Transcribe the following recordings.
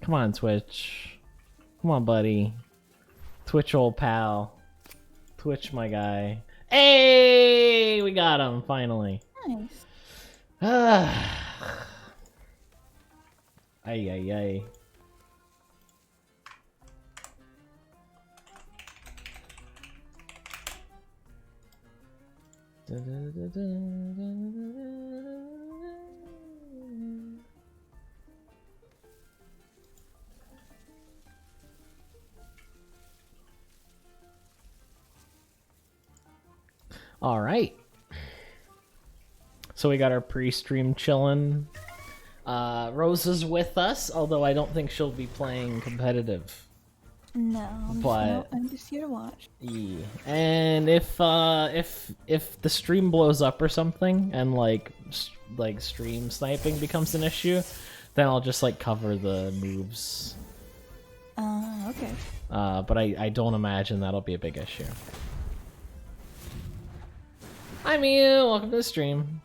Come on, Twitch. Come on, buddy. Twitch, old pal. Twitch, my guy. Hey, we got him finally. Nice. Ay, ay, ay. All right. So we got our pre-stream chillin'. Rose is with us, although I don't think she'll be playing competitive. No, I'm just here to watch. Yeah. And if the stream blows up or something, and like stream sniping becomes an issue, then I'll just like cover the moves. Okay. But I don't imagine that'll be a big issue. Hi Mew, welcome to the stream.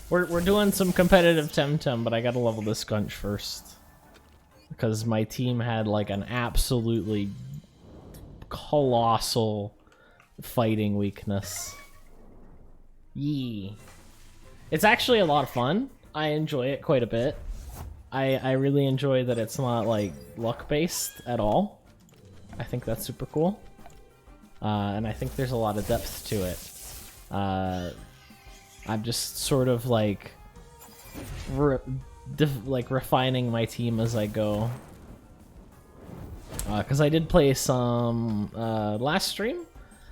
We're doing some competitive Temtem, but I gotta level this skunch first. Because my team had like an absolutely colossal fighting weakness. Yee. It's actually a lot of fun. I enjoy it quite a bit. I really enjoy that it's not like luck based at all. I think that's super cool. And I think there's a lot of depth to it. I'm just sort of like refining my team as I go. Because I did play some last stream,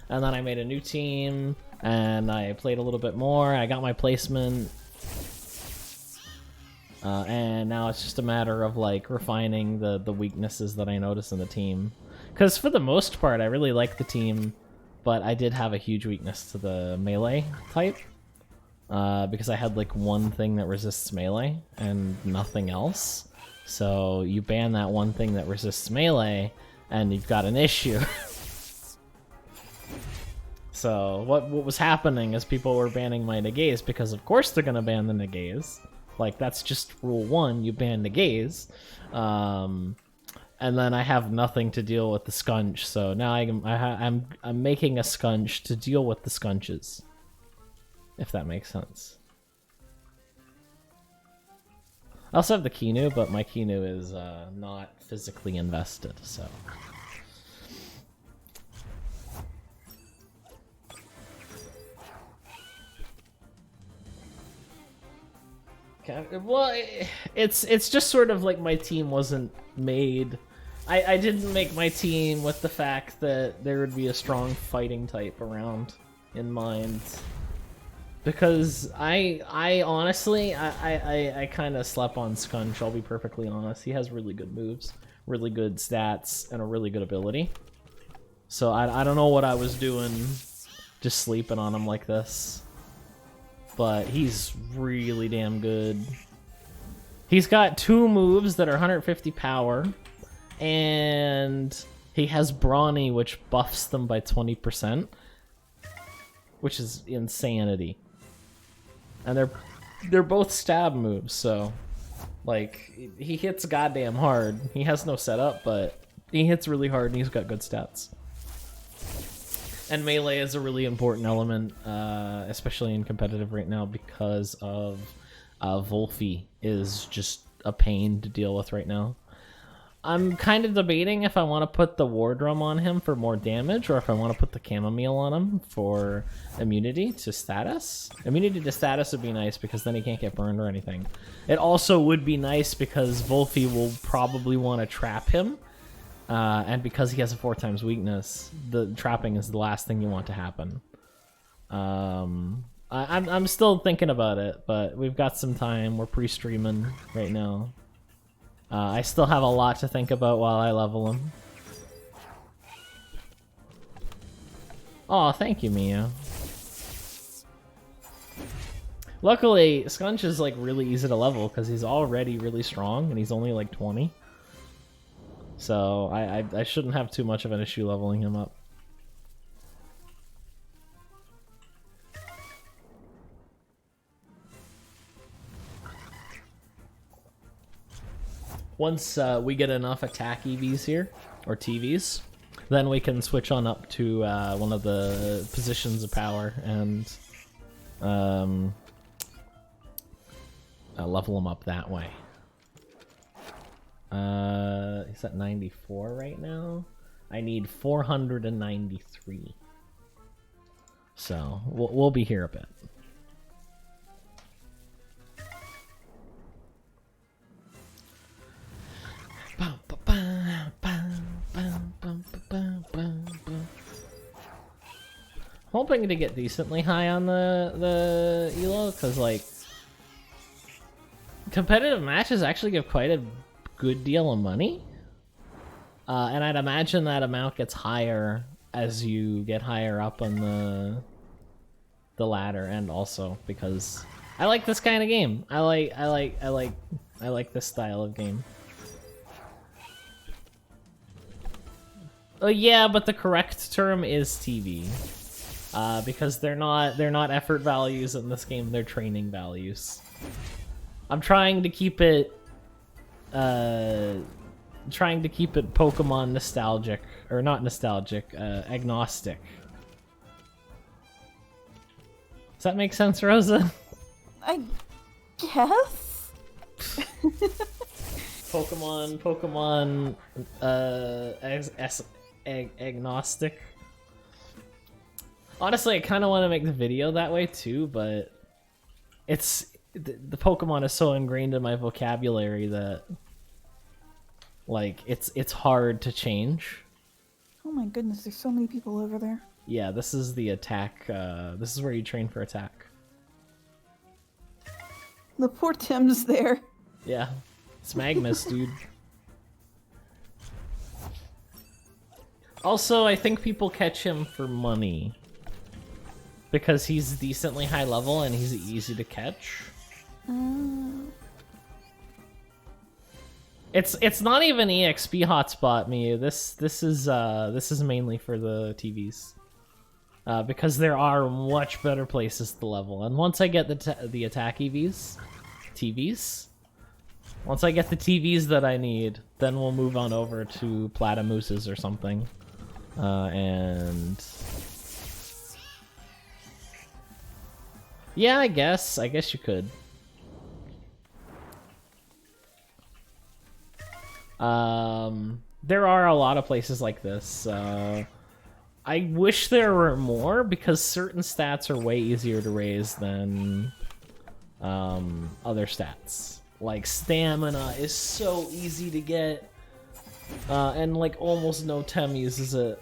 and then I made a new team, and I played a little bit more. I got my placement, and now it's just a matter of like refining the weaknesses that I notice in the team. Because for the most part, I really like the team, but I did have a huge weakness to the melee type. Because I had like one thing that resists melee and nothing else. So you ban that one thing that resists melee and you've got an issue. So what was happening is people were banning my negays because of course they're gonna ban the negays. Like that's just rule 1, you ban negays. And then I have nothing to deal with the skunch, so now I'm making a skunch to deal with the skunches. If that makes sense. I also have the Kinu, but my Kinu is not physically invested, so. Okay, well, it's just sort of like my team wasn't made. I didn't make my team with the fact that there would be a strong fighting type around in mind. Because I honestly, I kind of slept on Skunch, I'll be perfectly honest. He has really good moves, really good stats, and a really good ability. So I don't know what I was doing just sleeping on him like this. But he's really damn good. He's got 2 moves that are 150 power, and he has Brawny, which buffs them by 20%, which is insanity. And they're both stab moves, so like he hits goddamn hard. He has no setup, but he hits really hard and he's got good stats. And melee is a really important element, especially in competitive right now, because of Wolfie is just a pain to deal with right now. I'm kind of debating if I want to put the War Drum on him for more damage, or if I want to put the Chamomile on him for immunity to status. Immunity to status would be nice, because then he can't get burned or anything. It also would be nice because Wolfie will probably want to trap him, and because he has a 4 times weakness, the trapping is the last thing you want to happen. I'm still thinking about it, but we've got some time. We're pre-streaming right now. I still have a lot to think about while I level him. Oh, thank you, Mia. Luckily, Skunch is like really easy to level because he's already really strong and he's only like 20. So I shouldn't have too much of an issue leveling him up. Once we get enough attack EVs here, or TVs, then we can switch on up to one of the positions of power and level them up that way. He's at 94 right now. I need 493. So we'll be here a bit. Hoping to get decently high on the elo, because like competitive matches actually give quite a good deal of money, and I'd imagine that amount gets higher as you get higher up on the ladder, and also because I like this kind of game. I like this style of game. Oh yeah, but the correct term is TV. Because they're not effort values in this game, they're training values. I'm trying to keep it Pokemon nostalgic, or not nostalgic, agnostic. Does that make sense, Rosa? I guess. Pokemon agnostic. Honestly, I kind of want to make the video that way too, but the Pokemon is so ingrained in my vocabulary that like it's hard to change. Oh my goodness, there's so many people over there. Yeah, this is the attack. This is where you train for attack. The poor Tim's there. Yeah, it's Magmus, dude. Also, I think people catch him for money. Because he's decently high level and he's easy to catch. It's not even EXP hotspot, Miyu. This is mainly for the TVs. Because there are much better places to level. And once I get the attack TVs, once I get the TVs that I need, then we'll move on over to Platamooses or something. And yeah, I guess you could. There are a lot of places like this. I wish there were more, because certain stats are way easier to raise than other stats. Like stamina is so easy to get, and like almost no Tem uses it.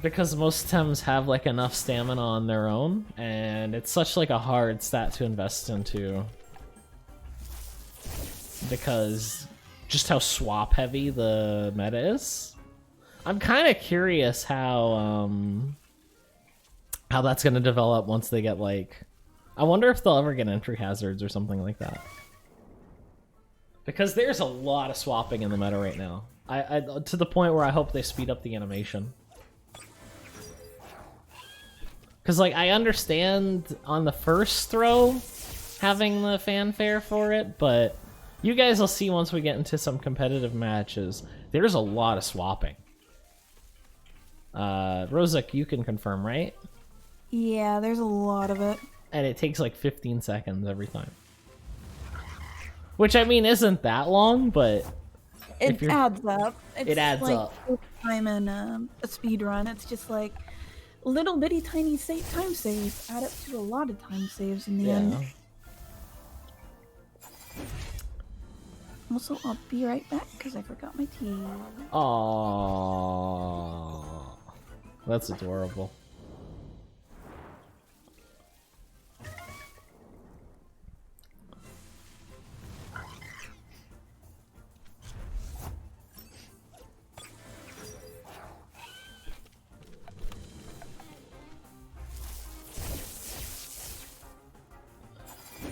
Because most Tems have like enough stamina on their own, and it's such like a hard stat to invest into. Because just how swap heavy the meta is. I'm kind of curious how that's gonna develop once they get like, I wonder if they'll ever get entry hazards or something like that. Because there's a lot of swapping in the meta right now. I to the point where I hope they speed up the animation. Because, like, I understand on the first throw having the fanfare for it, but you guys will see once we get into some competitive matches, there's a lot of swapping. Rozak, you can confirm, right? Yeah, there's a lot of it. And it takes like 15 seconds every time. Which, I mean, isn't that long, but it adds up. It adds like up. Time in a speed run, it's just like little bitty tiny time saves add up to a lot of time saves in the end. Also, I'll be right back because I forgot my tea. Aww, that's adorable.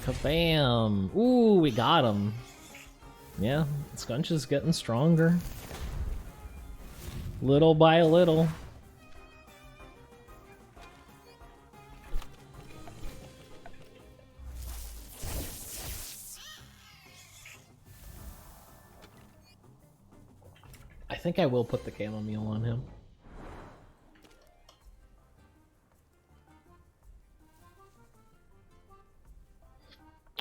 Kabam! Ooh, we got him. Yeah, Skunch is getting stronger. Little by little. think I will put the chamomile on him.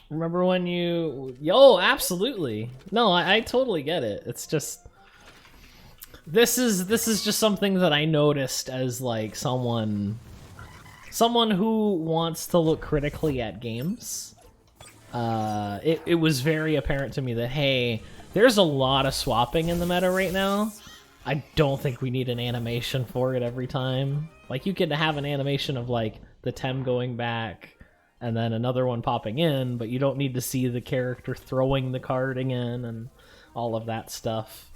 Remember when you... Yo, absolutely. No, I totally get it. It's just... This is just something that I noticed as, like, someone who wants to look critically at games. It was very apparent to me that, hey, there's a lot of swapping in the meta right now. I don't think we need an animation for it every time. Like, you can have an animation of, like, the Tem going back and then another one popping in, but you don't need to see the character throwing the card again and all of that stuff.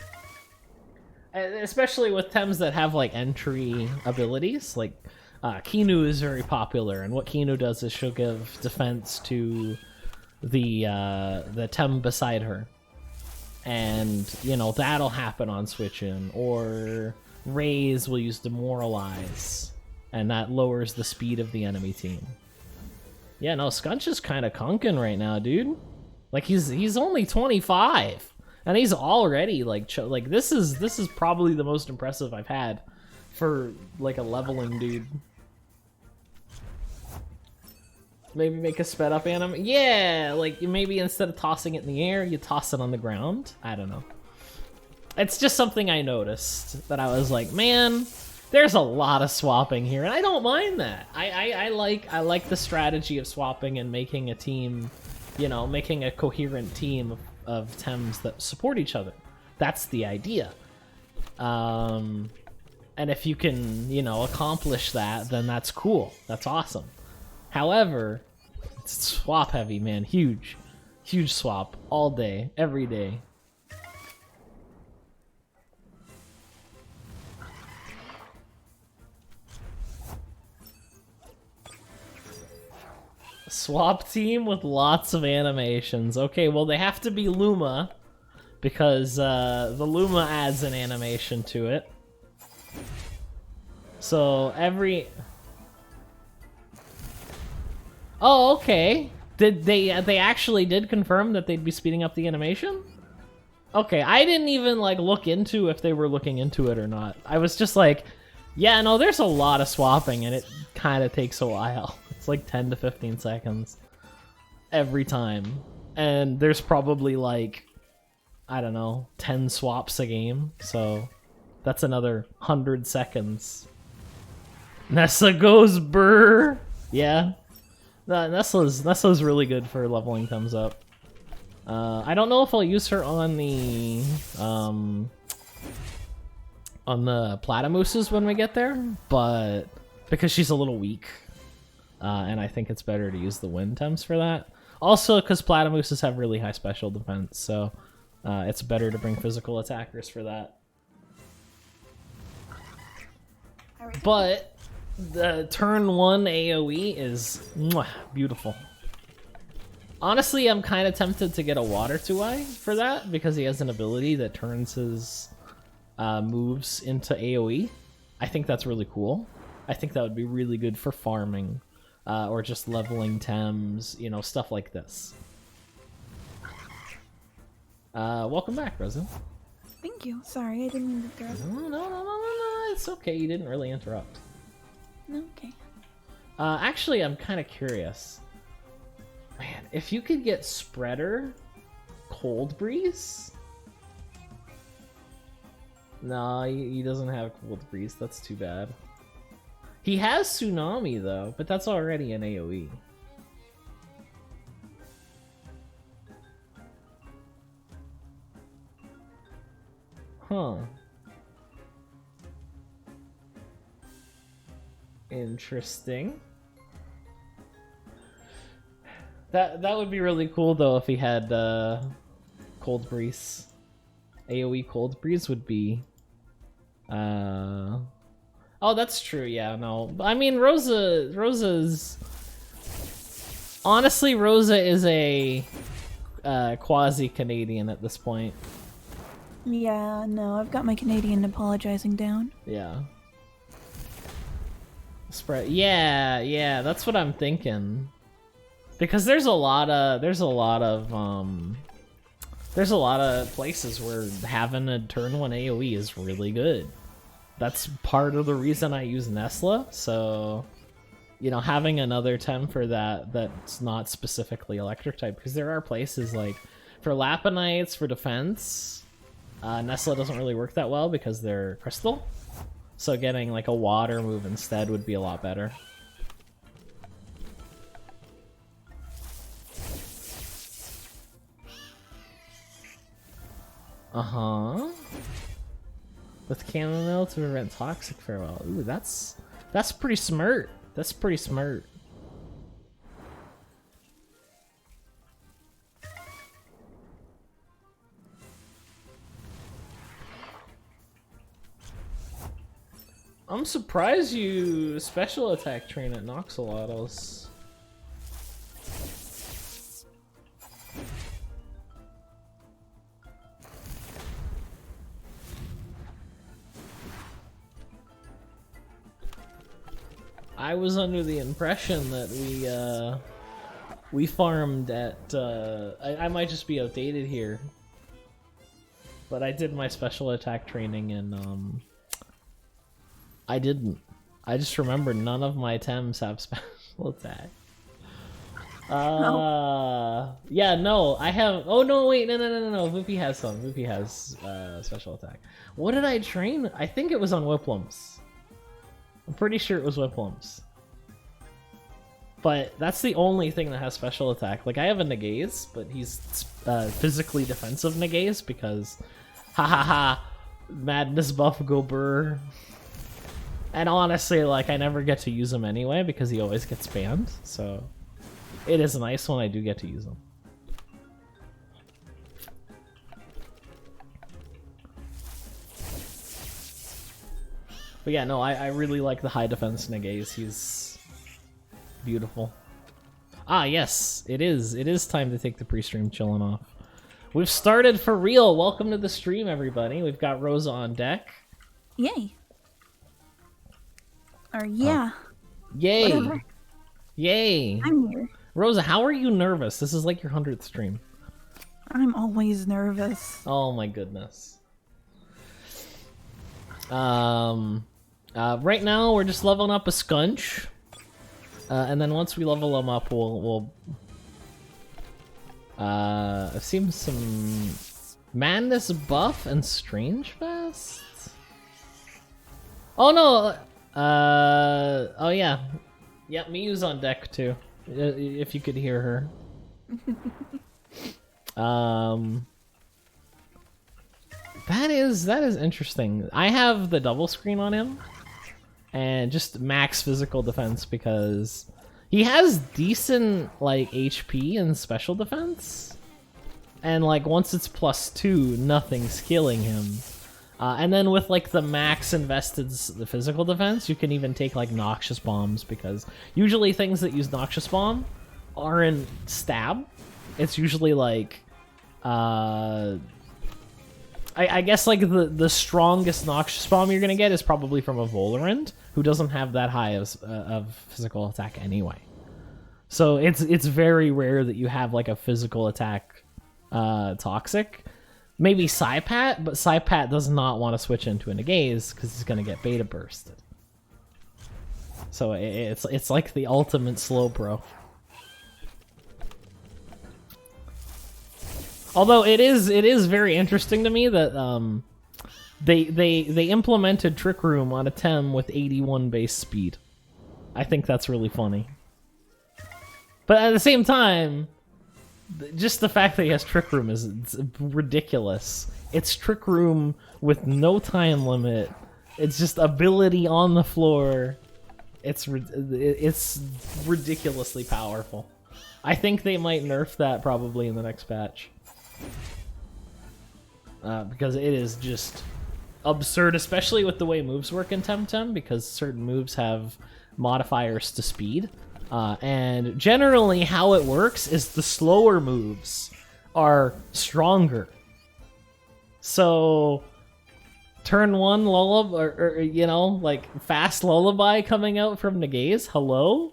Especially with Tems that have, like, entry abilities. Like, Kinu is very popular, and what Kinu does is she'll give defense to the Tem beside her. And, you know, that'll happen on switch in. Or Raze will use Demoralize, and that lowers the speed of the enemy team. Yeah, no, Skunch is kind of conking right now, dude. Like, he's only 25, and he's already, like, this is probably the most impressive I've had for, like, a leveling dude. Maybe make a sped up anime. Yeah, like maybe instead of tossing it in the air, you toss it on the ground. I don't know. It's just something I noticed that I was like, man, there's a lot of swapping here, and I don't mind that. I like the strategy of swapping and making a team, you know, making a coherent team of Tems that support each other. That's the idea. And if you can, you know, accomplish that, then that's cool. That's awesome. However, it's swap heavy, man. Huge swap all day, every day. Swap team with lots of animations. Okay, well, they have to be Luma, because the Luma adds an animation to it. So every... Oh, okay. Did they actually did confirm that they'd be speeding up the animation? Okay, I didn't even like look into if they were looking into it or not. I was just like, yeah, no, there's a lot of swapping and it kind of takes a while. It's like 10 to 15 seconds every time. And there's probably like, I don't know, 10 swaps a game. So that's another 100 seconds. Nessa goes brr. Yeah. Nessa's really good for leveling Tems up. I don't know if I'll use her on the Platamooses when we get there, but because she's a little weak, and I think it's better to use the Wind Tems for that. Also, because Platamooses have really high special defense, so it's better to bring physical attackers for that. But the turn 1 AoE is beautiful. Honestly, I'm kind of tempted to get a Water 2-Eye for that, because he has an ability that turns his moves into AoE. I think that's really cool. I think that would be really good for farming, or just leveling Tems, you know, stuff like this. Welcome back, Rosa. Thank you. Sorry, I didn't mean to interrupt. No, it's okay. You didn't really interrupt. Okay. Actually, I'm kind of curious. Man, if you could get Spreader, Cold Breeze? No, he doesn't have Cold Breeze. That's too bad. He has Tsunami, though, but that's already an AoE. Huh. Interesting. That would be really cool though if he had Cold Breeze. AoE Cold Breeze would be oh, that's true. Yeah, no. I mean, Rosa's honestly, Rosa is a quasi-Canadian at this point. Yeah, no, I've got my Canadian apologizing down. Yeah. Spread. Yeah, that's what I'm thinking. Because there's a lot of There's a lot of places where having a turn 1 AoE is really good. That's part of the reason I use Nesla, so... You know, having another Tem for that's not specifically electric type, because there are places like, for Lapinites, for defense, Nesla doesn't really work that well because they're crystal. So getting like a water move instead would be a lot better. Uh-huh. With chamomile to prevent toxic farewell. Ooh, that's pretty smart. That's pretty smart. I'm surprised you special attack train at Noxolotls. I was under the impression that we farmed at I might just be outdated here, but I did my special attack training and I didn't. I just remember none of my Tems have special attack. Yeah, no, I have. Oh no, wait, no. Voopy has some. Voopy has special attack. What did I train? I think it was on Whiplums. I'm pretty sure it was Whiplums. But that's the only thing that has special attack. Like, I have a Nagaze, but he's physically defensive Nagaze because, ha ha ha, madness buff go burr. And honestly, like, I never get to use him anyway because he always gets banned. So it is nice when I do get to use him. But yeah, no, I really like the high defense Nagaze. He's beautiful. Ah, yes, it is. It is time to take the pre-stream chilling off. We've started for real. Welcome to the stream, everybody. We've got Rosa on deck. Yay. Or yeah. Yay. Whatever. Yay. I'm here. Rosa, how are you nervous? This is like your 100th stream. I'm always nervous. Oh my goodness. Right now we're just leveling up a skunch. And then once we level them up, I've seen some madness buff and strange fest. Oh no! Oh yeah. Yep, Miyu's on deck too. If you could hear her. That is interesting. I have the double screen on him. And just max physical defense because he has decent like HP and special defense, and like once it's +2, nothing's killing him. And then with like the max invested the physical defense, you can even take like noxious bombs because usually things that use noxious bomb aren't stab. It's usually like I guess like the strongest noxious bomb you're gonna get is probably from a Volerant, who doesn't have that high of physical attack anyway. So it's very rare that you have like a physical attack toxic. Maybe Psypat, but Psypat does not want to switch into a Nagaze because he's gonna get beta bursted. So it's like the ultimate slow pro. Although it is very interesting to me that they implemented Trick Room on a Tem with 81 base speed. I think that's really funny. But at the same time, just the fact that he has Trick Room is ridiculous. It's Trick Room with no time limit. It's just ability on the floor. It's ridiculously powerful. I think they might nerf that probably in the next patch. Because it is just absurd, especially with the way moves work in Temtem, because certain moves have modifiers to speed. And generally how it works is the slower moves are stronger. So turn 1 lullaby, or you know, like fast lullaby coming out from Nagaze, hello?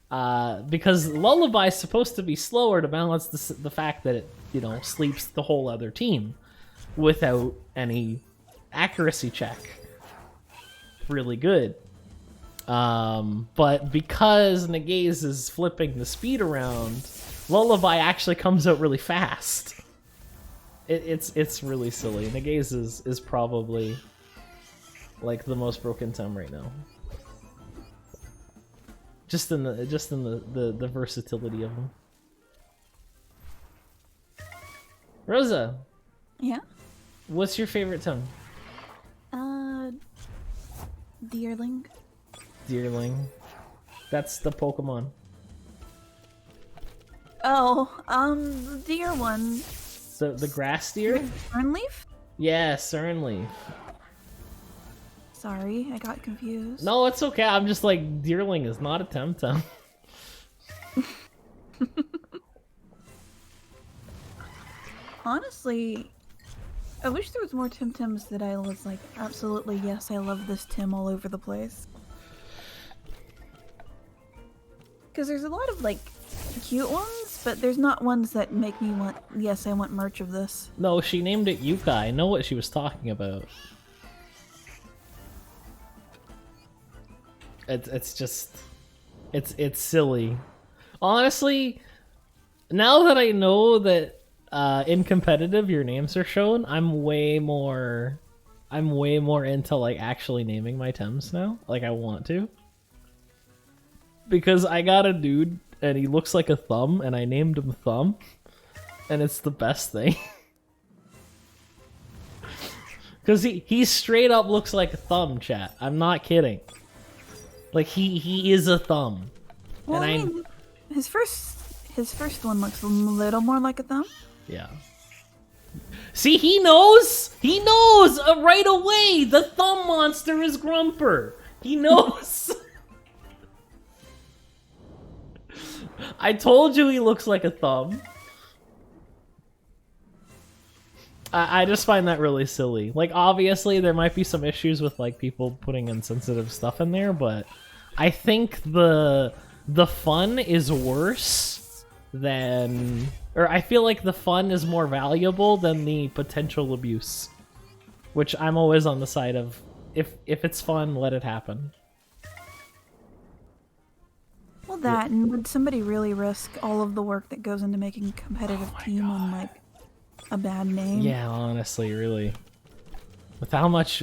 Because Lullaby's supposed to be slower to balance the fact that it, you know, sleeps the whole other team without any accuracy check. Really good. But because Nagaze is flipping the speed around, Lullaby actually comes out really fast. It's really silly. Nagaze is probably like the most broken Tem right now. Just in the versatility of them. Rosa. Yeah? What's your favorite Tem? Deerling. Deerling. That's the Pokemon. Oh, the deer one. The grass deer? Fernleaf? Yeah, Cernleaf. Sorry, I got confused. No, it's okay. I'm just like, Deerling is not a Temtem. Honestly, I wish there was more Temtems that I was like, absolutely, yes, I love this Tim all over the place. Because there's a lot of, like, cute ones, but there's not ones that make me want, yes, I want merch of this. No, she named it Yuka. I know what she was talking about. It's just... It's silly. Honestly, now that I know that in competitive your names are shown, I'm way more into like actually naming my Tems now. Like I want to. Because I got a dude and he looks like a thumb and I named him Thumb. And it's the best thing. Cause he straight up looks like a thumb, chat. I'm not kidding. Like he is a thumb. Well, and I mean, his first one looks a little more like a thumb. Yeah. See, he knows! He knows right away! The thumb monster is Grumper! He knows! I told you he looks like a thumb. I just find that really silly. Like, obviously, there might be some issues with, like, people putting insensitive stuff in there, but I think the fun is worse than... Or I feel like the fun is more valuable than the potential abuse. Which I'm always on the side of, if it's fun, let it happen. Well, that, and would somebody really risk all of the work that goes into making a competitive team on, like, a bad name? Yeah, honestly, really. With how much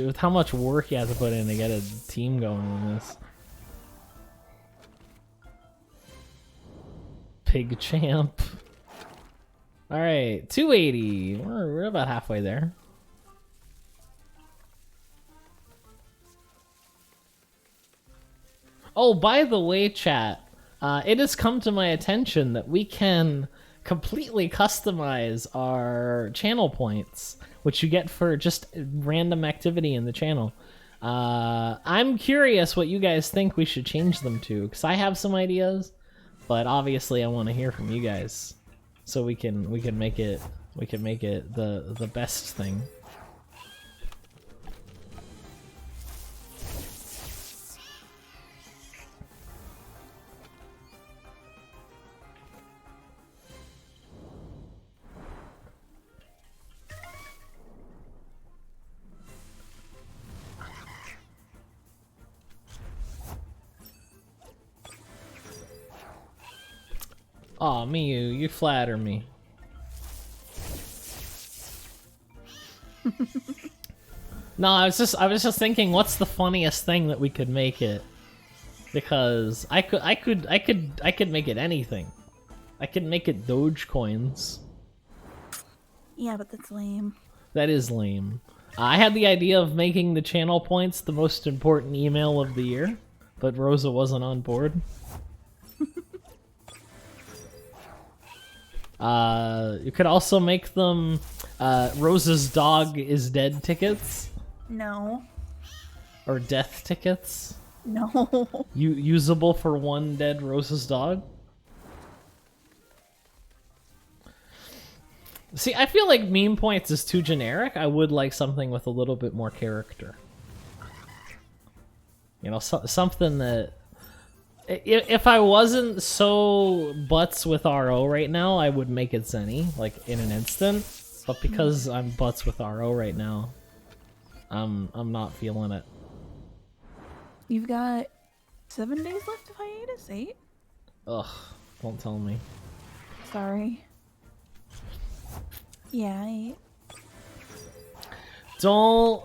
work you have to put in to get a team going on this. Pig Champ. Alright, 280. We're about halfway there. Oh, by the way, chat, it has come to my attention that we can completely customize our channel points, which you get for just random activity in the channel. I'm curious what you guys think we should change them to, because I have some ideas, but obviously I want to hear from you guys, so we can make it the best thing. Aw, Miyu, you flatter me. No, I was just thinking, what's the funniest thing that we could make it? Because I could make it anything. I could make it Dogecoins. Yeah, but that's lame. That is lame. I had the idea of making the channel points the most important email of the year, but Rosa wasn't on board. You could also make them Rosa's dog is dead tickets. No. Or death tickets. No. Usable for one dead Rosa's dog. See, I feel like meme points is too generic. I would like something with a little bit more character. You know, something that If I wasn't so butts with RO right now, I would make it Zenny, like in an instant. But because I'm butts with RO right now, I'm not feeling it. You've got 7 days left of hiatus? 8? Ugh, don't tell me. Sorry. Yeah, 8. Don't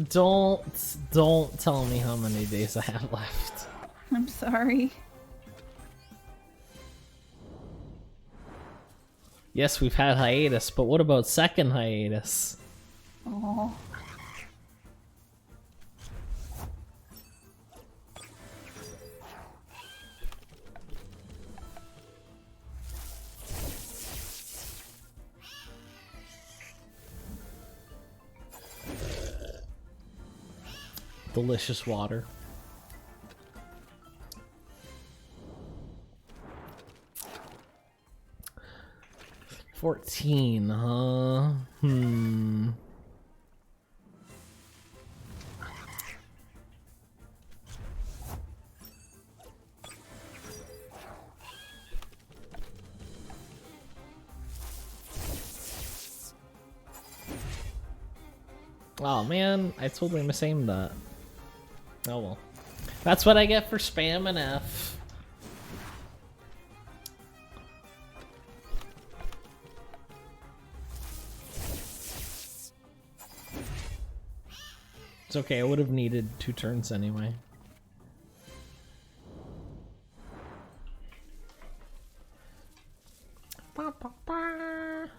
tell me how many days I have left. I'm sorry. Yes, we've had hiatus, but what about second hiatus? Oh. Delicious water. $14, huh? Oh man, I totally misaimed that. Oh well. That's what I get for spamming F. It's okay, I would have needed 2 turns anyway. Ba, ba, ba.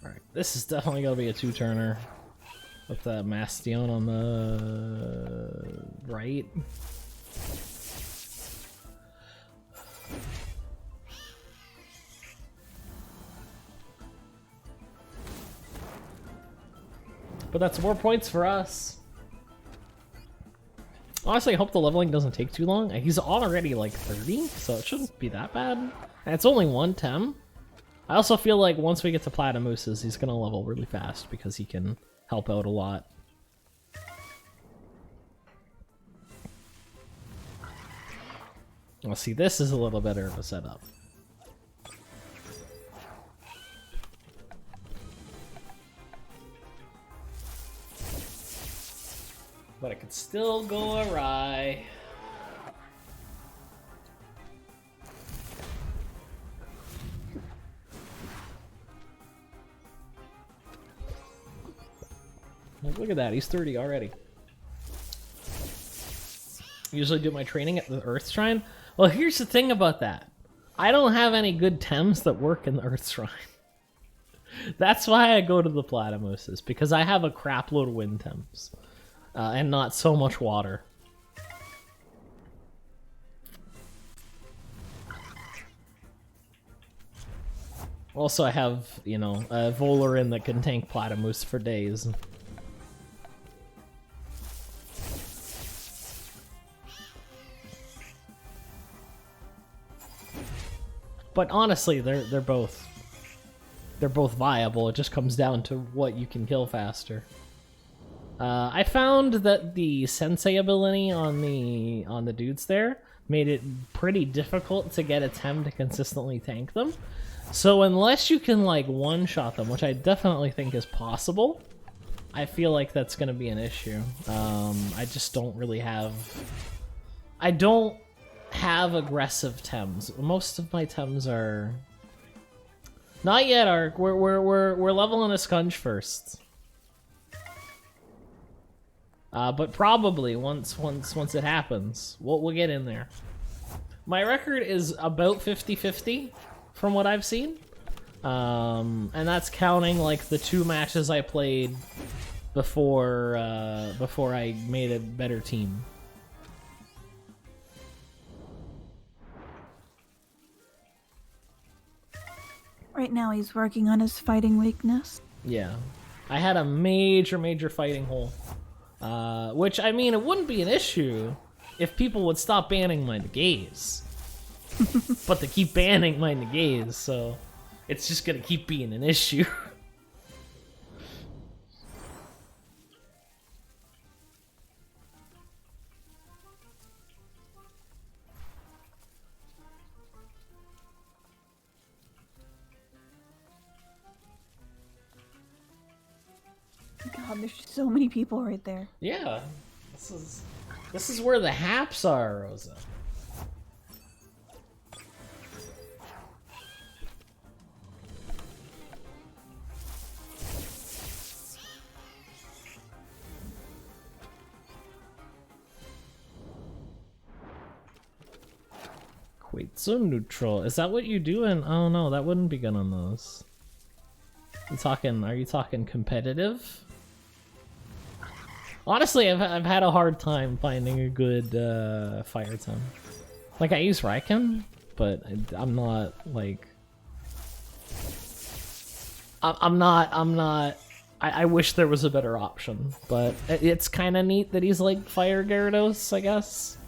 Alright, this is definitely gonna be a 2-turner. With the Mastion on the right. But that's more points for us. Honestly, I hope the leveling doesn't take too long. He's already like 30, so it shouldn't be that bad. And it's only 1 Tem. I also feel like once we get to Platamooses, he's gonna level really fast because he can help out a lot. Well, see, this is a little better of a setup. But it could still go awry. Look at that, he's 30 already. Usually do my training at the Earth Shrine. Well, here's the thing about that. I don't have any good Tems that work in the Earth Shrine. That's why I go to the Platamooses, because I have a crapload of wind Tems. And not so much water. Also, I have, you know, a Volarin that can tank Platamoose for days. But honestly, they're both viable. It just comes down to what you can kill faster. I found that the Sensei ability on the dudes there made it pretty difficult to get a Tem to consistently tank them. So unless you can like one-shot them, which I definitely think is possible, I feel like that's going to be an issue. I just don't really have... I don't have aggressive Tems. Most of my Tems are... Not yet, Ark. We're leveling a Skunch first. But probably once it happens, we'll get in there. My record is about 50-50 from what I've seen. And that's counting like the 2 matches I played before I made a better team. Right now he's working on his fighting weakness. Yeah. I had a major fighting hole. Which, I mean, it wouldn't be an issue if people would stop banning my gaze. But they keep banning my Negaze, so it's just gonna keep being an issue. God, there's so many people right there. Yeah, this is where the haps are, Rosa. Wait, so neutral. Is that what you do in? Oh no, that wouldn't be good on those. Are you talking competitive? Honestly, I've had a hard time finding a good fire tone. Like I use Raiken, but I'm not like I'm not. I wish there was a better option, but it's kind of neat that he's like Fire Gyarados, I guess.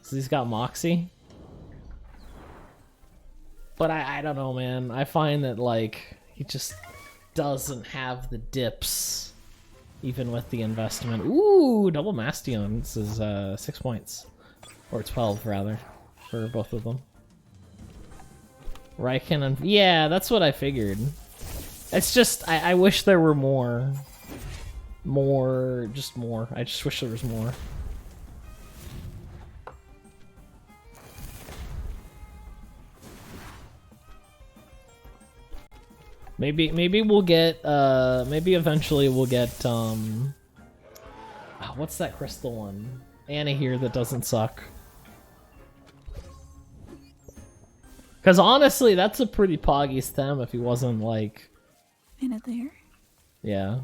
So he's got Moxie. But I don't know, man. I find that like he just doesn't have the dips, even with the investment. Ooh, double Mastion. This is 6 points, or 12 rather, for both of them. Raiken and yeah, that's what I figured. It's just I wish there were more. Just more. I just wish there was more. Maybe we'll get maybe eventually we'll get what's that crystal one? Anna here that doesn't suck. Cause honestly, that's a pretty poggy stem if he wasn't like in it there. Yeah.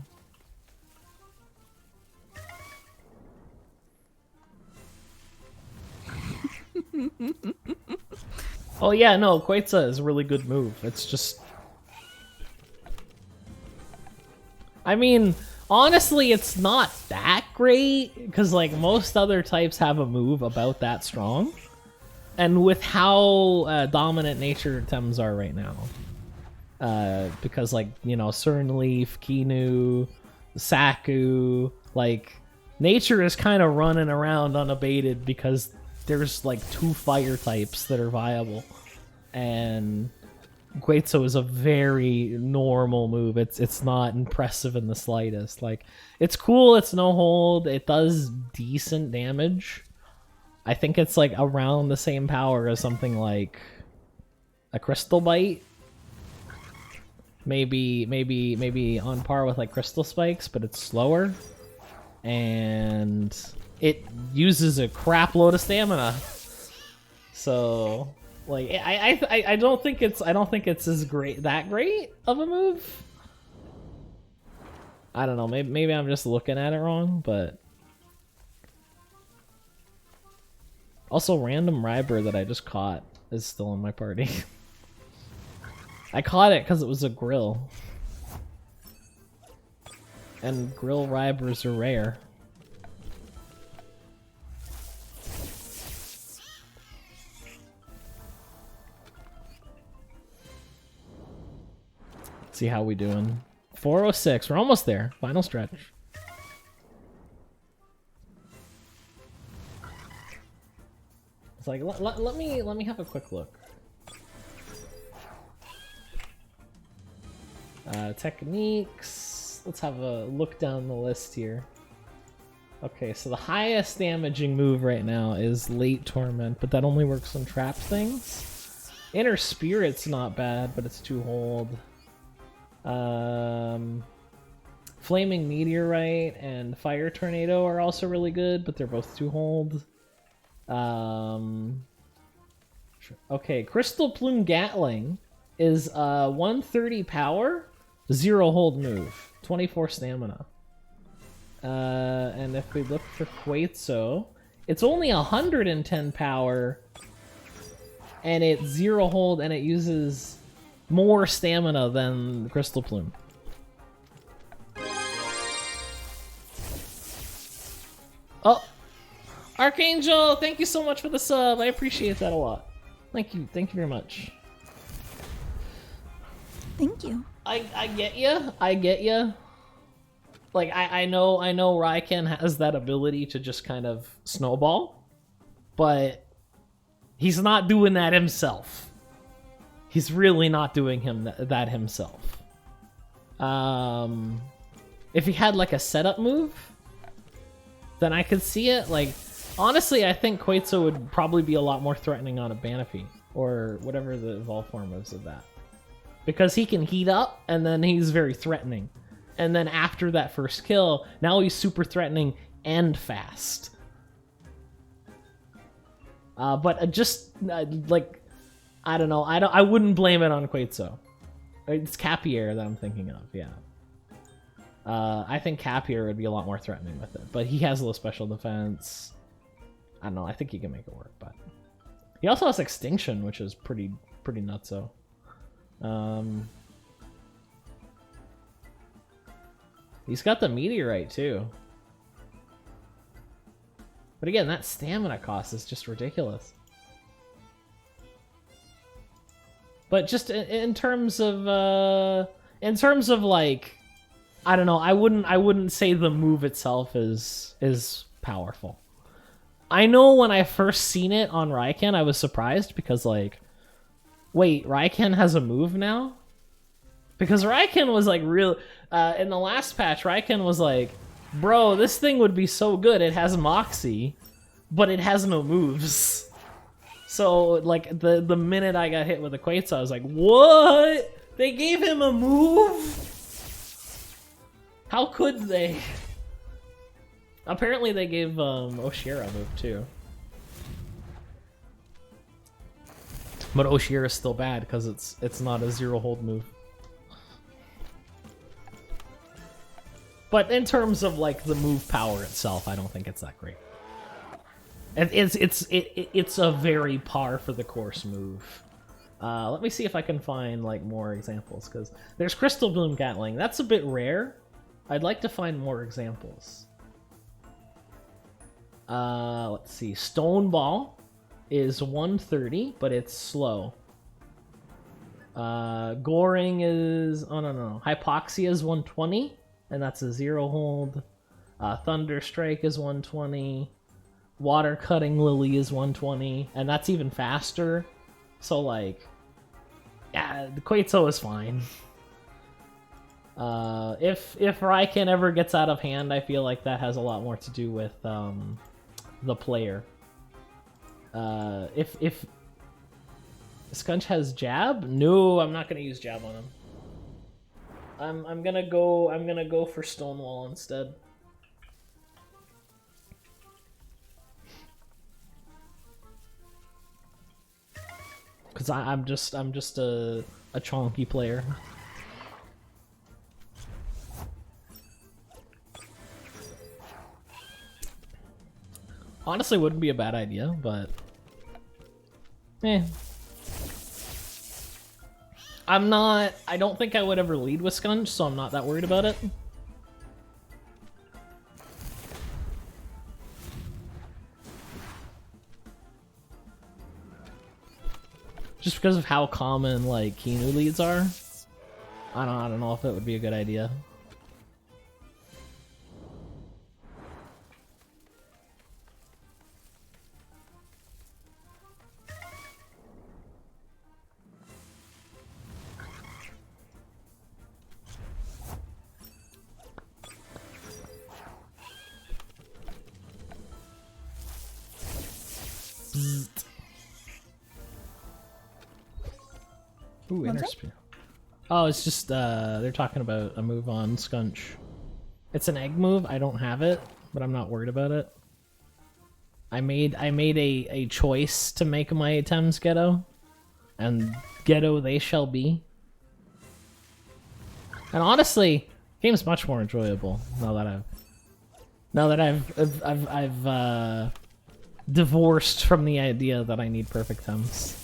Oh yeah, no, Quetzal is a really good move. It's just I mean, honestly, it's not that great, because like most other types have a move about that strong. And with how dominant nature Tems are right now, because like, you know, Cernleaf, Kinu, Saku, like nature is kind of running around unabated because there's like 2 fire types that are viable. And Quetzal is a very normal move. It's not impressive in the slightest. Like, it's cool, it's no hold, it does decent damage. I think it's like around the same power as something like a Crystal Bite. Maybe on par with like Crystal Spikes, but it's slower. And it uses a crap load of stamina. So like I don't think it's as great of a move. I don't know, maybe I'm just looking at it wrong, but also random Ryber that I just caught is still in my party. I caught it because it was a grill. And grill Rybers are rare. See how we doing. 406. We're almost there. Final stretch. It's like let me have a quick look. Techniques. Let's have a look down the list here. Okay, so the highest damaging move right now is Late Torment, but that only works on trap things. Inner Spirit's not bad, but it's 2 hold. Flaming Meteorite and Fire Tornado are also really good, but they're both 2 hold. Okay, Crystal Plume Gatling is 130 power, 0 hold move, 24 stamina. And if we look for Quetzal, it's only 110 power, and it's 0 hold, and it uses more stamina than Crystal Plume. Oh, Archangel, thank you so much for the sub. I appreciate that a lot. Thank you very much. Thank you. I get you. I get you. Like I know Raiken has that ability to just kind of snowball, but he's not doing that himself. He's really not doing that himself. If he had like a setup move, then I could see it. Like honestly, I think Quetzal would probably be a lot more threatening on a Banaphy or whatever the evolved form is of that. Because he can heat up, and then he's very threatening. And then after that first kill, now he's super threatening and fast. But just, like, I don't know. I wouldn't blame it on Quetzal. It's Capier that I'm thinking of, yeah. I think Capier would be a lot more threatening with it. But he has low special defense. I don't know. I think he can make it work, but... He also has Extinction, which is pretty nutso. He's got the Meteorite too. But again, that stamina cost is just ridiculous. But just in terms of like, I don't know, I wouldn't say the move itself is powerful. I know when I first seen it on Raiken, I was surprised because like, wait, Raiken has a move now? Because Raiken was like real... in the last patch, Raiken was like, bro, this thing would be so good. It has Moxie, but it has no moves. So, like, the minute I got hit with the Quetzal, I was like, what? They gave him a move? How could they? Apparently they gave Oshira a move too. But Oshira is still bad because it's not a zero hold move. But in terms of like the move power itself, I don't think it's that great. It's a very par for the course move. Let me see if I can find like more examples because there's Crystal Bloom Gatling. That's a bit rare. I'd like to find more examples. Let's see. Stone Ball is 130, but it's slow. Goring is... Oh, no. Hypoxia is 120, and that's a zero hold. Thunder Strike is 120. Water Cutting Lily is 120, and that's even faster. So, like... Yeah, the Quetzal is fine. If Raiken ever gets out of hand, I feel like that has a lot more to do with the player. If Skunch has jab, no, I'm not gonna use jab on him. I'm gonna go for Stonewall instead. Cause I'm just a chonky player. Honestly, wouldn't be a bad idea, but I don't think I would ever lead with Skunch, so I'm not that worried about it. Just because of how common like Kinu leads are. I don't know if it would be a good idea. Ooh, Interspear. Oh, it's just they're talking about a move on Skunch. It's an egg move. I don't have it, but I'm not worried about it. I made a choice to make my Thames Ghetto, and Ghetto they shall be. And honestly, game's much more enjoyable now that I've divorced from the idea that I need perfect Thames.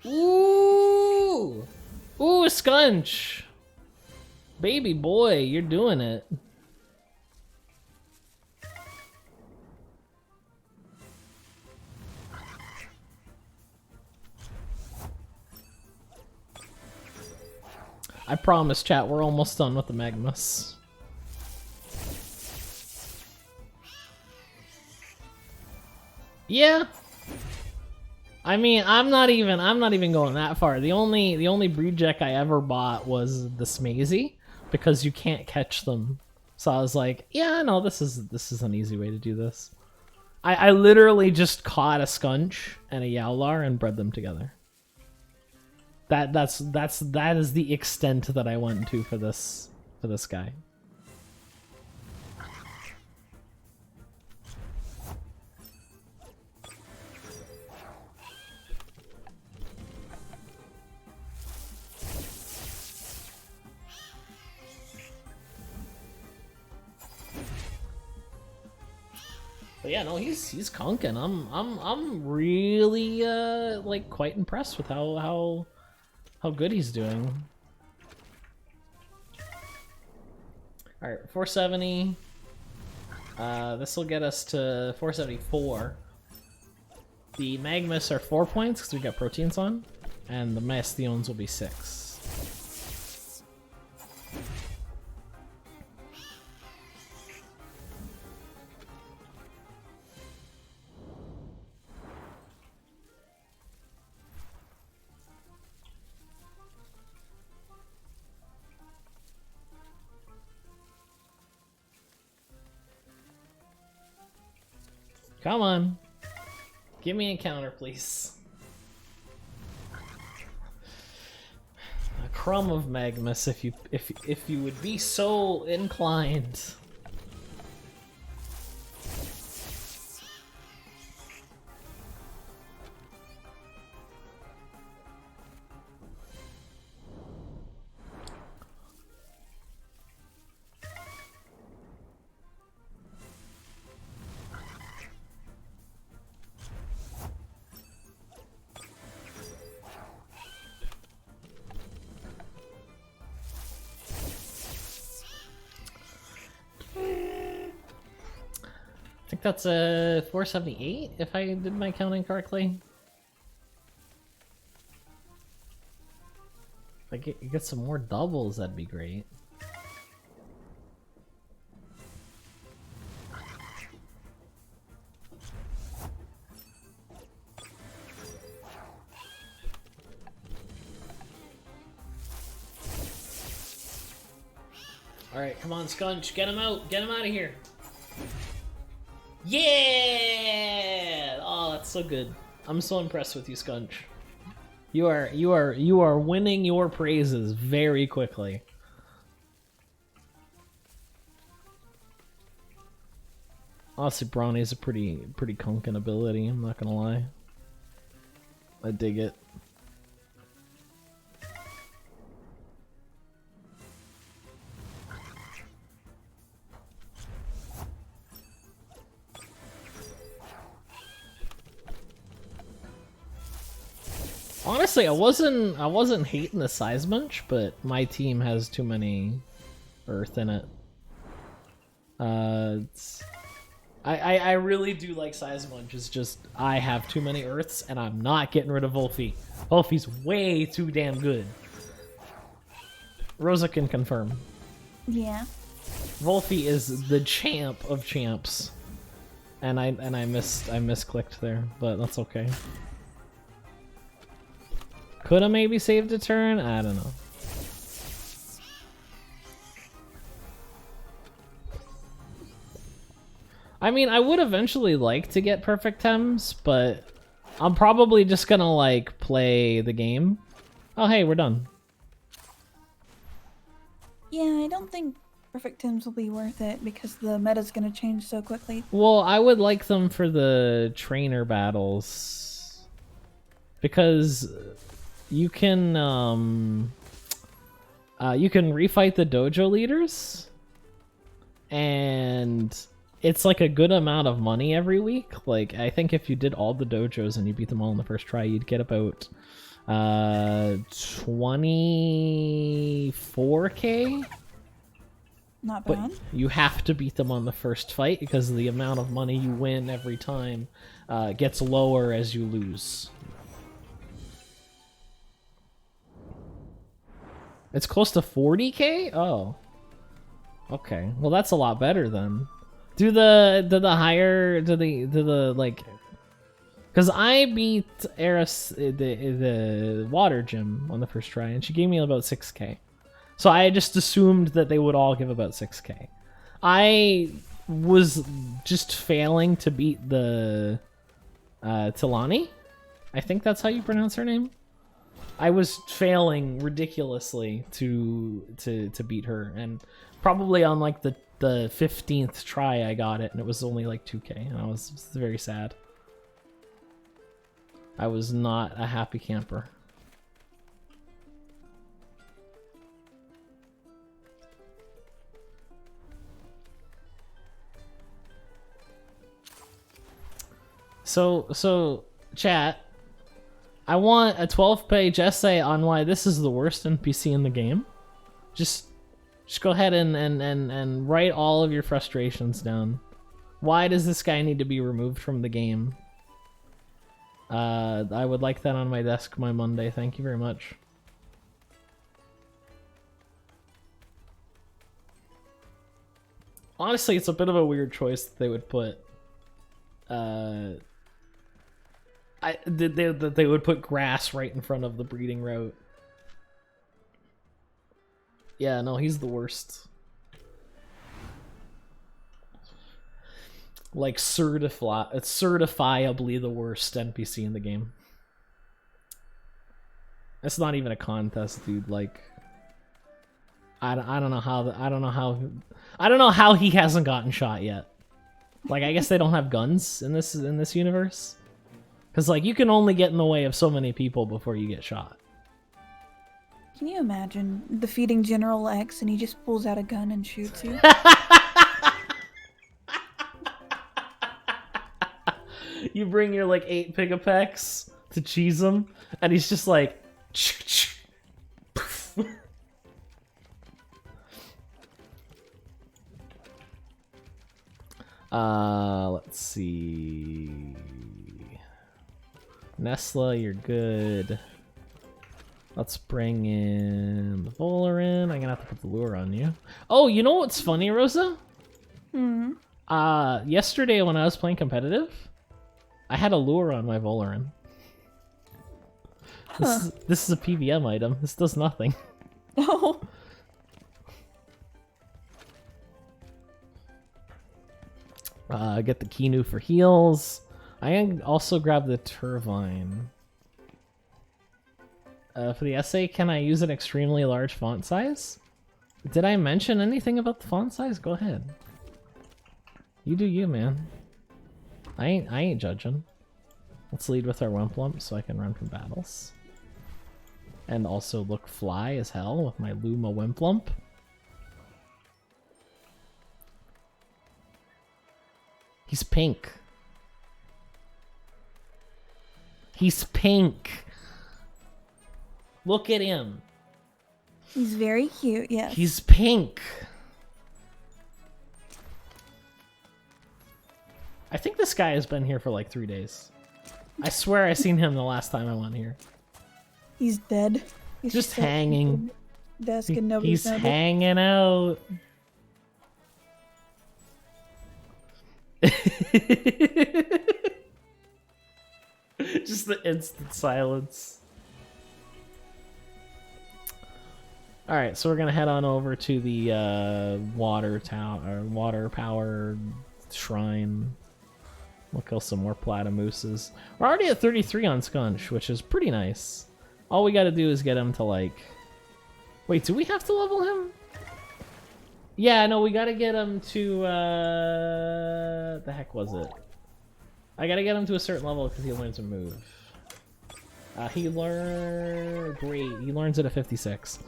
Ooh! Ooh, Skunch! Baby boy, you're doing it. I promise, chat, we're almost done with the Magmus. Yeah. I mean, I'm not even going that far. The only breed deck I ever bought was the Smazy, because you can't catch them. So I was like, yeah, no, this is an easy way to do this. I literally just caught a Skunch and a Yowlar and bred them together. That is the extent that I went to for this guy. But yeah, no, he's conking. I'm really like quite impressed with how good he's doing. All right, 470. This will get us to 474. The Magmus are 4 points because we got proteins on, and the Mastions will be 6. Come on. Give me a counter, please. A crumb of Magmus, if you would be so inclined. I think that's a 478 if I did my counting correctly. If I get some more doubles, that'd be great. All right, come on, Skunch, get him out of here. Yeah! Oh, that's so good. I'm so impressed with you, Skunch. You are winning your praises very quickly. Honestly, Brawny's a pretty conking ability, I'm not gonna lie. I dig it. Honestly, I wasn't hating the size munch, but my team has too many earth in it. I really do like size munch. It's just I have too many earths, and I'm not getting rid of Wolfie. Wolfie's way too damn good. Rosa can confirm. Yeah. Wolfie is the champ of champs, and I misclicked there, but that's okay. Could have maybe saved a turn? I don't know. I mean, I would eventually like to get perfect Tems, but I'm probably just gonna, like, play the game. Oh, hey, we're done. Yeah, I don't think perfect Tems will be worth it because the meta's gonna change so quickly. Well, I would like them for the trainer battles. Because you can refight the dojo leaders, and it's like a good amount of money every week. Like, I think if you did all the dojos and you beat them all in the first try, you'd get about 24k Not But bad. you have to beat them on the first fight because the amount of money you win every time gets lower as you lose. It's close to 40k? Oh. Okay. Well, that's a lot better then. Do the like, because I beat Eris the water gym on the first try and she gave me about 6k. So I just assumed that they would all give about 6k. I was just failing to beat the Tilani. I think that's how you pronounce her name. I was failing ridiculously to beat her, and probably on like the 15th try I got it, and it was only like 2k, and I was very sad. I was not a happy camper. So chat, I want a 12-page essay on why this is the worst NPC in the game. Just go ahead and write all of your frustrations down. Why does this guy need to be removed from the game? I would like that on my desk my Monday. Thank you very much. Honestly, it's a bit of a weird choice that they would put. They would put grass right in front of the breeding route. Yeah, no, he's the worst. Like it's certifiably the worst NPC in the game. It's not even a contest, dude. Like, I don't know how he hasn't gotten shot yet. Like, I guess they don't have guns in this universe. Because, like, you can only get in the way of so many people before you get shot. Can you imagine defeating General X and he just pulls out a gun and shoots you? You bring your, like, 8 Pigapex to cheese him, and he's just like... Let's see... Nesla, you're good. Let's bring in the Volarin. I'm gonna have to put the lure on you. Oh, you know what's funny, Rosa? Hmm. Yesterday when I was playing competitive, I had a lure on my Volarin. This is a PVM item. This does nothing. Oh. Get the Kinu for heals. I can also grab the Turbine. For the essay, can I use an extremely large font size? Did I mention anything about the font size? Go ahead. You do you, man. I ain't judging. Let's lead with our Wimplump so I can run from battles. And also look fly as hell with my Luma Wimplump. He's pink. He's pink. Look at him. He's very cute, yes. He's pink. I think this guy has been here for like 3 days. I swear I seen him the last time I went here. He's dead. He's just hanging. Desk and nobody's He's hanging out. Just the instant silence. Alright, so we're gonna head on over to the water power shrine. We'll kill some more Platamooses. We're already at 33 on Skunch, which is pretty nice. All we gotta do is get him to like... Wait, do we have to level him? Yeah, no, we gotta get him to... the heck was it? I gotta get him to a certain level because he learns a move. He learned... Great, he learns it at 56.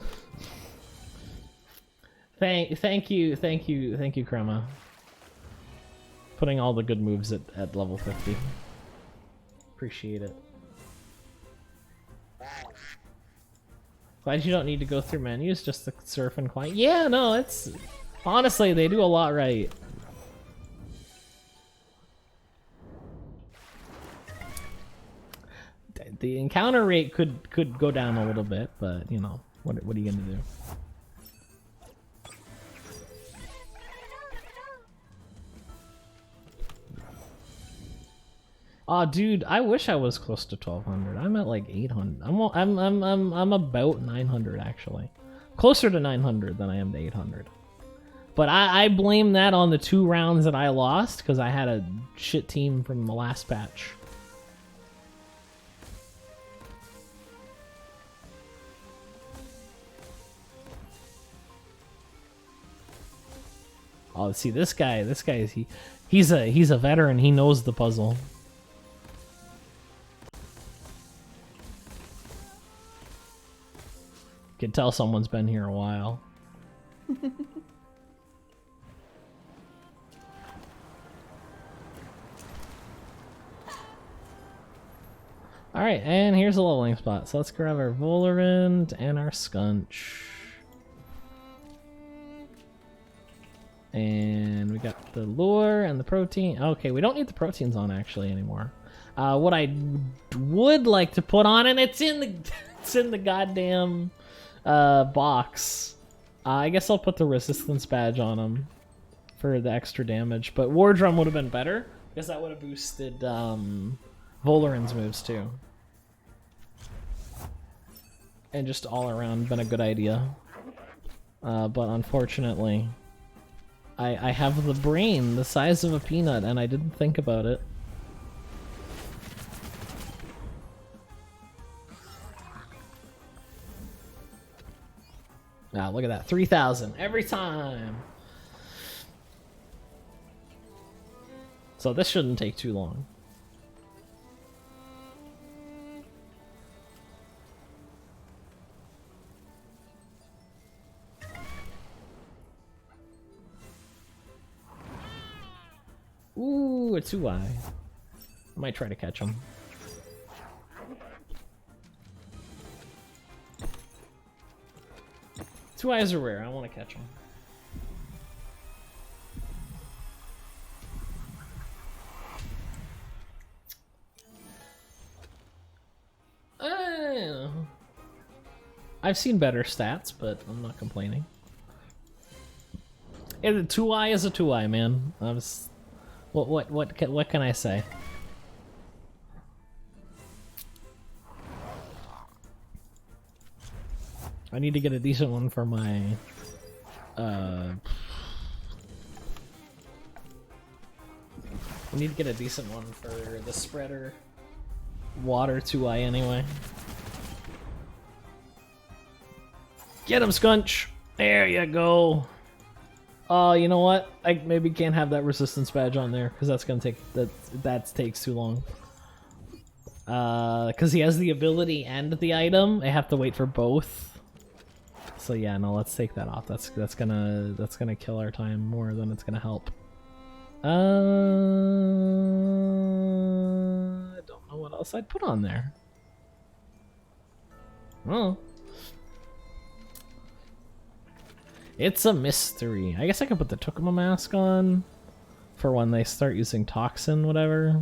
Thank you, Crema. Putting all the good moves at level 50. Appreciate it. Glad you don't need to go through menus just to surf and climb. Yeah, no, it's... Honestly, they do a lot right. The encounter rate could go down a little bit, but you know, what are you gonna do? Aw, dude, I wish I was close to 1200. I'm at like 800. I'm about 900 actually. Closer to 900 than I am to 800. But I blame that on the 2 rounds that I lost because I had a shit team from the last patch. Oh, see this guy is he's a veteran. He knows the puzzle. Can tell someone's been here a while. Alright, and here's a leveling spot. So let's grab our Volerant and our Skunch. And we got the lure and the protein. Okay, we don't need the proteins on actually anymore. What I would like to put on, and it's in the goddamn box. I guess I'll put the resistance badge on him for the extra damage. But War Drum would have been better because that would have boosted Volerant's moves too. And just all around been a good idea. But unfortunately, I have the brain the size of a peanut and I didn't think about it. Now look at that, 3,000 every time. So this shouldn't take too long. Ooh, a 2-eye. I might try to catch him. Two eyes are rare. I want to catch them. I've seen better stats, but I'm not complaining. Yeah, the 2-eye is a 2-eye, man. I was, what can I say? I need to get a decent one for my I need to get a decent one for the spreader water 2-eye anyway. Get him, Skunch! There you go. Oh, you know what? I maybe can't have that resistance badge on there because that's gonna take that takes too long. Because he has the ability and the item. I have to wait for both. So yeah, no, let's take that off. That's gonna kill our time more than it's gonna help. I don't know what else I'd put on there. Oh. It's a mystery. I guess I could put the Tukuma mask on for when they start using toxin, whatever.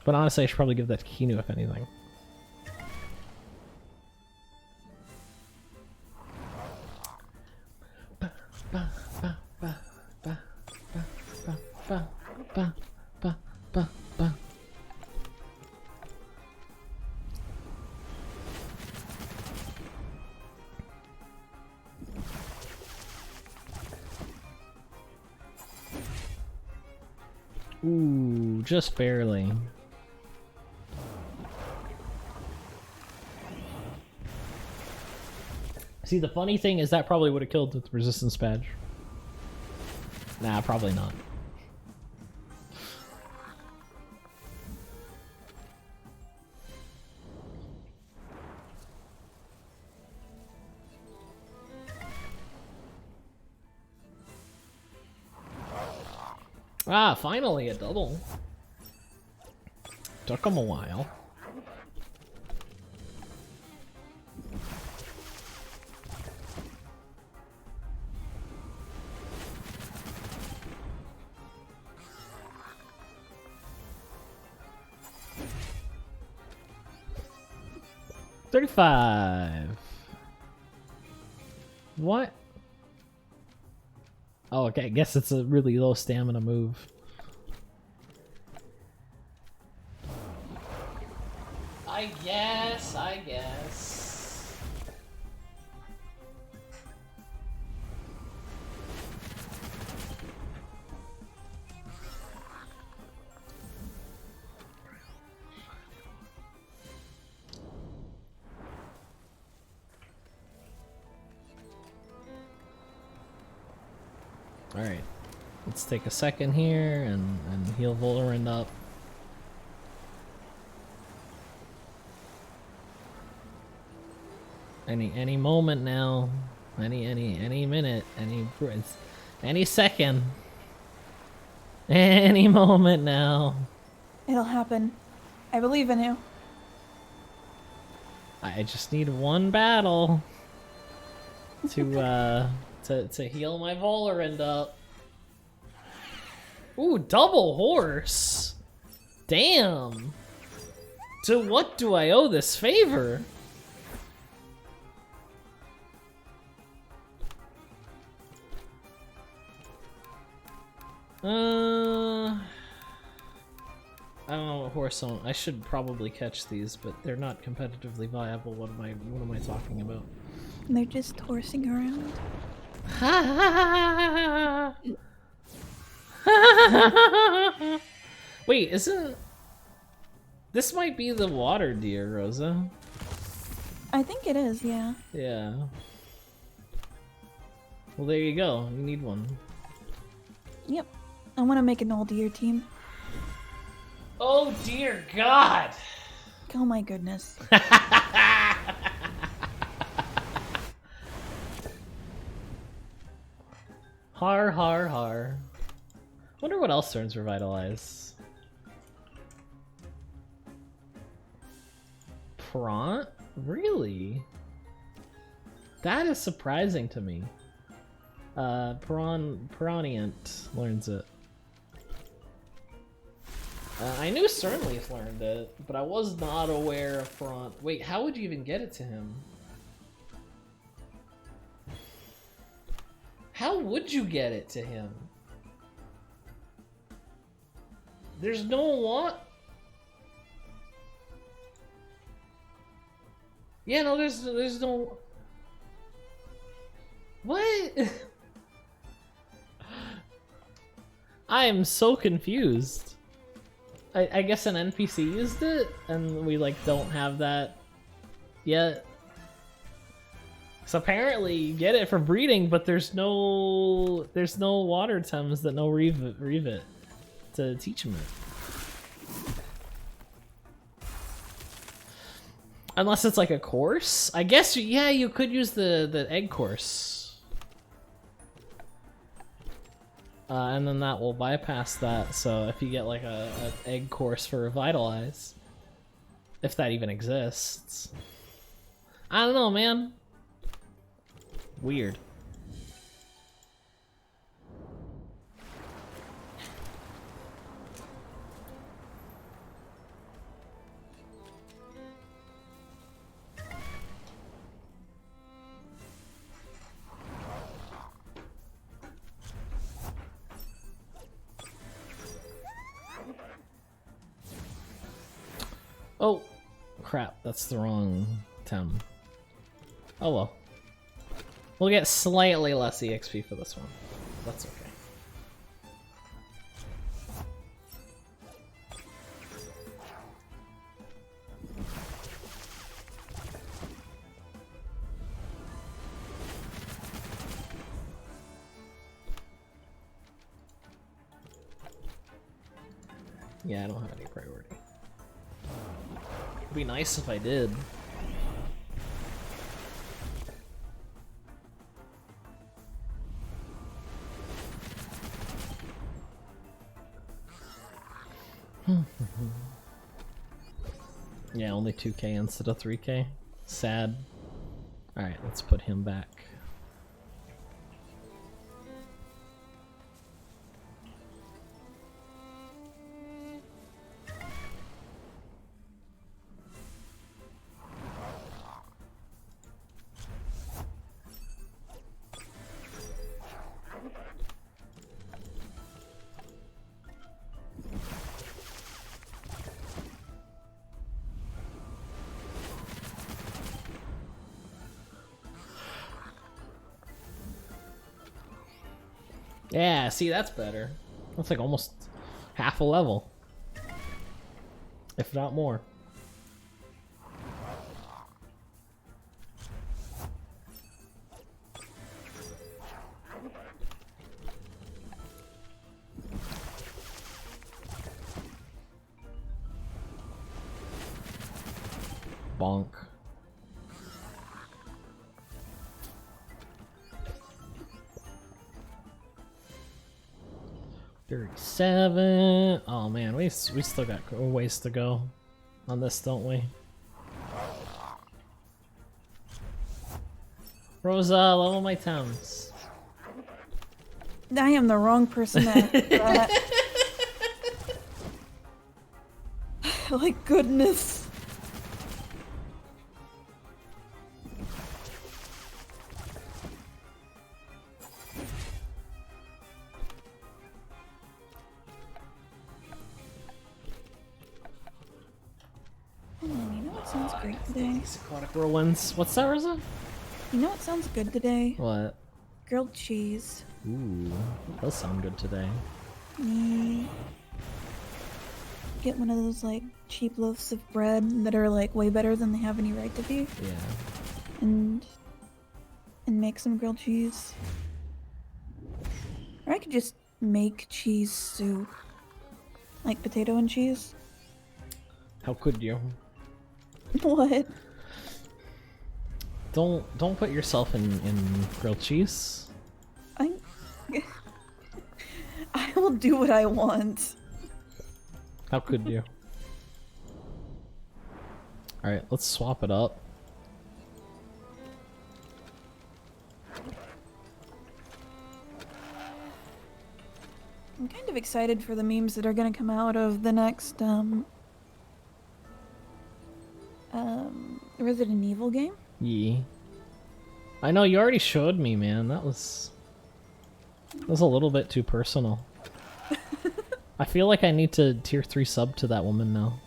But honestly, I should probably give that to Kinu if anything. Ooh, just barely. See, the funny thing is that probably would have killed with the resistance badge. Nah, probably not. Ah, finally a double. Took him a while. 35. What? Oh, okay. I guess it's a really low stamina move. I guess. Alright. Let's take a second here and heal Volarend up. Any moment now. Any minute. Any second. Any moment now. It'll happen. I believe in you. I just need one battle to heal my Volarend up. Ooh, double horse. Damn. To what do I owe this favor? I don't know what horse on. I should probably catch these, but they're not competitively viable. What am I talking about? They're just horsing around. Wait, isn't this might be the water deer, Rosa? I think it is, yeah. Yeah. Well, there you go. You need one. Yep. I want to make an all deer team. Oh dear God! Oh my goodness. Har har har. Wonder what else turns Revitalize. Pront? Really? That is surprising to me. Piranient learns it. I knew Cernleaf learned it, but I was not aware of Pront. Wait, how would you even get it to him? How would you get it to him? There's no what? Yeah, no, there's no. What? I am so confused. I guess an NPC used it, and we like don't have that yet. So apparently you get it for breeding, but there's no water Tems that know Reave it to teach him it. Unless it's like a course. I guess, yeah, you could use the egg course. And then that will bypass that, so if you get like a egg course for Revitalize, if that even exists. I don't know, man. Weird. Oh, crap, that's the wrong Tem. Oh well. We'll get slightly less EXP for this one. That's okay. Yeah, I don't have any priority. It'd be nice if I did. Yeah, only 2k instead of 3k. Sad. Alright, let's put him back. Yeah, see, that's better. That's like almost half a level. If not more. Bonk. $37. Oh man, we still got a ways to go on this, don't we? Rosa, level my towns. I am the wrong person to ask that. Like, goodness. You know what sounds great today? Aquatic whirlwinds. What's that, Rosa? You know what sounds good today? What? Grilled cheese. Ooh, that does sound good today. Get one of those like cheap loaves of bread that are like way better than they have any right to be. Yeah. And make some grilled cheese. Or I could just make cheese soup. Like potato and cheese. How could you? What? Don't put yourself in grilled cheese. I will do what I want. How could you? Alright, let's swap it up. I'm kind of excited for the memes that are gonna come out of the next Resident Evil game. Yeah. I know, you already showed me, man. That was a little bit too personal. I feel like I need to tier 3 sub to that woman now.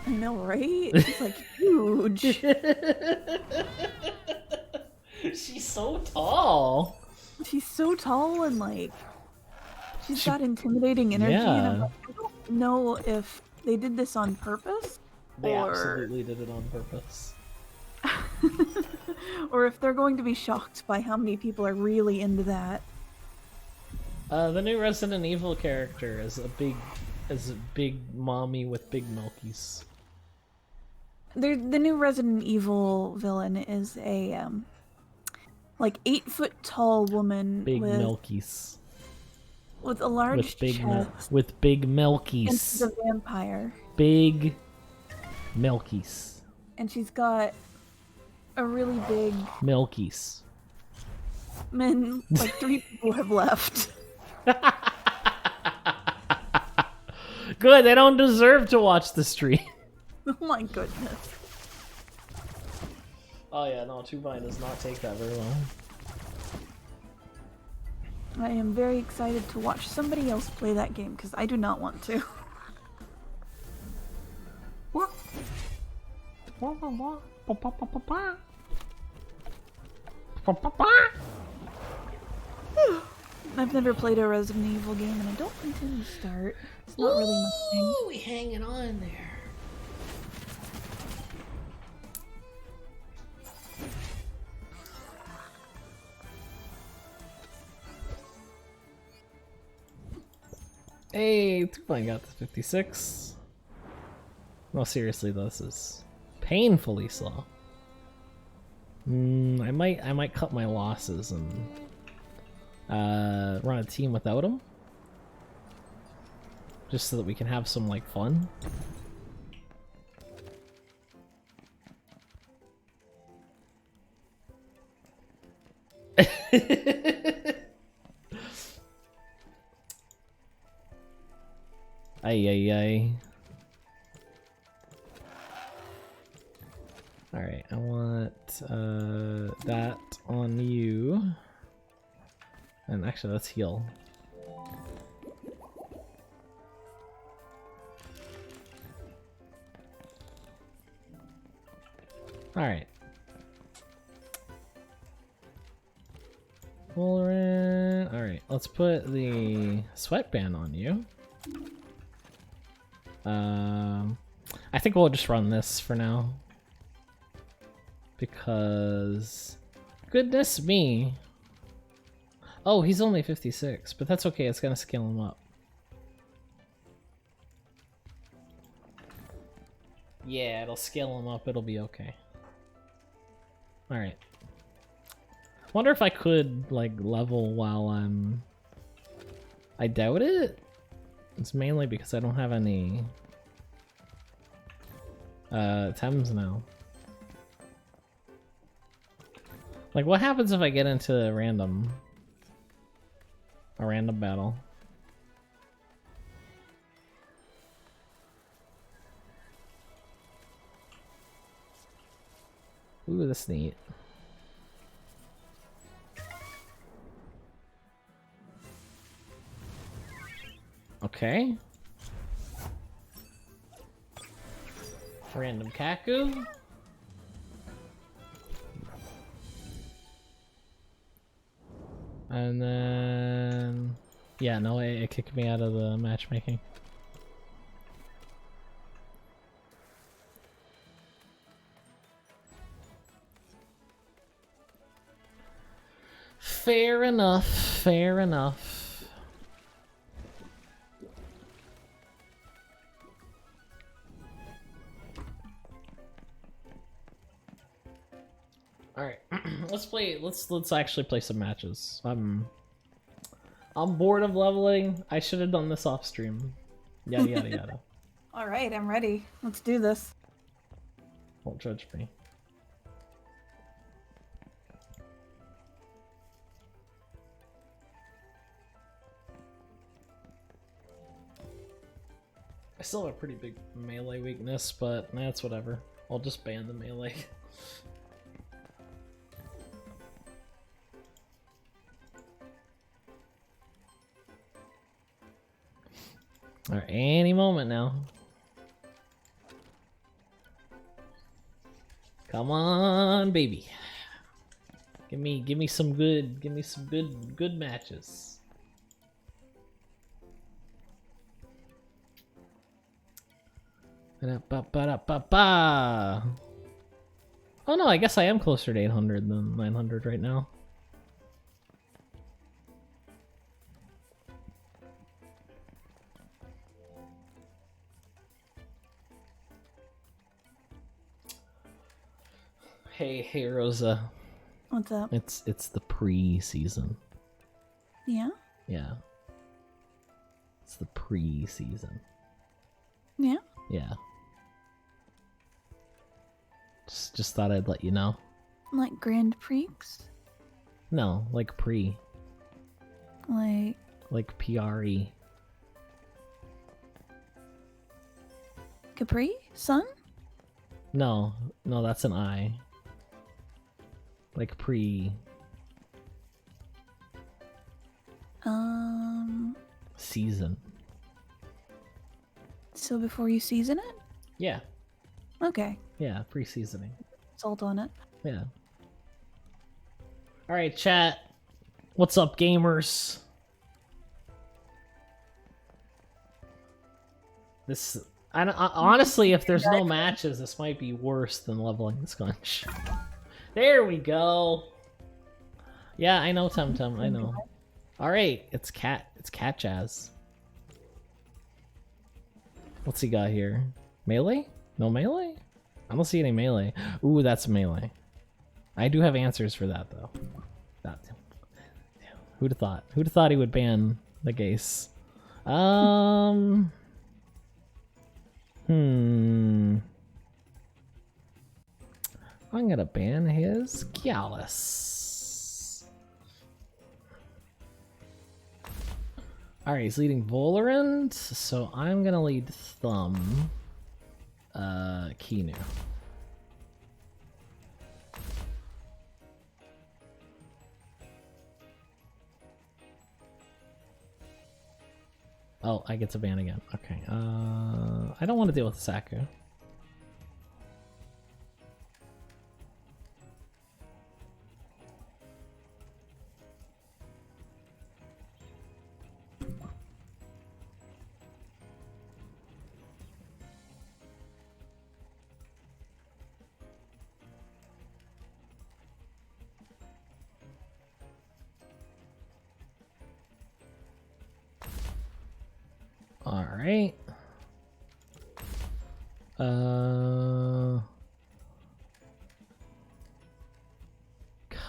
I know, right? She's like huge. She's so tall. She's so tall and like she's got intimidating energy, and I'm like, I don't know if they did this on purpose. They absolutely did it on purpose. Or if they're going to be shocked by how many people are really into that. The new Resident Evil character is a big mommy with big milkies. The new Resident Evil villain is a like 8-foot tall woman Big with milkies. with a large chest. With big And milkies. she's a vampire. Big milkies. And she's got a really big Milkies. man. Like 3 people have left. Good, they don't deserve to watch the stream. Oh my goodness. Oh yeah, no, 2Vine does not take that very well. I am very excited to watch somebody else play that game because I do not want to. I've never played a Resident Evil game and I don't intend to start. It's not really my thing. Ooh, we hanging on there. Hey, 2Vine got to 56. No, seriously, though, this is painfully slow. I might cut my losses and run a team without him, just so that we can have some like fun. Ay. Alright, I want that on you. And actually, let's heal. Alright. Alright. Alright, let's put the sweatband on you. I think we'll just run this for now. Because... Goodness me. Oh, he's only 56, but that's okay, it's gonna scale him up. Yeah, it'll scale him up, it'll be okay. Alright. Wonder if I could, like, level while I'm... I doubt it? It's mainly because I don't have any... Tems now. Like, what happens if I get into a random battle? Ooh, that's neat. Okay. Random Kaku. And then... Yeah, no, it kicked me out of the matchmaking. Fair enough, fair enough. Alright, let's actually play some matches. I'm bored of leveling. I should have done this off stream. Yada yada yada. Alright, I'm ready. Let's do this. Don't judge me. I still have a pretty big melee weakness, but that's whatever. I'll just ban the melee. Or any moment now. Come on, baby. Give me some good matches. Ba-da-ba-ba-da-ba-ba. Oh no, I guess I am closer to 800 than 900 right now. Hey Rosa. What's up? It's the pre-season. Yeah? Yeah. It's the pre-season. Yeah? Yeah. Just thought I'd let you know. Like Grand Prix? No, like pre. Like PRE. Capri? Sun? No, that's an I. Like pre. Season. So before you season it? Yeah. Okay. Yeah, pre-seasoning. Salt on it. Yeah. Alright, chat. What's up, gamers? Honestly, if there's no matches, this might be worse than leveling the skunch. There we go. Yeah, I know, Temtem. I know. All right, it's cat jazz. What's he got here? Melee? No melee? I don't see any melee. Ooh, that's melee. I do have answers for that though. Who'd have thought? Who'd have thought he would ban the Gase? I'm gonna ban his Gallus. Alright, he's leading Volerant, so I'm gonna lead Thumb. Kinu. Oh, I get to ban again. Okay. I don't want to deal with Saku. Alright.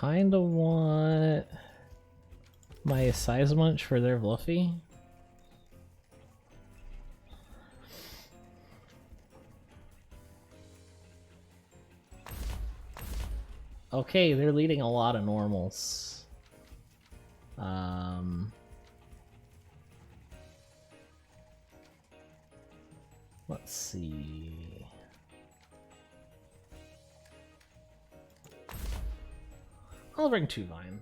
Kinda want my size munch for their Fluffy. Okay, they're leading a lot of normals. Let's see. I'll bring 2 Vine.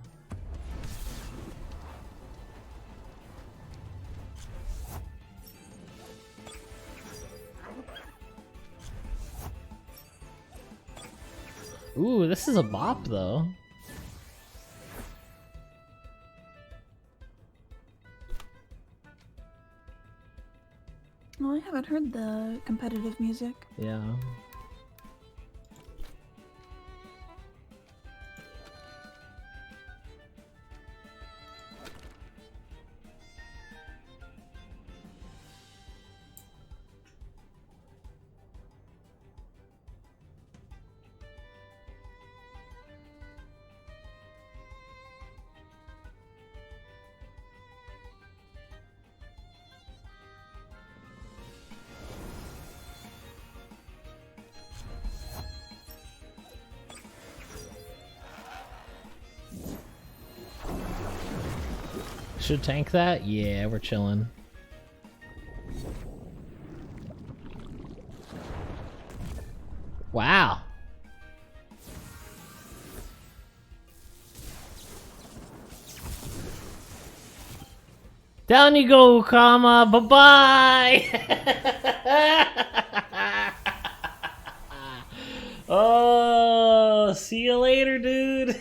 Ooh, this is a bop though. Well, I haven't heard the competitive music. Yeah. Should tank that? Yeah, we're chilling. Wow. Down you go, Kama. Bye-bye. Oh, see you later, dude.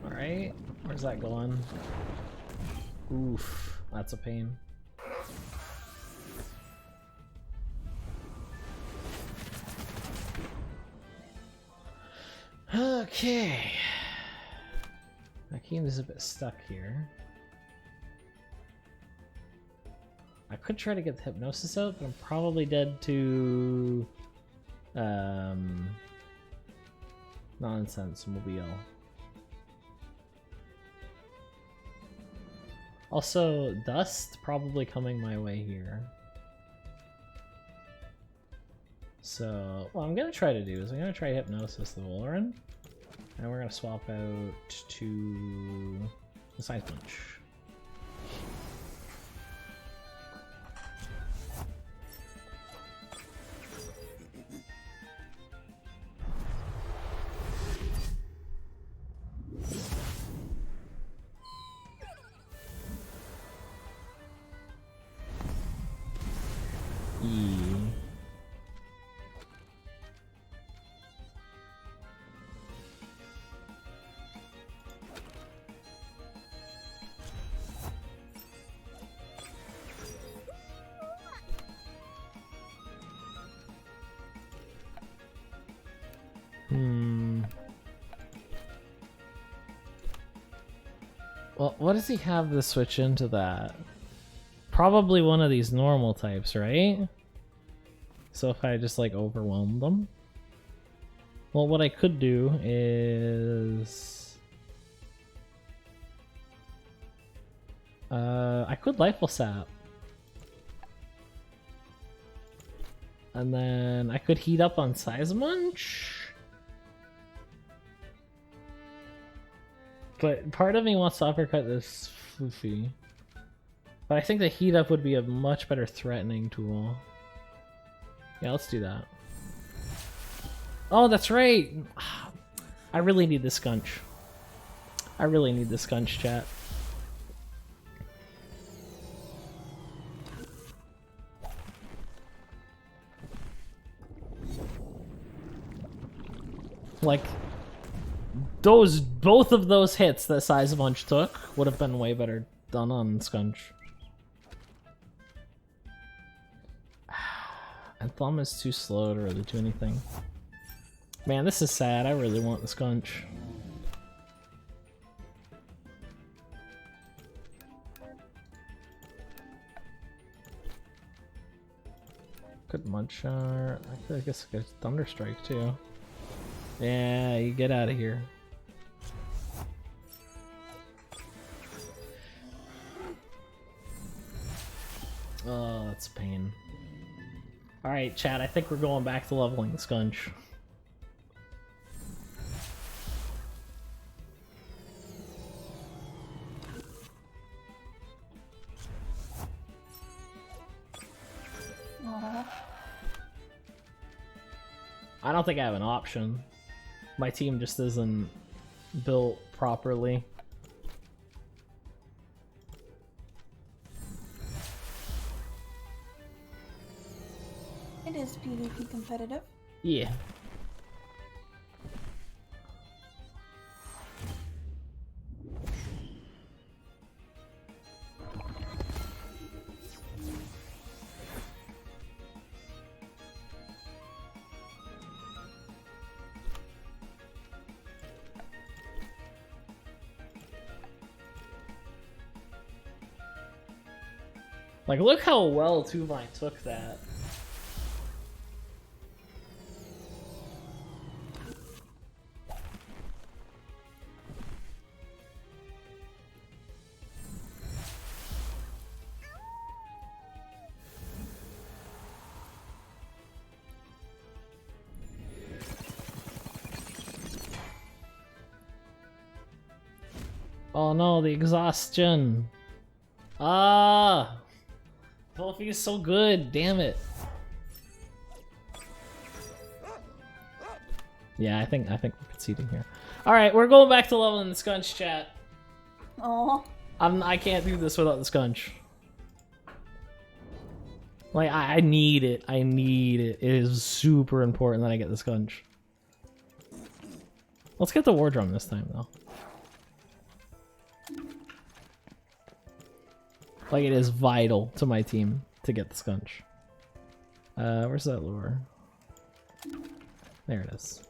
Alright, where's that going? Oof, that's a pain. Okay. Akeem is a bit stuck here. I could try to get the hypnosis out, but I'm probably dead to nonsense mobile. Also, dust probably coming my way here. So, what I'm gonna try to do is I'm gonna try hypnosis the Volerin, and we're gonna swap out to the size punch. Well, what does he have to switch into that? Probably one of these normal types, right? So if I just like overwhelm them? Well, what I could do is... I could Lifeless Sap. And then I could heat up on Size Munch. But part of me wants to uppercut this Floofy. But I think the heat up would be a much better threatening tool. Yeah, let's do that. Oh, that's right. I really need the skunch. I really need the skunch, chat. Like, both of those hits that Size Bunch took would have been way better done on skunch. And Thumb is too slow to really do anything. Man, this is sad. I really want the skunch. Good Munchar. I guess I could Thunderstrike too. Yeah, you get out of here. Oh, that's pain. Alright, chat, I think we're going back to leveling the skunch. I don't think I have an option. My team just isn't built properly. It is PvP competitive. Yeah. Like, look how well Tuvine took that. Oh no, the exhaustion. Ah! Wolfie is so good, damn it. Yeah, I think we're conceding here. Alright, we're going back to leveling the skunch, chat. Oh. I can't do this without the skunch. Like, I need it. I need it. It is super important that I get the skunch. Let's get the war drum this time, though. Like, it is vital to my team to get the skunch. Where's that lure? There it is.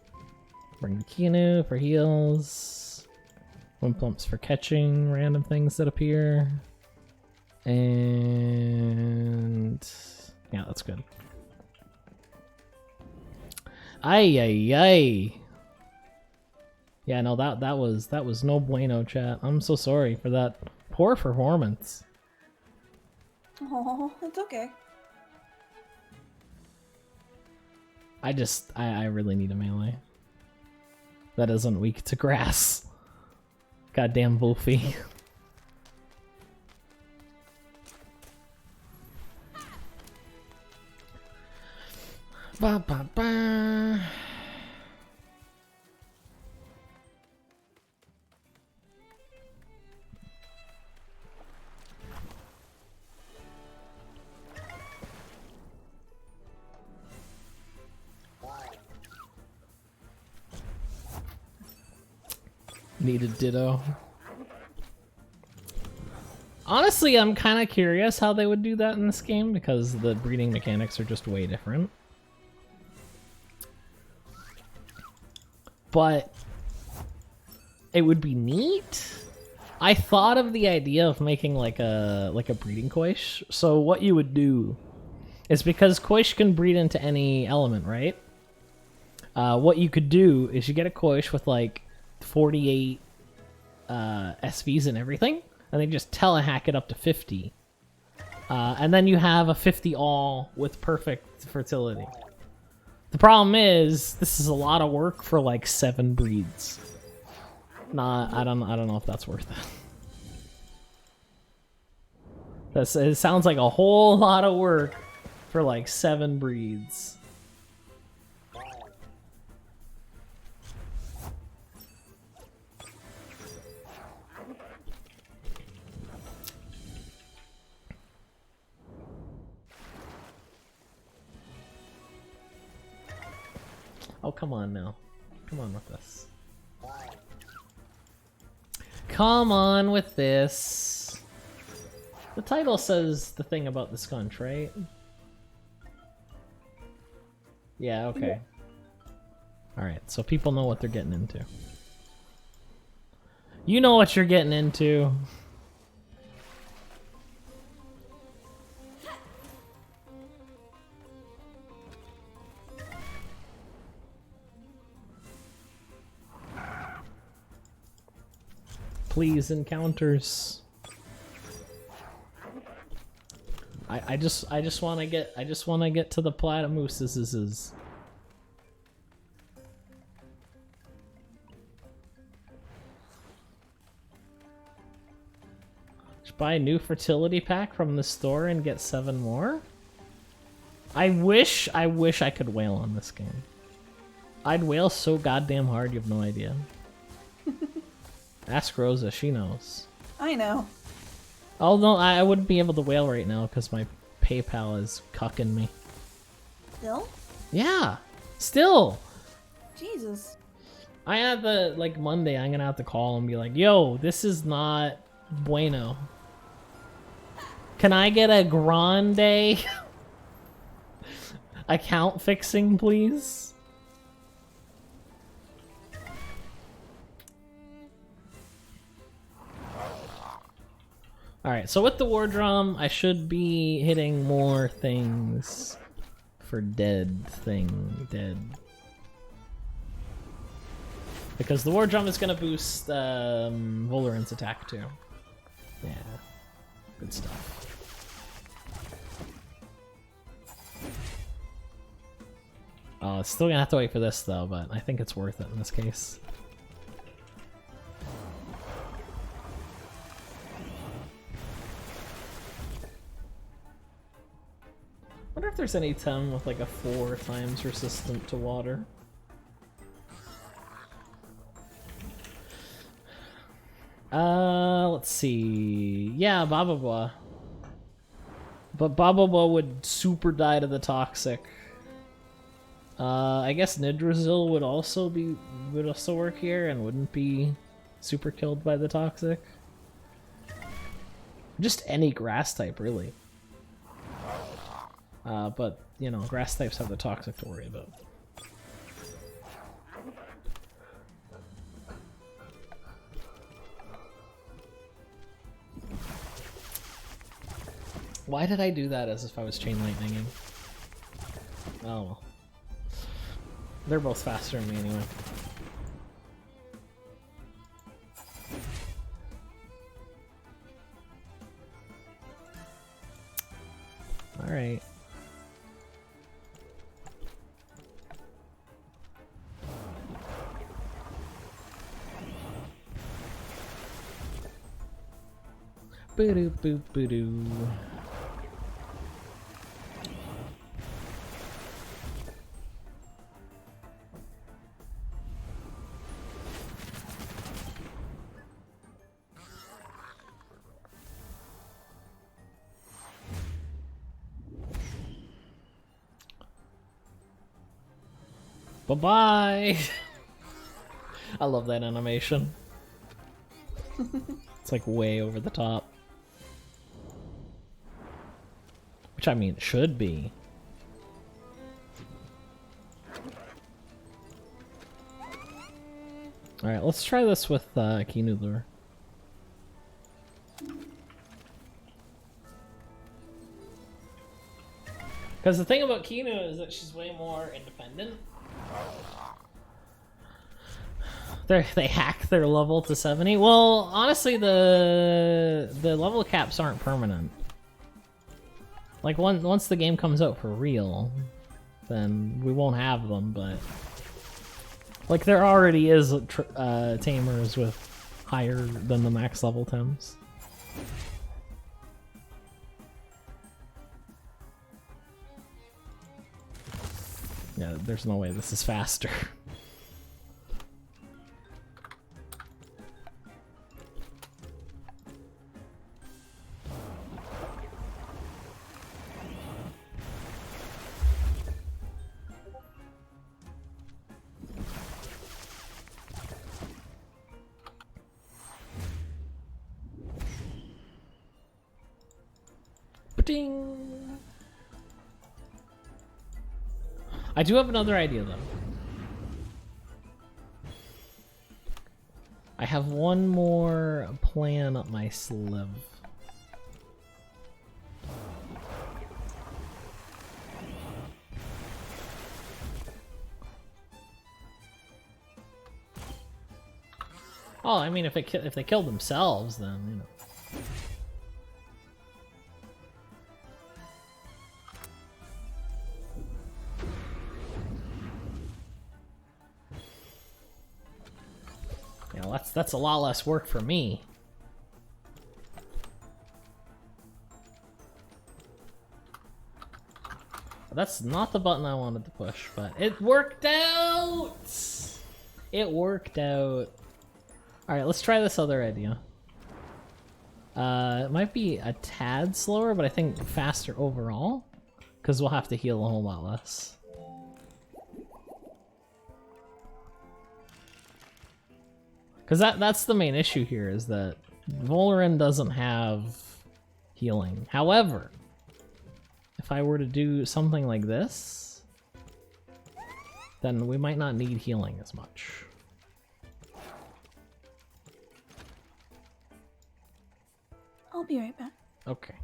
Bring the Keanu for heals. Wimplumps for catching random things that appear. And... yeah, that's good. Ay, ay, ay. Yeah, no, that was no bueno, chat. I'm so sorry for that poor performance. Oh, it's okay. I really need a melee that isn't weak to grass. Goddamn Wolfie. Ba ba ba. Need a ditto. Honestly, I'm kind of curious how they would do that in this game because the breeding mechanics are just way different. But it would be neat. I thought of the idea of making like a breeding Koish. So what you would do is, because Koish can breed into any element, right? What you could do is you get a Koish with like 48 SVs and everything, and then just telehack it up to 50. And then you have a 50 all with perfect fertility. The problem is, this is a lot of work for like 7 breeds. Nah, I don't know if that's worth it. It sounds like a whole lot of work for like 7 breeds. Oh, come on now. Come on with this. Come on with this. The title says the thing about the skunch, right? Yeah, okay. Alright, so people know what they're getting into. You know what you're getting into. Please, encounters. I just want to get to the platymuses. Just buy a new fertility pack from the store and get 7 more. I wish I could whale on this game. I'd whale so goddamn hard, you have no idea. Ask Rosa, she knows. I know. Although I wouldn't be able to whale right now because my PayPal is cucking me. Still? Yeah, still. Jesus. I have the, like, Monday, I'm gonna have to call and be like, yo, this is not bueno. Can I get a grande account fixing, please? Alright, so with the war drum, I should be hitting more things for dead. Because the war drum is going to boost Volerant's attack too. Yeah, good stuff. Oh, it's still going to have to wait for this though, but I think it's worth it in this case. I wonder if there's any Tem with like a 4 times resistant to water. Let's see. Yeah, Bababa. But Bababa would super die to the toxic. I guess Nidrazil would also work here and wouldn't be super killed by the toxic. Just any grass type, really. But, you know, grass types have the toxic to worry about. Why did I do that as if I was chain lightninging? Oh well. They're both faster than me anyway. Alright. Boo-doo, boo, boo-doo. Bye-bye! I love that animation. It's like way over the top. Which I mean, it should be. Alright, let's try this with Kinu Lure. Because the thing about Kinu is that she's way more independent. They hack their level to 70. Well, honestly, the level caps aren't permanent. Like, once the game comes out for real, then we won't have them, but... Like, there already is tamers with higher than the max level Tems. Yeah, there's no way this is faster. Ding! I do have another idea though. I have one more plan up my sleeve. Oh, I mean, if they kill themselves, then you know. You know, that's a lot less work for me. But that's not the button I wanted to push, but it worked out. It worked out. All right, let's try this other idea. It might be a tad slower, but I think faster overall, because we'll have to heal a whole lot less. Because that's the main issue here, is that Voloran doesn't have healing. However, if I were to do something like this, then we might not need healing as much. I'll be right back. Okay.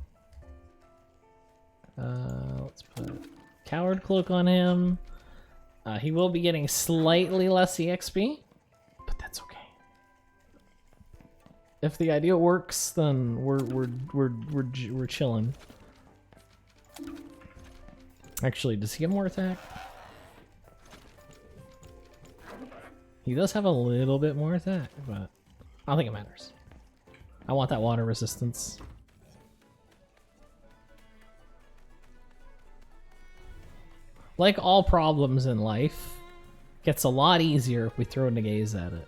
Let's put Coward Cloak on him. He will be getting slightly less EXP, but that's okay. If the idea works, then we're chilling. Actually, does he get more attack? He does have a little bit more attack, but I don't think it matters. I want that water resistance. Like all problems in life, gets a lot easier if we throw Negaze at it.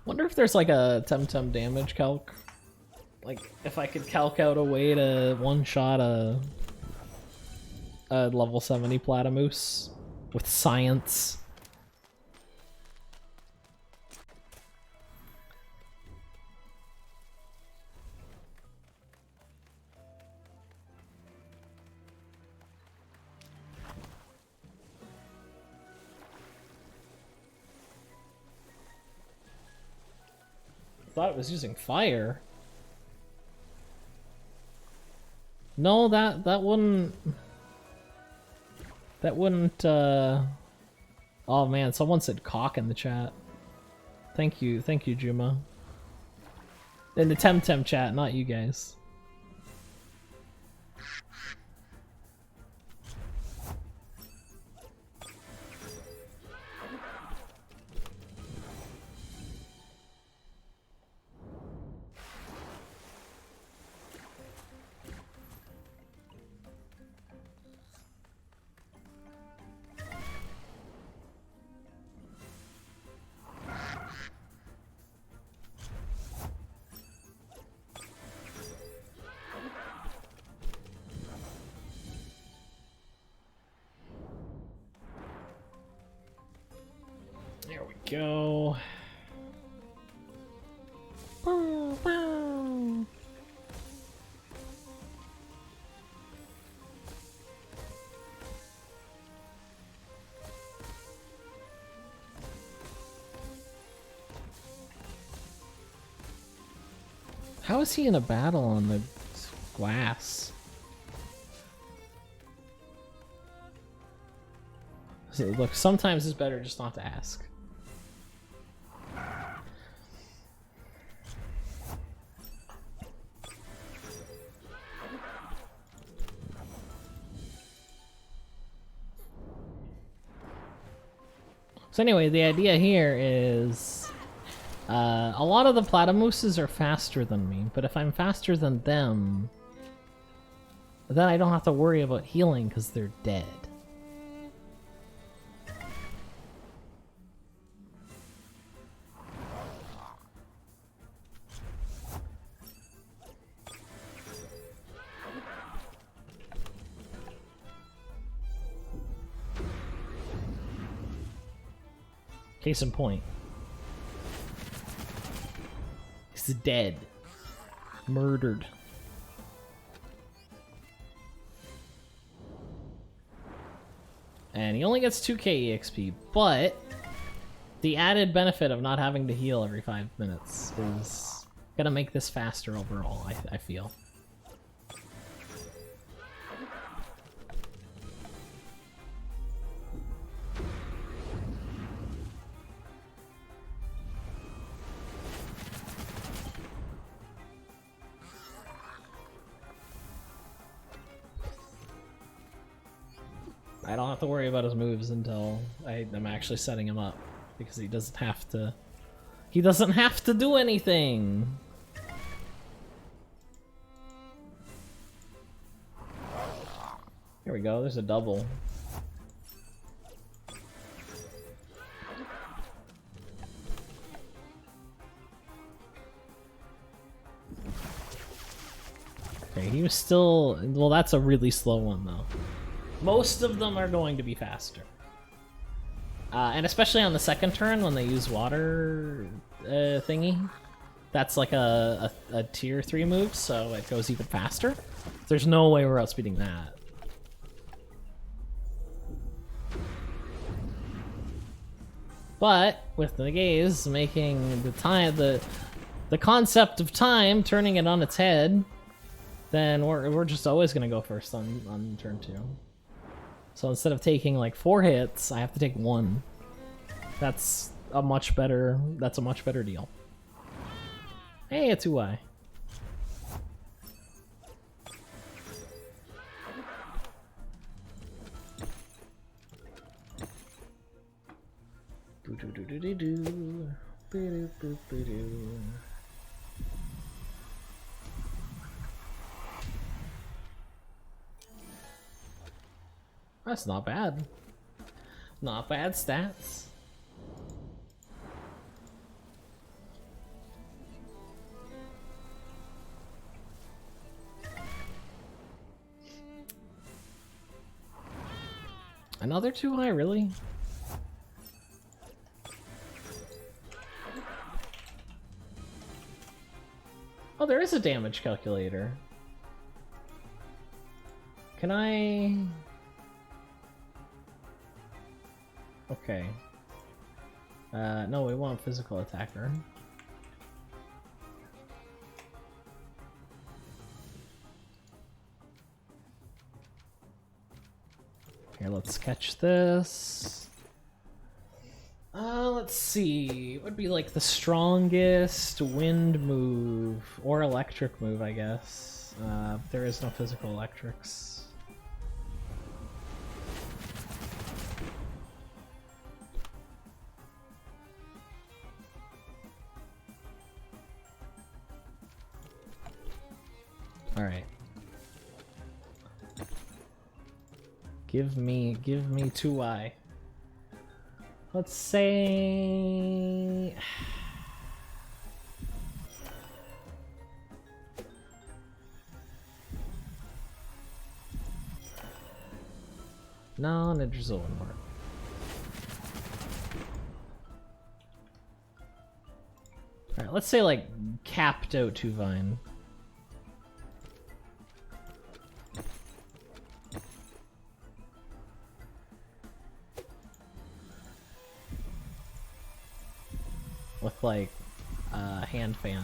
Wonder if there's like a Temtem damage calc. Like if I could calc out a way to one-shot a level 70 Platamoose with science. Thought it was using fire. No, that wouldn't. That wouldn't. Oh man, someone said cock in the chat. Thank you, Juma. In the Temtem chat, not you guys. There we go. Bow, bow. How is he in a battle on the glass? So, look, sometimes it's better just not to ask. So anyway, the idea here is a lot of the Platamooses are faster than me, but if I'm faster than them, then I don't have to worry about healing because they're dead. Case in point. He's dead. Murdered. And he only gets 2k EXP, but the added benefit of not having to heal every 5 minutes is gonna make this faster overall, I feel. I don't have to worry about his moves until I'm actually setting him up, because he doesn't have to. He doesn't have to do anything. Here we go. There's a double. Okay, he was still. Well, that's a really slow one though. Most of them are going to be faster. And especially on the second turn when they use water thingy. That's like a tier 3 move, so it goes even faster. There's no way we're outspeeding that. But with the gaze making the concept of time, turning it on its head, then we're just always gonna go first on turn 2. So instead of taking like 4 hits, I have to take 1. That's a much better deal. Hey, it's UI. That's not bad. Not bad stats. Another 2 high, really? Oh, there is a damage calculator. Can I... Okay. No, we want physical attacker. Here, let's catch this. Let's see. It would be like the strongest wind move or electric move, I guess. There is no physical electrics. All right. Give me 2i. Let's say... No, Ninja Zone mark. Alright, let's say like capped out 2 Vine. With like hand fan.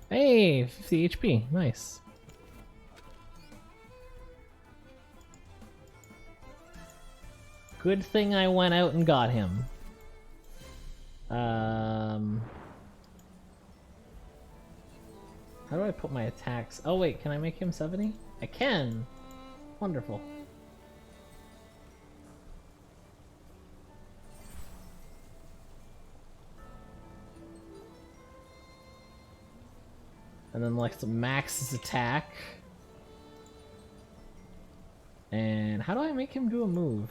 Hey, 50 HP, nice. Good thing I went out and got him. How do I put my attacks? Oh wait, can I make him 70? I can! Wonderful. And then like to max his attack. And how do I make him do a move?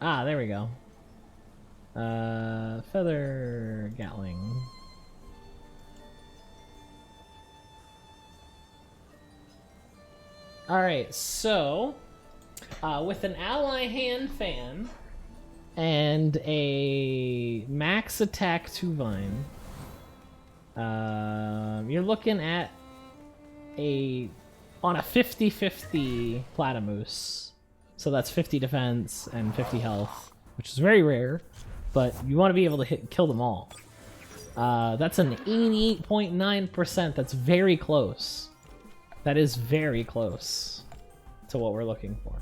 Ah, there we go. Feather Gatling. Alright, so with an ally hand fan and a max attack 2 vine, you're looking at on a 50-50 Platamoose. So that's 50 defense and 50 health, which is very rare, but you want to be able to kill them all. That's an 88.9%. That's very close. That is very close to what we're looking for.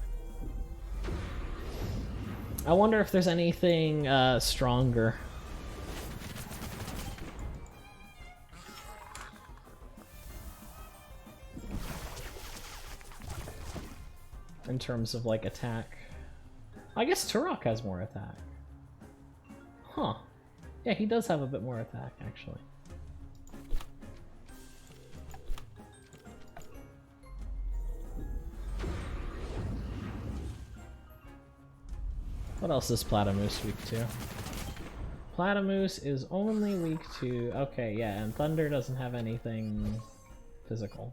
I wonder if there's anything stronger. In terms of, like, attack. I guess Turok has more attack. Huh. Yeah, he does have a bit more attack, actually. What else is Platamoose weak to? Platamoose is only weak to... Okay, yeah, and Thunder doesn't have anything physical.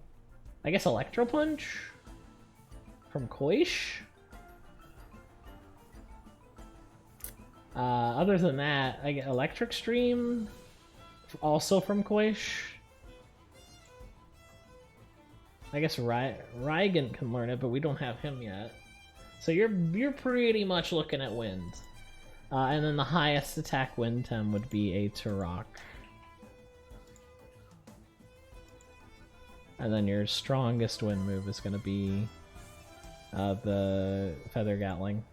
I guess Electro Punch? From Koish? Other than that, I get Electric Stream, also from Koish. I guess Rygant can learn it, but we don't have him yet. So you're pretty much looking at Wind. And then the highest attack Wind Tem would be a Turok. And then your strongest Wind move is going to be the Feather Gatling.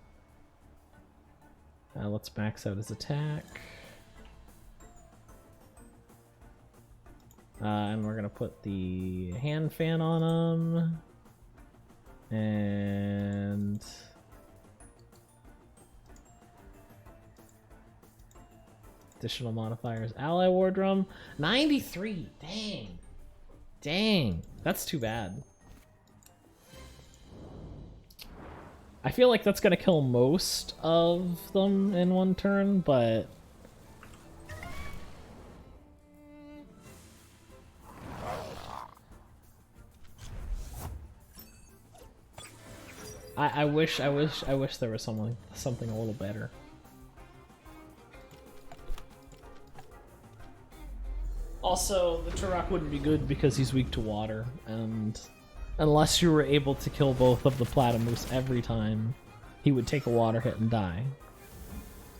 Let's max out his attack. And we're gonna put the hand fan on him. And additional modifiers. Ally War Drum. 93! Dang. Dang. That's too bad. I feel like that's gonna kill most of them in one turn, but I wish there was something a little better. Also, the Turok wouldn't be good because he's weak to water, and unless you were able to kill both of the Platamoose every time, he would take a water hit and die.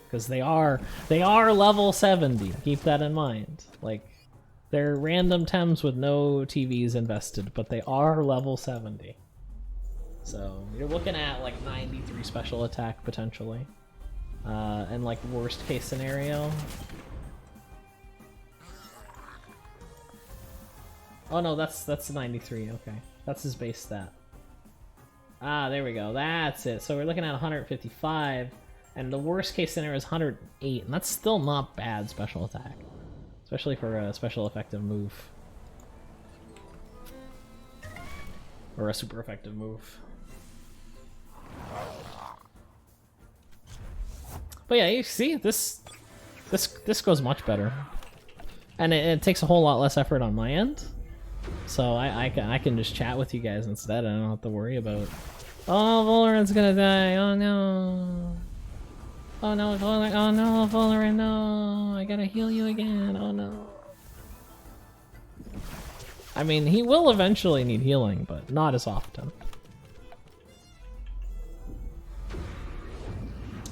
Because they are level 70. Keep that in mind. Like, they're random Tems with no TVs invested, but they are level 70. So you're looking at like 93 special attack potentially, and like worst case scenario. Oh no, that's 93. Okay. That's his base stat. Ah, there we go. That's it. So we're looking at 155, and the worst case scenario is 108, and that's still not bad special attack, especially for a special effective move. Or a super effective move. But yeah, you see, this goes much better. And it takes a whole lot less effort on my end. So I can just chat with you guys instead. I don't have to worry about, oh, Valorant's gonna die. Oh no. Oh no, Valorant. Oh no, Valorant. No, I gotta heal you again. Oh no. I mean, he will eventually need healing, but not as often.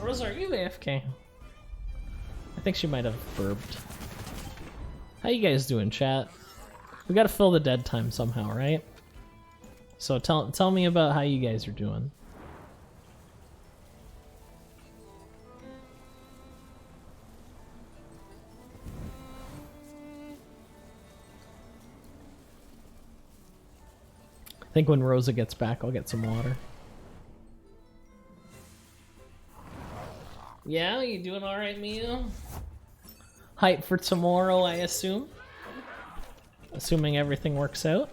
Rose, are you AFK? I think she might have burped. How you guys doing, chat? We gotta fill the dead time somehow, right? So tell me about how you guys are doing. I think when Rosa gets back, I'll get some water. Yeah, you doing alright, Mia? Hype for tomorrow, I assume? Assuming everything works out.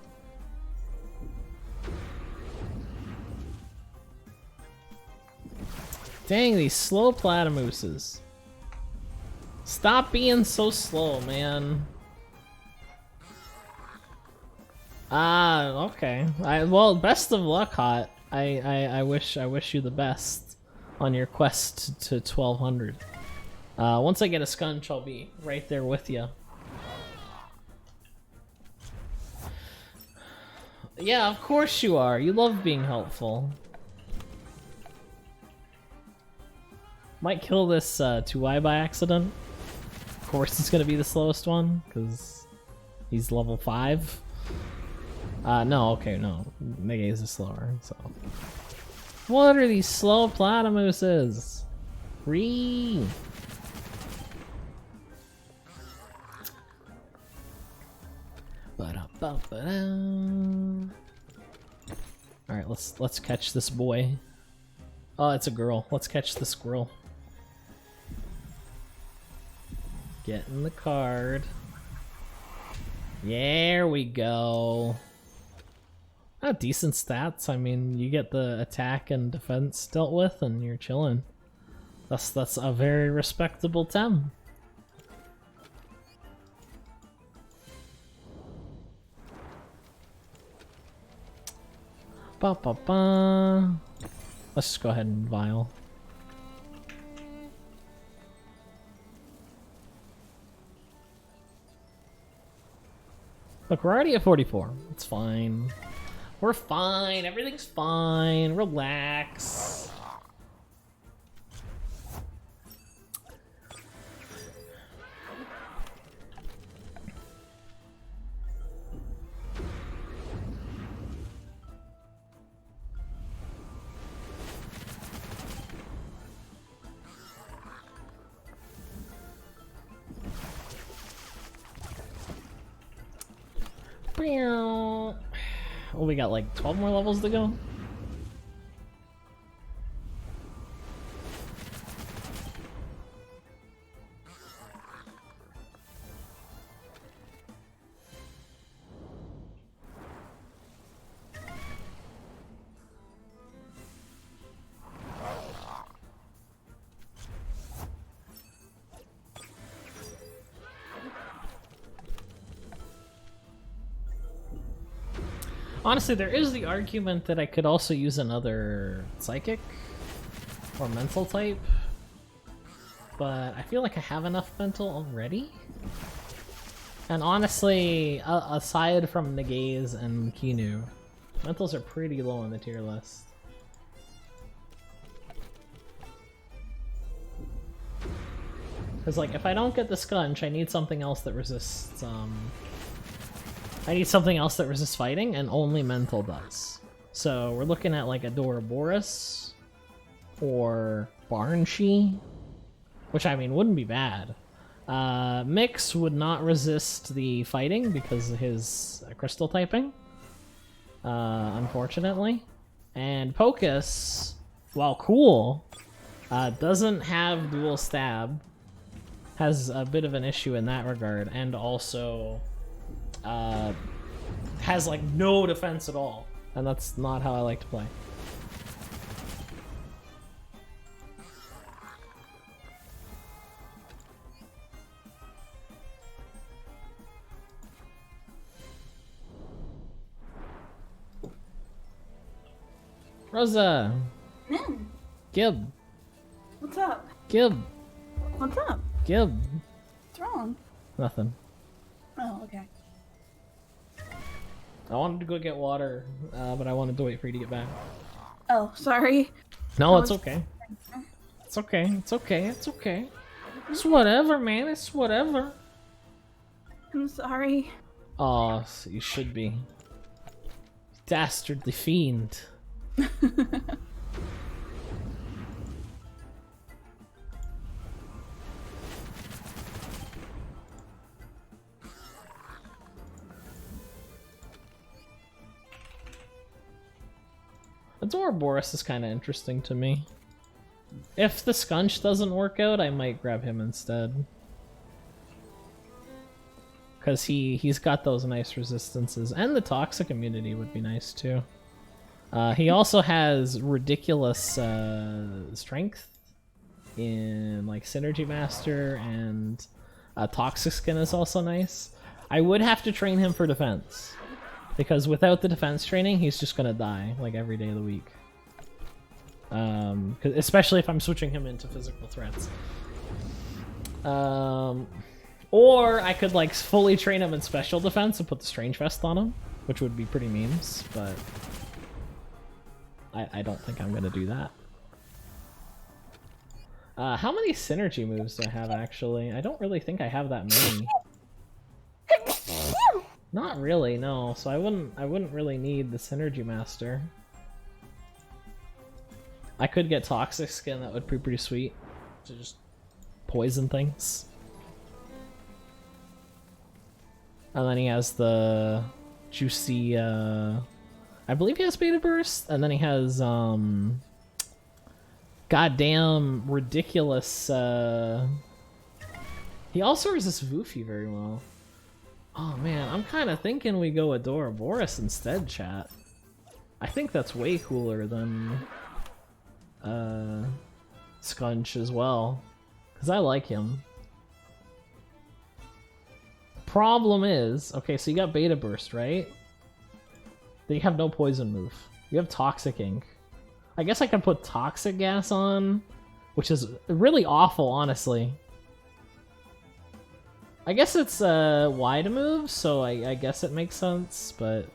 Dang, these slow Platamooses. Stop being so slow, man. Ah, okay. Well, best of luck, Hot. I wish you the best on your quest to 1200. Once I get a skunch, I'll be right there with you. Yeah, of course you are. You love being helpful. Might kill this 2i by accident. Of course it's gonna be the slowest one, because he's level 5. No, okay, no. Megaze is slower, so. What are these slow Platamuses? Free! Alright, let's catch this boy. Oh, it's a girl. Let's catch the squirrel. Get in the card. There we go. Decent stats. I mean, you get the attack and defense dealt with, and you're chilling. That's a very respectable Tem. Ba ba ba. Let's just go ahead and vial. Look, we're already at 44. It's fine. We're fine. Everything's fine. Relax. Oh, we got like 12 more levels to go. Honestly, there is the argument that I could also use another psychic or mental type, but I feel like I have enough mental already. And honestly, aside from Nagaze and Kinu, mentals are pretty low on the tier list. Because, like, if I don't get the Skunch, I need something else that resists, I need something else that resists fighting, and only mental does. So we're looking at like a Doroboros or Barnshee, which I mean wouldn't be bad. Mix would not resist the fighting because of his crystal typing, unfortunately. And Pocus, while cool, doesn't have dual stab, has a bit of an issue in that regard, and also has like no defense at all, and that's not how I like to play. Rosa! Mm. Gib! What's up? Gib! What's up? Gib! What's wrong? Nothing. Oh, okay. I wanted to go get water, but I wanted to wait for you to get back. Oh, sorry. No, it's okay. It's okay. It's okay. It's okay. It's whatever, man. It's whatever. I'm sorry. Oh, you should be. Dastardly fiend. Doroboros is kind of interesting to me. If the Skunch doesn't work out, I might grab him instead. Because he's got those nice resistances. And the Toxic immunity would be nice too. He also has ridiculous strength. in like Synergy Master, and Toxic Skin is also nice. I would have to train him for defense, because without the defense training, he's just gonna die like every day of the week. Especially if I'm switching him into physical threats. Or I could like fully train him in special defense and put the Strange Vest on him, which would be pretty memes, but I don't think I'm gonna do that. How many synergy moves do I have actually? I don't really think I have that many. Not really, no. So I wouldn't really need the Synergy Master. I could get Toxic Skin, that would be pretty sweet. To just poison things. And then he has the juicy, I believe he has Beta Burst, and then he has, goddamn ridiculous, he also resists Woofy very well. Oh man, I'm kind of thinking we go Adoraboros instead, chat. I think that's way cooler than, Skunch as well, because I like him. Problem is, okay, so you got Beta Burst, right? Then you have no poison move. You have Toxic Ink. I guess I can put Toxic Gas on, which is really awful, honestly. I guess it's a wide move, so I guess it makes sense, but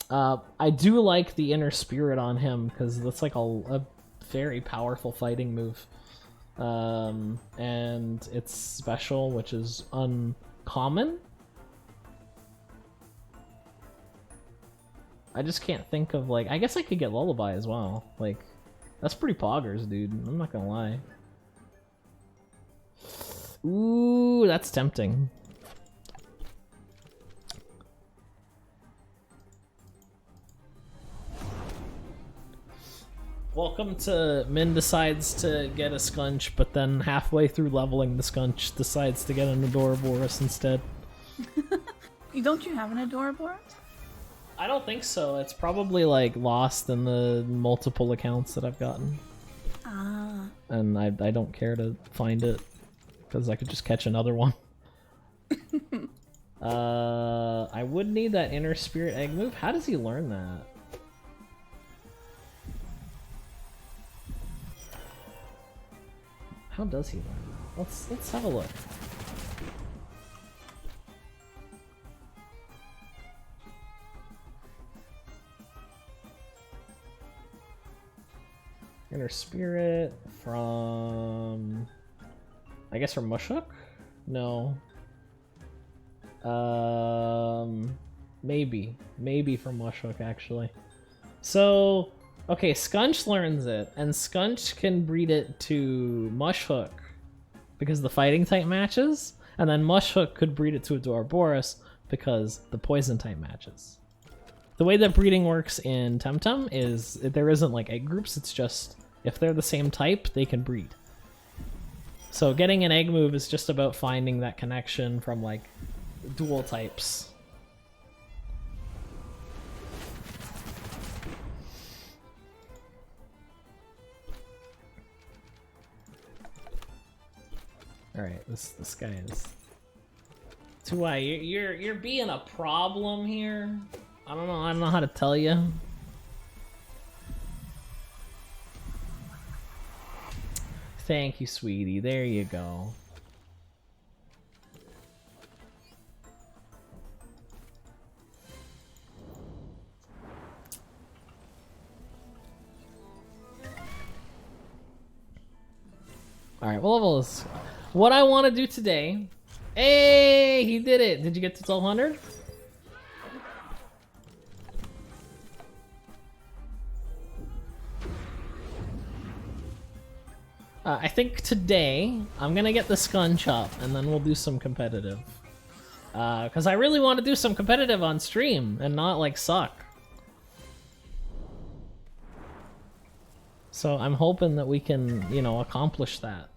I do like the Inner Spirit on him, because that's like a very powerful fighting move. And it's special, which is uncommon. I just can't think of, like, I guess I could get Lullaby as well. Like, that's pretty poggers, dude. I'm not gonna lie. Ooh, that's tempting. Welcome to Min decides to get a Skunch, but then halfway through leveling the Skunch decides to get an Adoraboros instead. Don't you have an Adoraboros? I don't think so. It's probably like lost in the multiple accounts that I've gotten. Ah. And I don't care to find it, because I could just catch another one. I would need that Inner Spirit Egg move. How does he learn that? How does he learn that? Let's have a look. Inner Spirit from, I guess, from Mushhook? No. Maybe from Mushhook, actually. So, okay, Skunch learns it, and Skunch can breed it to Mushhook because the fighting type matches, and then Mushhook could breed it to Adoraboros because the poison type matches. The way that breeding works in Temtem is there isn't like egg groups, it's just if they're the same type, they can breed. So getting an egg move is just about finding that connection from like dual types. All right, this guy is. Tuai, you're being a problem here. I don't know how to tell you. Thank you, sweetie. There you go. All right, well, what I want to do today. Hey, he did it. Did you get to 1200? I think today I'm gonna get the Skunch up, and then we'll do some competitive. Because I really want to do some competitive on stream and not like suck. So I'm hoping that we can, you know, accomplish that.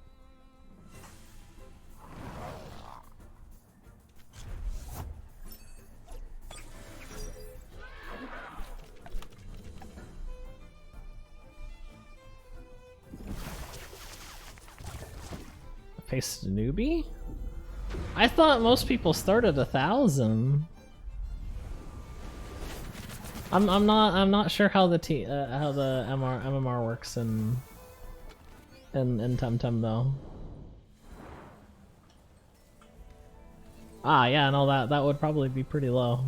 Paste a newbie? I thought most people start at 1,000. I'm not sure how the MMR works in Temtem though. Ah, yeah, no, that would probably be pretty low.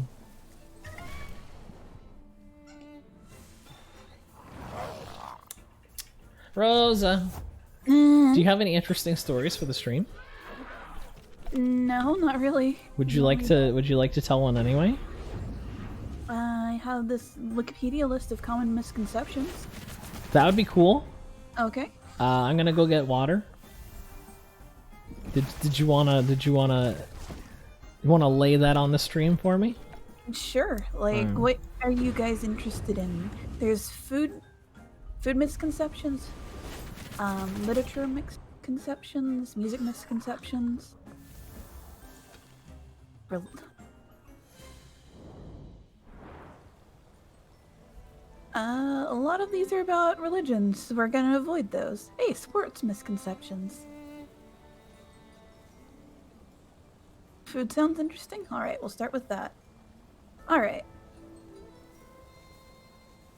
Rosa, do you have any interesting stories for the stream? No, not really. Would you like to tell one anyway? I have this Wikipedia list of common misconceptions. That would be cool. Okay. I'm gonna go get water. Did you wanna lay that on the stream for me? Sure. Like, what are you guys interested in? There's food misconceptions, literature misconceptions, music misconceptions. A lot of these are about religions, so we're gonna avoid those. Hey, sports misconceptions. Food sounds interesting? Alright, we'll start with that. Alright.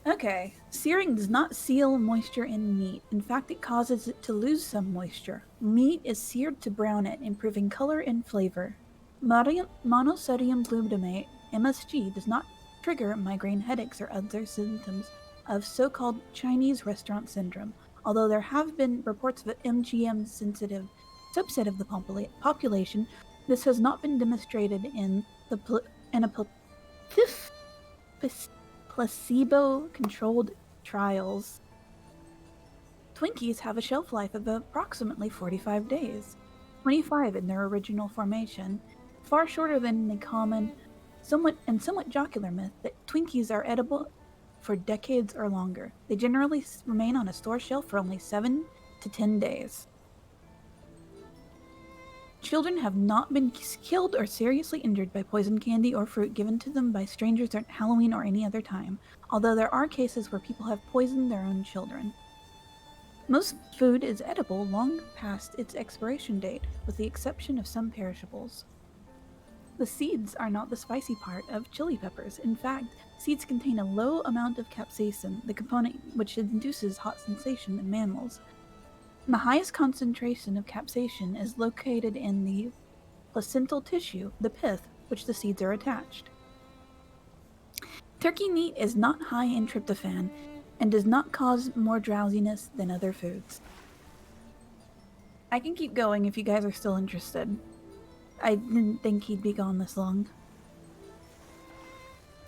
Okay, searing does not seal moisture in meat. In fact, it causes it to lose some moisture. Meat is seared to brown it, improving color and flavor. Monosodium glutamate, MSG, does not trigger migraine headaches or other symptoms of so-called Chinese restaurant syndrome, although there have been reports of an MGM-sensitive subset of the population. This has not been demonstrated in a placebo-controlled trials. Twinkies have a shelf life of approximately 45 days, 25 in their original formation, far shorter than the common, somewhat jocular myth that Twinkies are edible for decades or longer. They generally remain on a store shelf for only 7 to 10 days. Children have not been killed or seriously injured by poisoned candy or fruit given to them by strangers at Halloween or any other time, although there are cases where people have poisoned their own children. Most food is edible long past its expiration date, with the exception of some perishables. The seeds are not the spicy part of chili peppers. In fact, seeds contain a low amount of capsaicin, the component which induces hot sensation in mammals. The highest concentration of capsaicin is located in the placental tissue, the pith, which the seeds are attached. Turkey meat is not high in tryptophan and does not cause more drowsiness than other foods. I can keep going if you guys are still interested. I didn't think he'd be gone this long.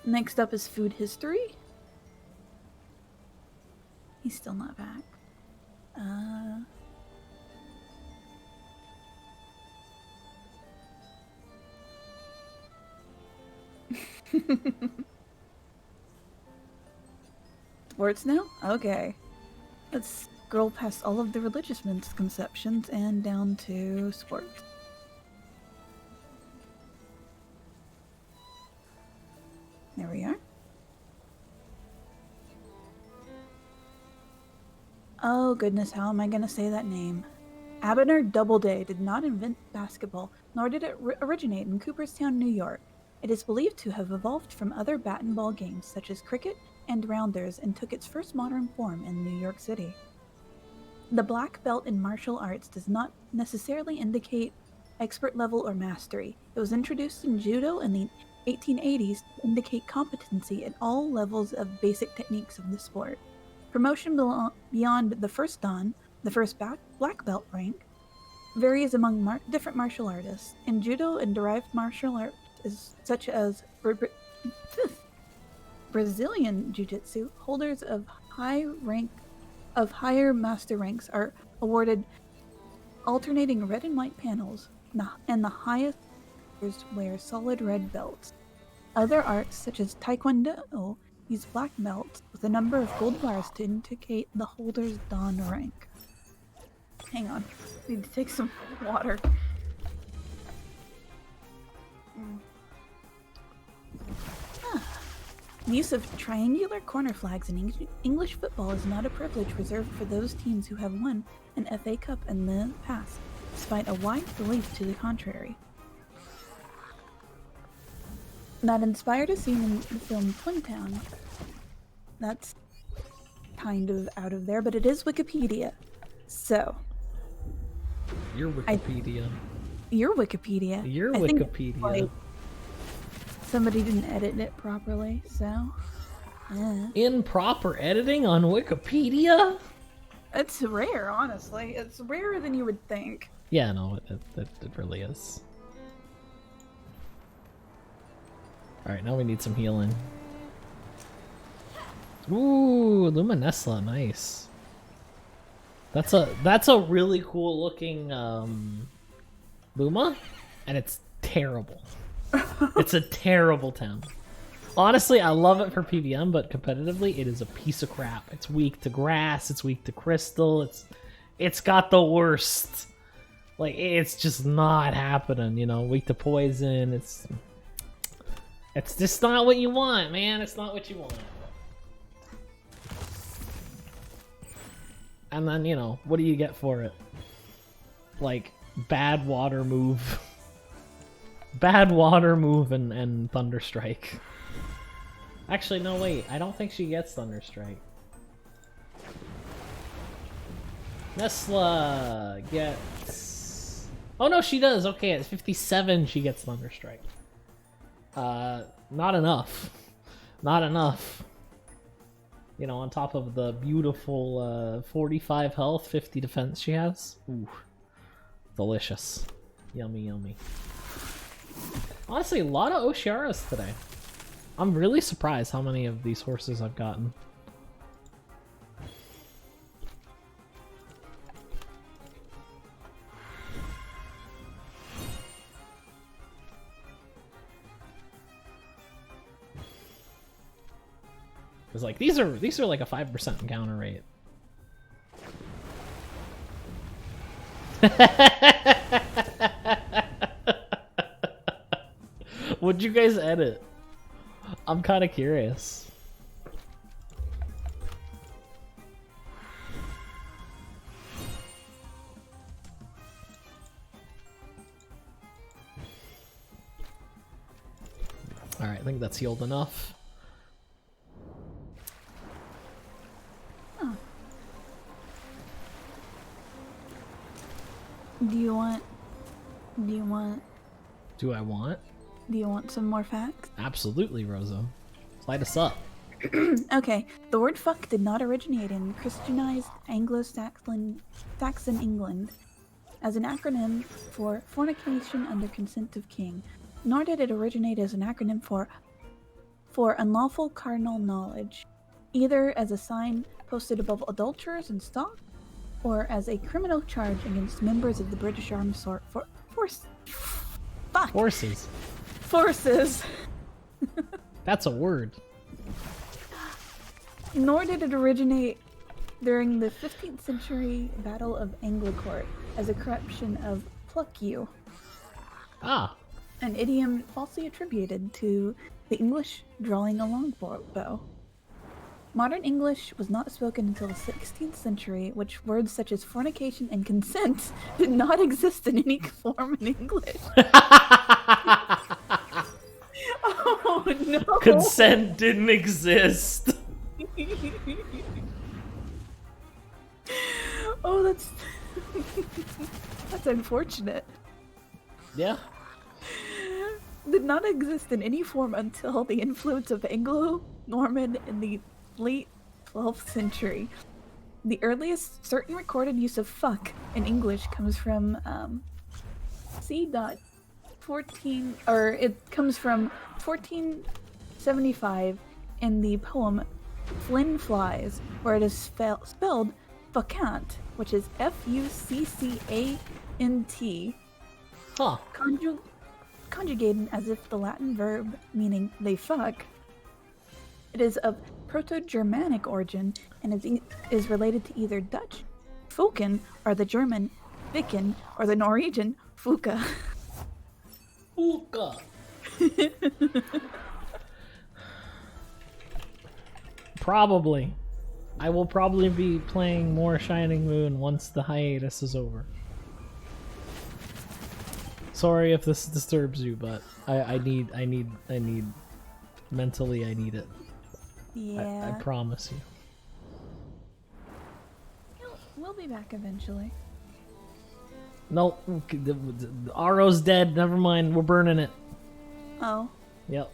Next up is food history. He's still not back. Sports now? Okay. Let's scroll past all of the religious misconceptions and down to sports. There we are. Oh goodness, how am I gonna say that name? Abner Doubleday did not invent basketball, nor did it originate in Cooperstown, New York. It is believed to have evolved from other bat and ball games such as cricket and rounders and took its first modern form in New York City. The black belt in martial arts does not necessarily indicate expert level or mastery. It was introduced in judo in the 1880s to indicate competency at all levels of basic techniques of the sport. Promotion beyond the first dan, the first black belt rank, varies among different martial artists. In judo and derived martial arts such as Brazilian jiu-jitsu, holders of higher master ranks are awarded alternating red and white panels, and the highest wear solid red belts. Other arts, such as Taekwondo, use black belts with a number of gold bars to indicate the holder's dan rank. Hang on, need to take some water. The use of triangular corner flags in English football is not a privilege reserved for those teams who have won an FA Cup in the past. despite a wide belief to the contrary. That inspired a scene in the film Twin Town. That's kind of out of there, but it is Wikipedia. So. Your Wikipedia. Your Wikipedia. Your I think, Wikipedia. like, somebody didn't edit it properly, so. Improper editing on Wikipedia? It's rare, honestly. It's rarer than you would think. Yeah, no, it really is. Alright, now we need some healing. Ooh, Luminesla, nice. That's a really cool looking Luma, and it's terrible. It's a terrible town. Honestly, I love it for PvM, but competitively, it is a piece of crap. It's weak to grass, it's weak to crystal, it's got the worst. Like, it's just not happening, you know, weak to poison, it's just not what you want, man. It's not what you want. And then, you know, what do you get for it? Like, bad water move. Bad water move and Thunderstrike. Actually, no, wait. I don't think she gets Thunderstrike. Nesla gets... Oh, no, she does. Okay, at 57, she gets Thunderstrike. Not enough. Not enough. You know, on top of the beautiful 45 health, 50 defense she has. Ooh. Delicious. Yummy, yummy. Honestly, a lot of Oshiaras today. I'm really surprised how many of these horses I've gotten. Because like these are like a 5% encounter rate. What'd you guys edit? I'm kind of curious. Alright, I think that's healed enough. Oh. Do you want some more facts? Absolutely, Rosa. Light us up. Okay, the word fuck did not originate in Christianized Anglo-Saxon England as an acronym for fornication under consent of king, nor did it originate as an acronym for unlawful carnal knowledge, either as a sign posted above adulterers and stock, or as a criminal charge against members of the British Armed Forces. That's a word. Nor did it originate during the 15th century Battle of Anglecourt as a corruption of pluck you. Ah. An idiom falsely attributed to the English drawing a longbow. Modern English was not spoken until the 16th century, which words such as fornication and consent did not exist in any form in English. Oh no! Consent didn't exist. Oh, that's unfortunate. Yeah. Did not exist in any form until the influence of Anglo-Norman in the late 12th century. The earliest certain recorded use of fuck in English comes from c.14, or it comes from 1475 in the poem Flynn Flies, where it is spelled fuccant, which is F-U-C-C-A-N-T, conjugated as if the Latin verb meaning they fuck. It is of Proto-Germanic origin and is related to either Dutch Foken or the German Ficken or the Norwegian Fuka. Fuka. Probably. I will probably be playing more Shining Moon once the hiatus is over. Sorry if this disturbs you, but I need mentally I need it. Yeah. I promise you. We'll be back eventually. Nope. The RO's dead. Never mind. We're burning it. Oh. Yep.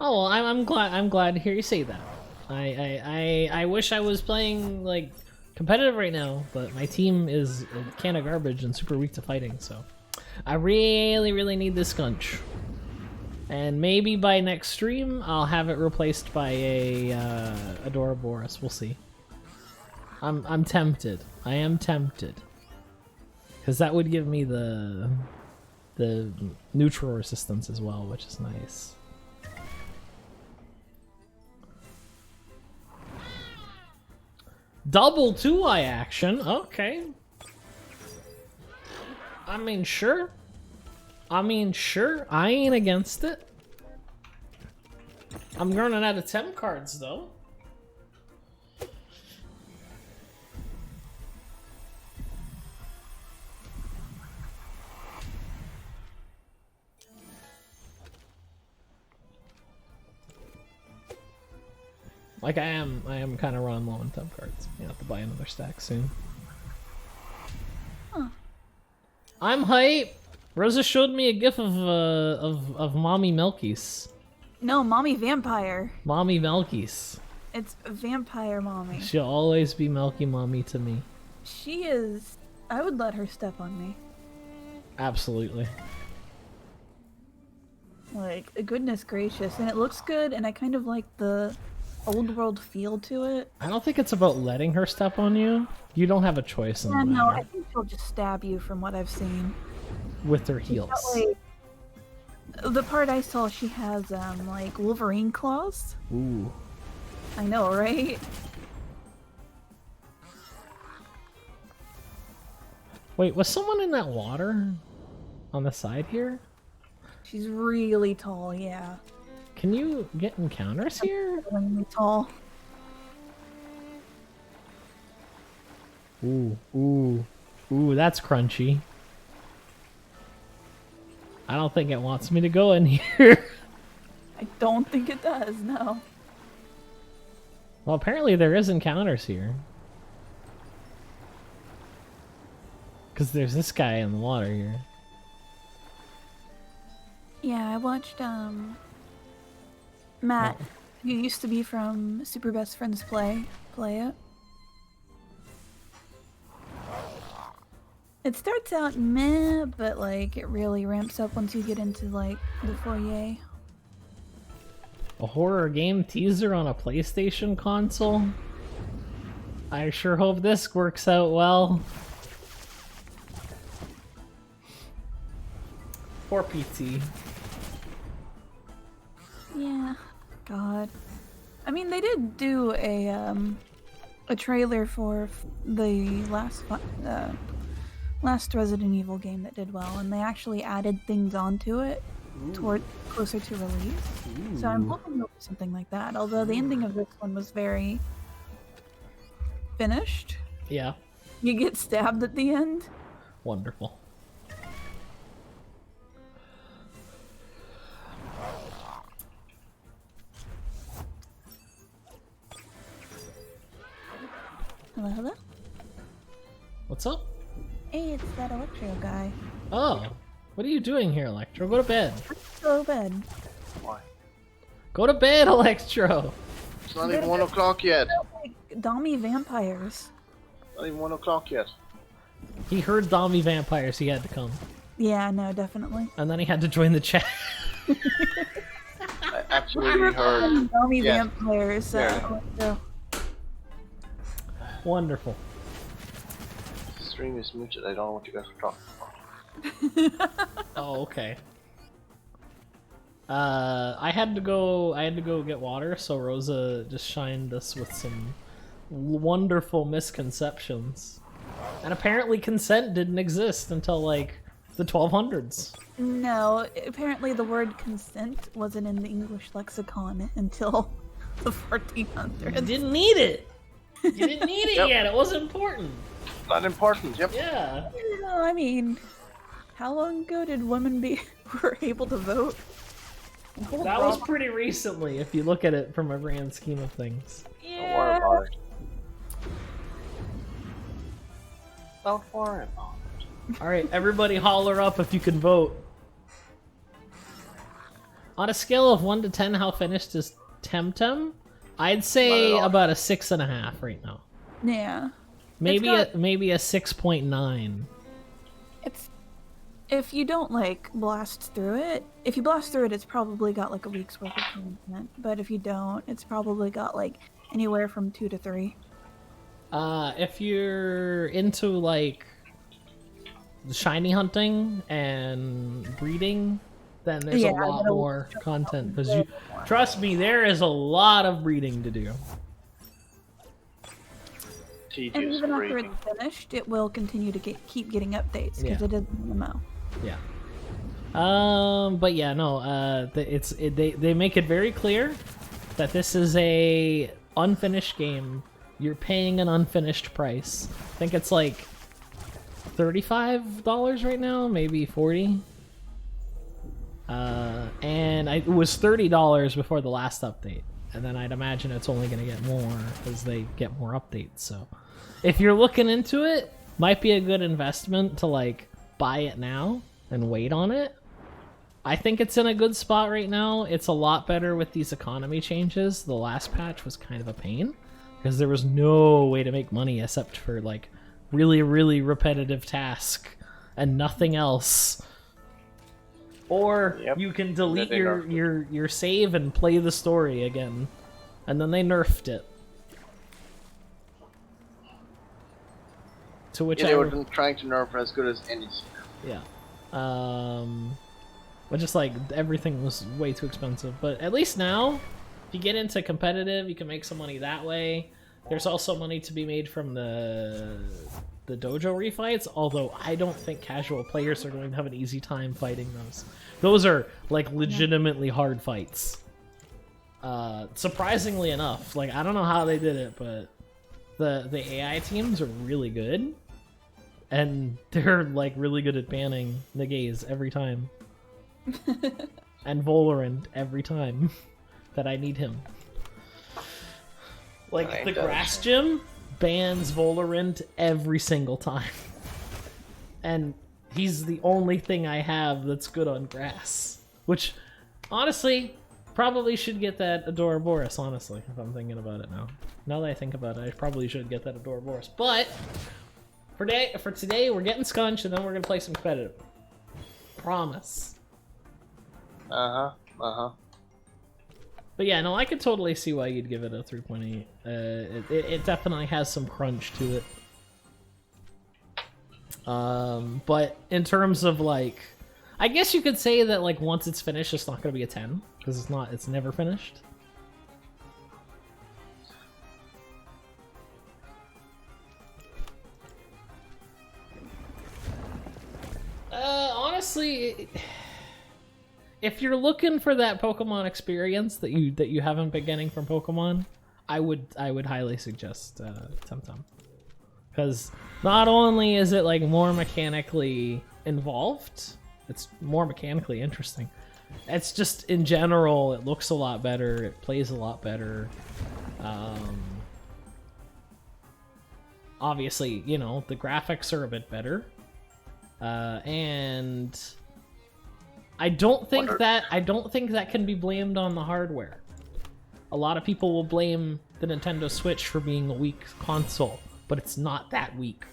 Oh well, I'm glad to hear you say that. I wish I was playing like competitive right now, but my team is a can of garbage and super weak to fighting, so I really need this skunch. And maybe by next stream I'll have it replaced by a Adoraboros. We'll see. I'm tempted. I am tempted. Cause that would give me the neutral resistance as well, which is nice. Double 2-eye action, okay. I mean, sure. I ain't against it. I'm running out of Tem cards, though. Like I am kind of running low on Tem cards. You have to buy another stack soon. Huh. I'm hype. Rosa showed me a gif of Mommy Melkies. No, Mommy Vampire. Mommy Melkies. It's Vampire Mommy. She'll always be Melky Mommy to me. She is... I would let her step on me. Absolutely. Like, goodness gracious. And it looks good, and I kind of like the old world feel to it. I don't think it's about letting her step on you. You don't have a choice in Yeah, the no, matter. I think she'll just stab you from what I've seen. With her heels. Like, the part I saw, she has, like, Wolverine claws. Ooh. I know, right? Wait, was someone in that water? On the side here? She's really tall, yeah. Can you get encounters here? Really tall. Ooh, ooh. Ooh, that's crunchy. I don't think it wants me to go in here. I don't think it does, no. Well, apparently there is encounters here. Because there's this guy in the water here. Yeah, I watched, Matt, who used to be from Super Best Friends play it. It starts out meh, but like it really ramps up once you get into like the foyer. A horror game teaser on a PlayStation console? I sure hope this works out well. Poor PT. Yeah, God. I mean, they did do a trailer for the last Resident Evil game that did well, and they actually added things onto it toward closer to release. So I'm hoping they'll do something like that. Although the ending of this one was very finished. Yeah. You get stabbed at the end. Wonderful. Hello, hello. What's up? Hey, it's that Electro guy. Oh, what are you doing here, Electro? Go to bed. Go to bed. Why? Go to bed, Electro. It's not even 1 o'clock yet. Like, Dommy vampires. Not even 1 o'clock yet. He heard Dommy vampires, he had to come. Yeah, no, definitely. And then he had to join the chat. I absolutely heard. Dommy Yeah. vampires. There. Electro. Wonderful. The stream is muted. I don't know what you guys are talking about. Oh, okay. I had to go get water, so Rosa just shined us with some wonderful misconceptions. And apparently consent didn't exist until like the 1200s. No, apparently the word consent wasn't in the English lexicon until the 1400s. You didn't need it. You didn't need it Yep. yet. It wasn't important. Not important. Yep. Yeah. Well, I mean, how long ago did women were able to vote? That was pretty recently, if you look at it from a grand scheme of things. Don't worry about it. Don't worry about it. Alright, everybody holler up if you can vote. On a scale of 1 to 10, how finished is Temtem? I'd say about a 6.5 right now. Yeah. Maybe maybe a 6.9. It's if you don't like blast through it. If you blast through it, it's probably got like a week's worth of content. But if you don't, it's probably got like anywhere from 2 to 3. If you're into like shiny hunting and breeding, then there's a lot more content because you trust me, there is a lot of breeding to do. And even after it's finished, it will continue to keep getting updates because it is an MMO. Yeah. But yeah, no. They make it very clear that this is a unfinished game. You're paying an unfinished price. I think it's like $35 right now, maybe $40. And it was $30 before the last update. And then I'd imagine it's only going to get more as they get more updates. So if you're looking into it, might be a good investment to like buy it now and wait on it. I think it's in a good spot right now. It's a lot better with these economy changes. The last patch was kind of a pain because there was no way to make money except for like really, really repetitive task and nothing else. Or you can delete your save and play the story again. And then they nerfed it. To which they were trying to nerf as good as anything. Yeah. But just like everything was way too expensive. But at least now, if you get into competitive, you can make some money that way. There's also money to be made from the dojo refights, although I don't think casual players are going to have an easy time fighting those. Those are like legitimately hard fights. Surprisingly enough, like I don't know how they did it, but the AI teams are really good, and they're like really good at banning the gays every time, and Volerant every time that I need him. Like the grass gym bans Volerant every single time. And he's the only thing I have that's good on grass. Which, honestly, probably should get that Adoraboros, honestly, if I'm thinking about it now. Now that I think about it, I probably should get that Adoraboros. But, for today, we're getting Skunch, and then we're going to play some competitive. Promise. But yeah, no, I could totally see why you'd give it a 3.8. It definitely has some crunch to it. But in terms of like, I guess you could say that like once it's finished, it's not going to be a 10 because it's never finished. Honestly. If you're looking for that Pokemon experience that you haven't been getting from Pokemon, I would highly suggest Temtem, because not only is it like more mechanically involved, it's more mechanically interesting. It's just in general, it looks a lot better, it plays a lot better. Obviously, you know, the graphics are a bit better, and I don't think that can be blamed on the hardware. A lot of people will blame the Nintendo Switch for being a weak console, but it's not that weak.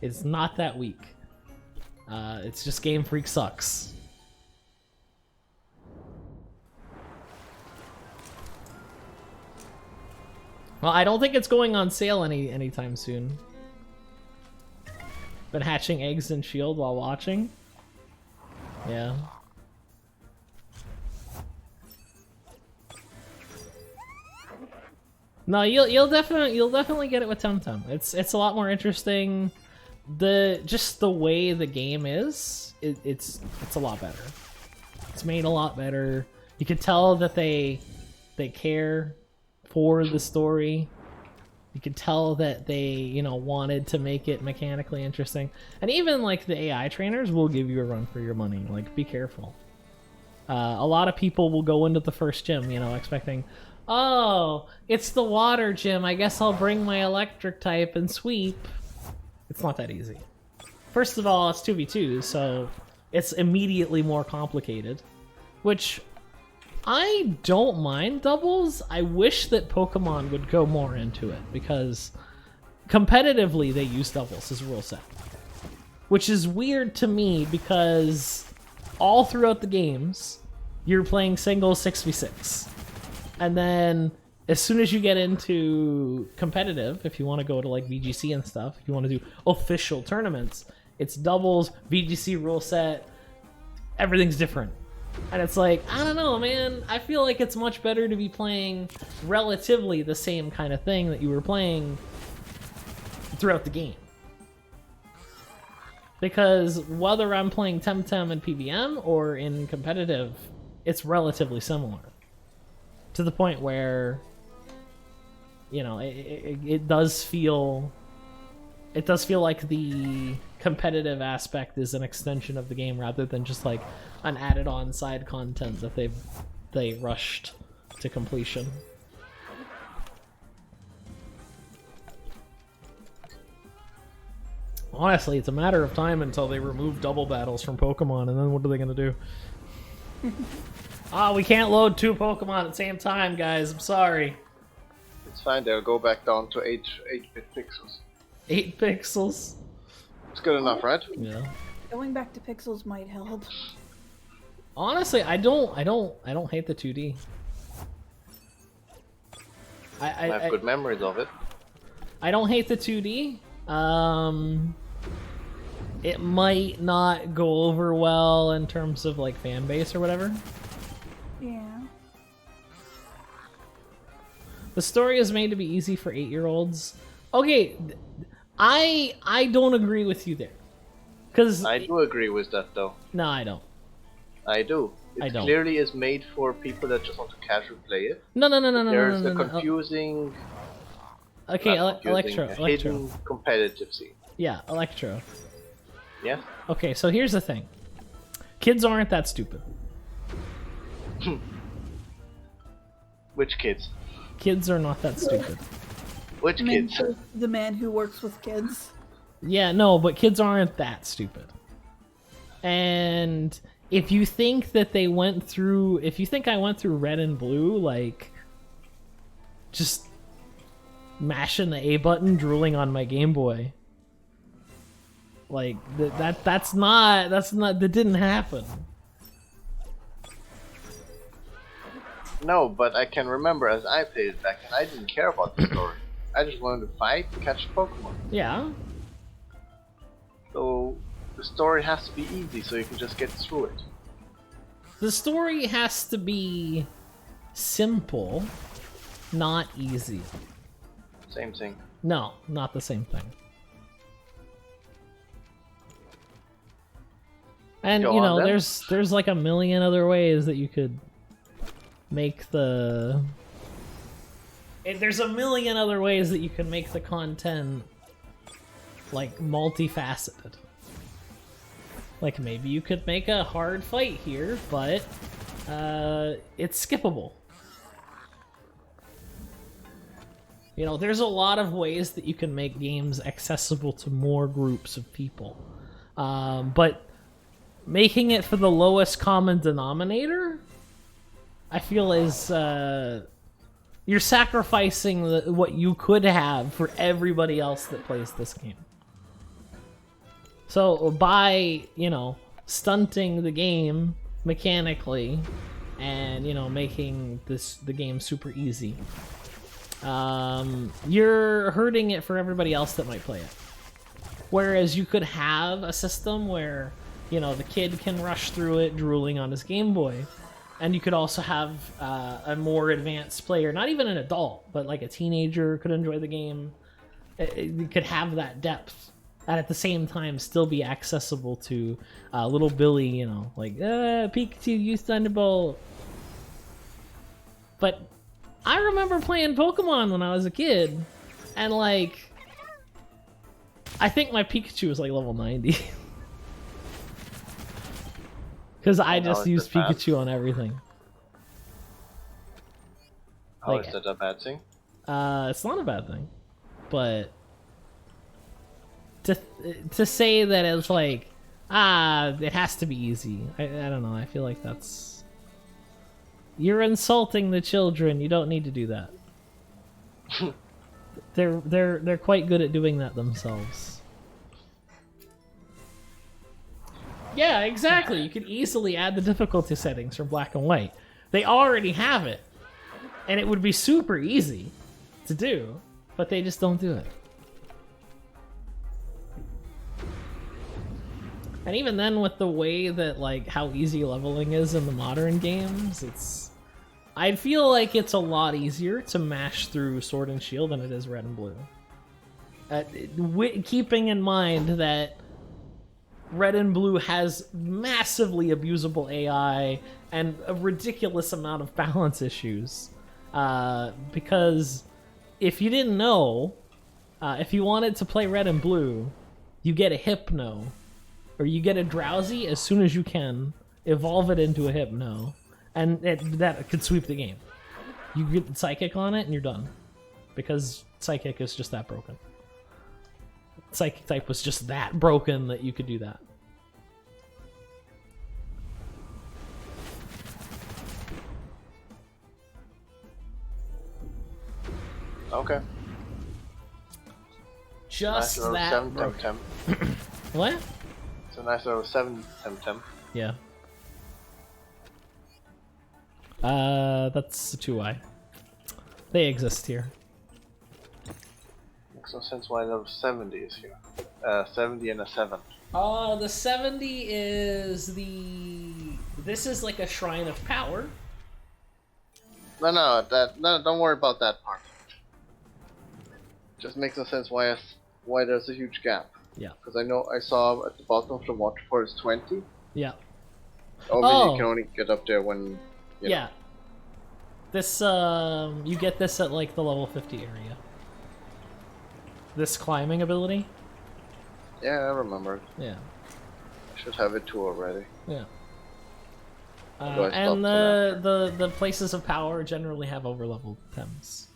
It's not that weak. It's just Game Freak sucks. Well, I don't think it's going on sale anytime soon. Been hatching eggs in Shield while watching. Yeah. No, you'll definitely get it with Temtem. It's a lot more interesting. Just the way the game is, it's a lot better. It's made a lot better. You can tell that they care for the story. You could tell that they, you know, wanted to make it mechanically interesting. And even like the AI trainers will give you a run for your money. Like, be careful. A lot of people will go into the first gym, you know, expecting, oh, it's the water gym. I guess I'll bring my electric type and sweep. It's not that easy. First of all, it's 2v2, so it's immediately more complicated. Which, I don't mind doubles. I wish that Pokemon would go more into it, because competitively they use doubles as a rule set. Which is weird to me, because all throughout the games, you're playing singles 6v6. And then, as soon as you get into competitive, if you want to go to like VGC and stuff, if you want to do official tournaments, it's doubles, VGC rule set, everything's different. And it's like, I don't know, man. I feel like it's much better to be playing relatively the same kind of thing that you were playing throughout the game. Because whether I'm playing Temtem in PVM or in competitive, it's relatively similar. To the point where, you know, it does feel like the competitive aspect is an extension of the game rather than just like an added on side content that they rushed to completion. Honestly, it's a matter of time until they remove double battles from Pokemon, and then what are they gonna do? We can't load 2 Pokemon at the same time, guys. I'm sorry. It's fine, they'll go back down to 8-bit pixels. 8 pixels? It's good enough, right? Yeah. Going back to pixels might help. Honestly, I don't hate the 2D. I have good memories of it. I don't hate the 2D. It might not go over well in terms of like fan base or whatever. Yeah. The story is made to be easy for 8-year-olds. Okay, I don't agree with you there. Cause I do agree with that though. No, I don't. I do. It clearly is made for people that just want to casually play it. No. There's a confusing... Okay, Electro. Hidden competitive scene. Yeah, Electro. Yeah? Okay, so here's the thing. Kids aren't that stupid. Which kids? Kids are not that stupid. Which kids? The man who works with kids. Yeah, no, but kids aren't that stupid. And if you think that they went through... If you think I went through Red and Blue, like... Just mashing the A button, drooling on my Game Boy. Like, that didn't happen. No, but I can remember as I played it back and I didn't care about the story. I just wanted to fight and catch Pokemon. Yeah. So the story has to be easy so you can just get through it. The story has to be simple, not easy. Same thing. No, not the same thing. And Go you know, on, then. there's like a million other ways that you could make the... There's a million other ways that you can make the content like multifaceted. Like maybe you could make a hard fight here, but it's skippable. You know, there's a lot of ways that you can make games accessible to more groups of people. But making it for the lowest common denominator, I feel is... you're sacrificing what you could have for everybody else that plays this game. So by, you know, stunting the game mechanically and, you know, making the game super easy, you're hurting it for everybody else that might play it. Whereas you could have a system where, you know, the kid can rush through it drooling on his Game Boy, and you could also have a more advanced player, not even an adult, but like a teenager could enjoy the game. You could have that depth, and at the same time still be accessible to little Billy, you know, like, Pikachu, use Thunderbolt. But I remember playing Pokemon when I was a kid, And like, I think my Pikachu is like level 90. Because I just use Pikachu on everything. How Like, is that a bad thing? It's not a bad thing, but to say that it's like, it has to be easy. I don't know. I feel like that's, you're insulting the children. You don't need to do that. They're quite good at doing that themselves. Yeah, exactly. You could easily add the difficulty settings from Black and White. They already have it, and it would be super easy to do, but they just don't do it. And even then, with the way that, like, how easy leveling is in the modern games, I feel like it's a lot easier to mash through Sword and Shield than it is Red and Blue. Keeping in mind that Red and Blue has massively abusable AI and a ridiculous amount of balance issues. Because if you didn't know, if you wanted to play Red and Blue, you get a Hypno. Or you get a Drowsy as soon as you can, evolve it into a Hypno, and that could sweep the game. You get Psychic on it and you're done. Because Psychic is just that broken. Psychic type was just that broken that you could do that. Okay. Just nice that 7 broken. Temtem. What? It's a nice little 7 Temtem. Yeah. That's a 2i. They exist here. Makes no sense why level 70 is here. 70 and a 7. The 70 is this is like a Shrine of Power. No, don't worry about that part. Just makes no sense why there's a huge gap. Yeah. Because I saw at the bottom of the waterfall is 20. Yeah. Obviously, you can only get up there when. Yeah. This you get this at like the level 50 area. This climbing ability. Yeah, I remember. Yeah. I should have it too already. Yeah. And the places of power generally have overleveled Tems.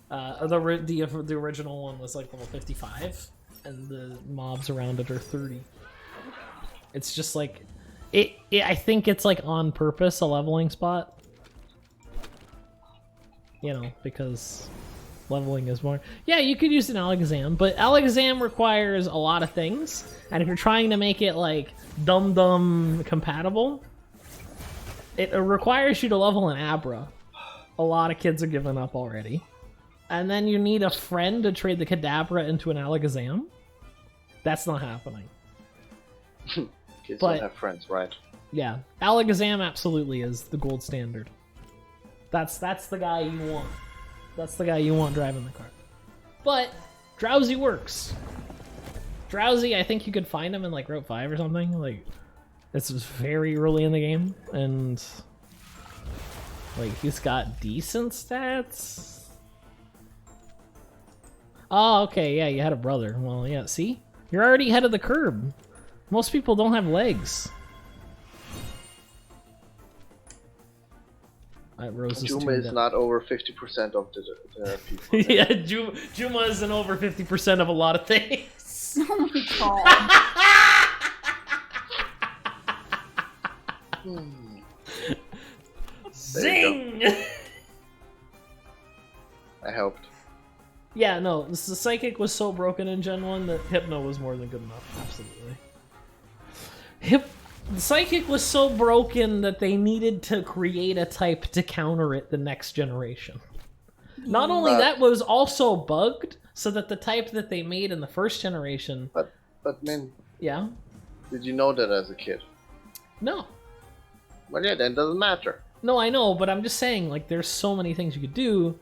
The original one was like level 55, and the mobs around it are 30. It's just like I think it's like on purpose a leveling spot. You know, because leveling is more. Yeah, you could use an Alakazam, but Alakazam requires a lot of things, and if you're trying to make it like dum-dum compatible, it requires you to level an Abra. A lot of kids are giving up already. And then you need a friend to trade the Kadabra into an Alakazam. That's not happening. Kids don't have friends, right? Yeah, Alakazam absolutely is the gold standard. That's the guy you want. That's the guy you want driving the car. But Drowsy works. Drowsy, I think you could find him in like Route 5 or something. Like, this was very early in the game, and like he's got decent stats. Oh, okay, yeah, you had a brother. Well, yeah, see? You're already ahead of the curb. Most people don't have legs. Juma is not over 50% of the people. Yeah, Juma isn't over 50% of a lot of things. Oh my god. Zing! I helped. Yeah, no, the Psychic was so broken in Gen 1 that Hypno was more than good enough. Absolutely. The Psychic was so broken that they needed to create a type to counter it the next generation. Not only that, was also bugged, so that the type that they made in the first generation... But man... Yeah? Did you know that as a kid? No. Well, yeah, then it doesn't matter. No, I know, but I'm just saying, like, there's so many things you could do...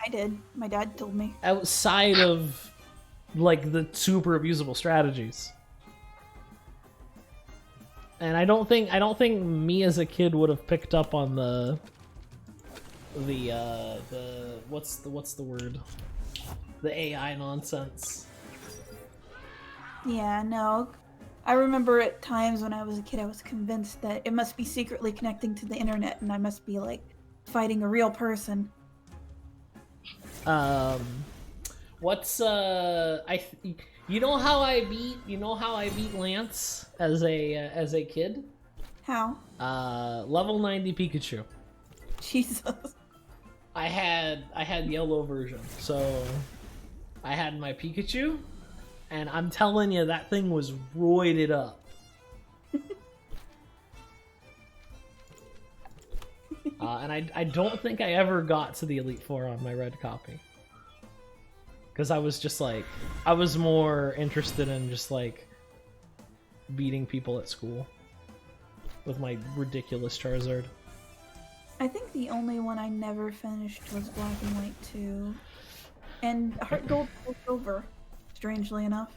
I did. My dad told me. Outside of, like, the super abusable strategies. And I don't think me as a kid would have picked up on the what's the word? the AI nonsense. Yeah, no. I remember at times when I was a kid, I was convinced that it must be secretly connecting to the internet, and I must be like fighting a real person. What's you know how I beat Lance as a kid? How? Level 90 Pikachu. Jesus. I had yellow version, so I had my Pikachu, and I'm telling you, that thing was roided up. And I don't think I ever got to the Elite Four on my red copy. Because I was just like, I was more interested in just like beating people at school with my ridiculous Charizard. I think the only one I never finished was Black and White 2. And Heart Gold was over, strangely enough.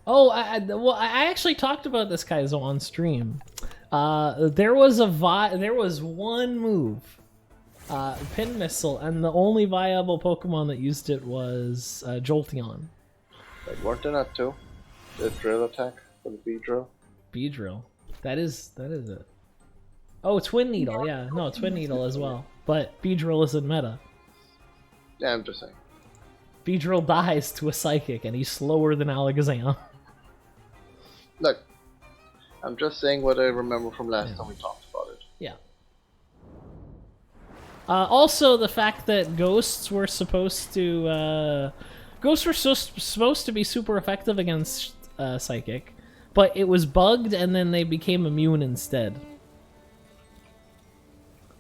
Oh, I actually talked about this, Kaizo, on stream. There was one move, Pin Missile, and the only viable Pokemon that used it was Jolteon. Like, weren't there not two? The drill attack for the Beedrill? Beedrill. That is it. Oh, Twin Needle, yeah. No, Twin Needle as well. But Beedrill isn't meta. Yeah, I'm just saying. Beedrill dies to a Psychic, and he's slower than Alakazam. Look, I'm just saying what I remember from last time we talked about it. Yeah. Also, the fact that ghosts were supposed to be super effective against Psychic, but it was bugged and then they became immune instead.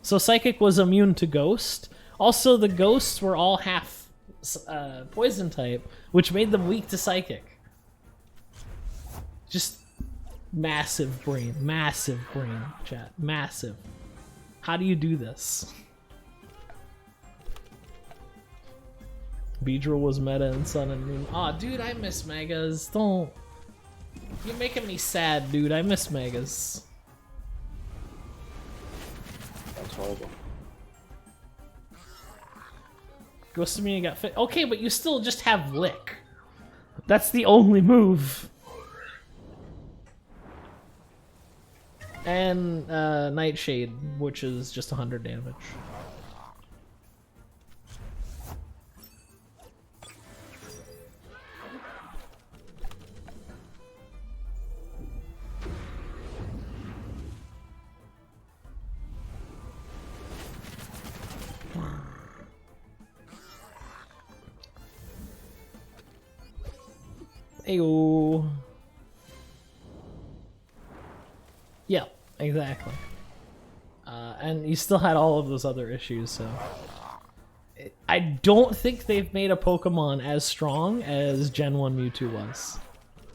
So Psychic was immune to Ghost. Also, the Ghosts were all half Poison type, which made them weak to Psychic. Just massive brain, chat, massive. How do you do this? Beedrill was meta in Sun and Moon. Aw, dude, I miss Megas. Don't. You're making me sad, dude. I miss Megas. That's horrible. Ghost of Mew got fit. Okay, but you still just have Lick. That's the only move. And Nightshade, which is just 100 damage. Ayo. Yeah, exactly. And you still had all of those other issues, so... I don't think they've made a Pokemon as strong as Gen 1 Mewtwo was.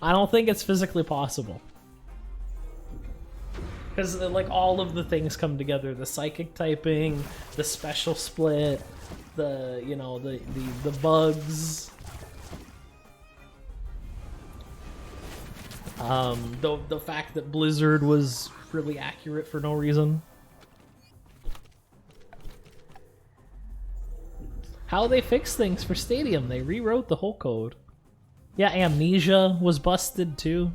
I don't think it's physically possible. Because, like, all of the things come together. The Psychic typing, the Special Split, the, you know, the bugs... The fact that Blizzard was really accurate for no reason. How they fix things for Stadium? They rewrote the whole code. Yeah, Amnesia was busted too.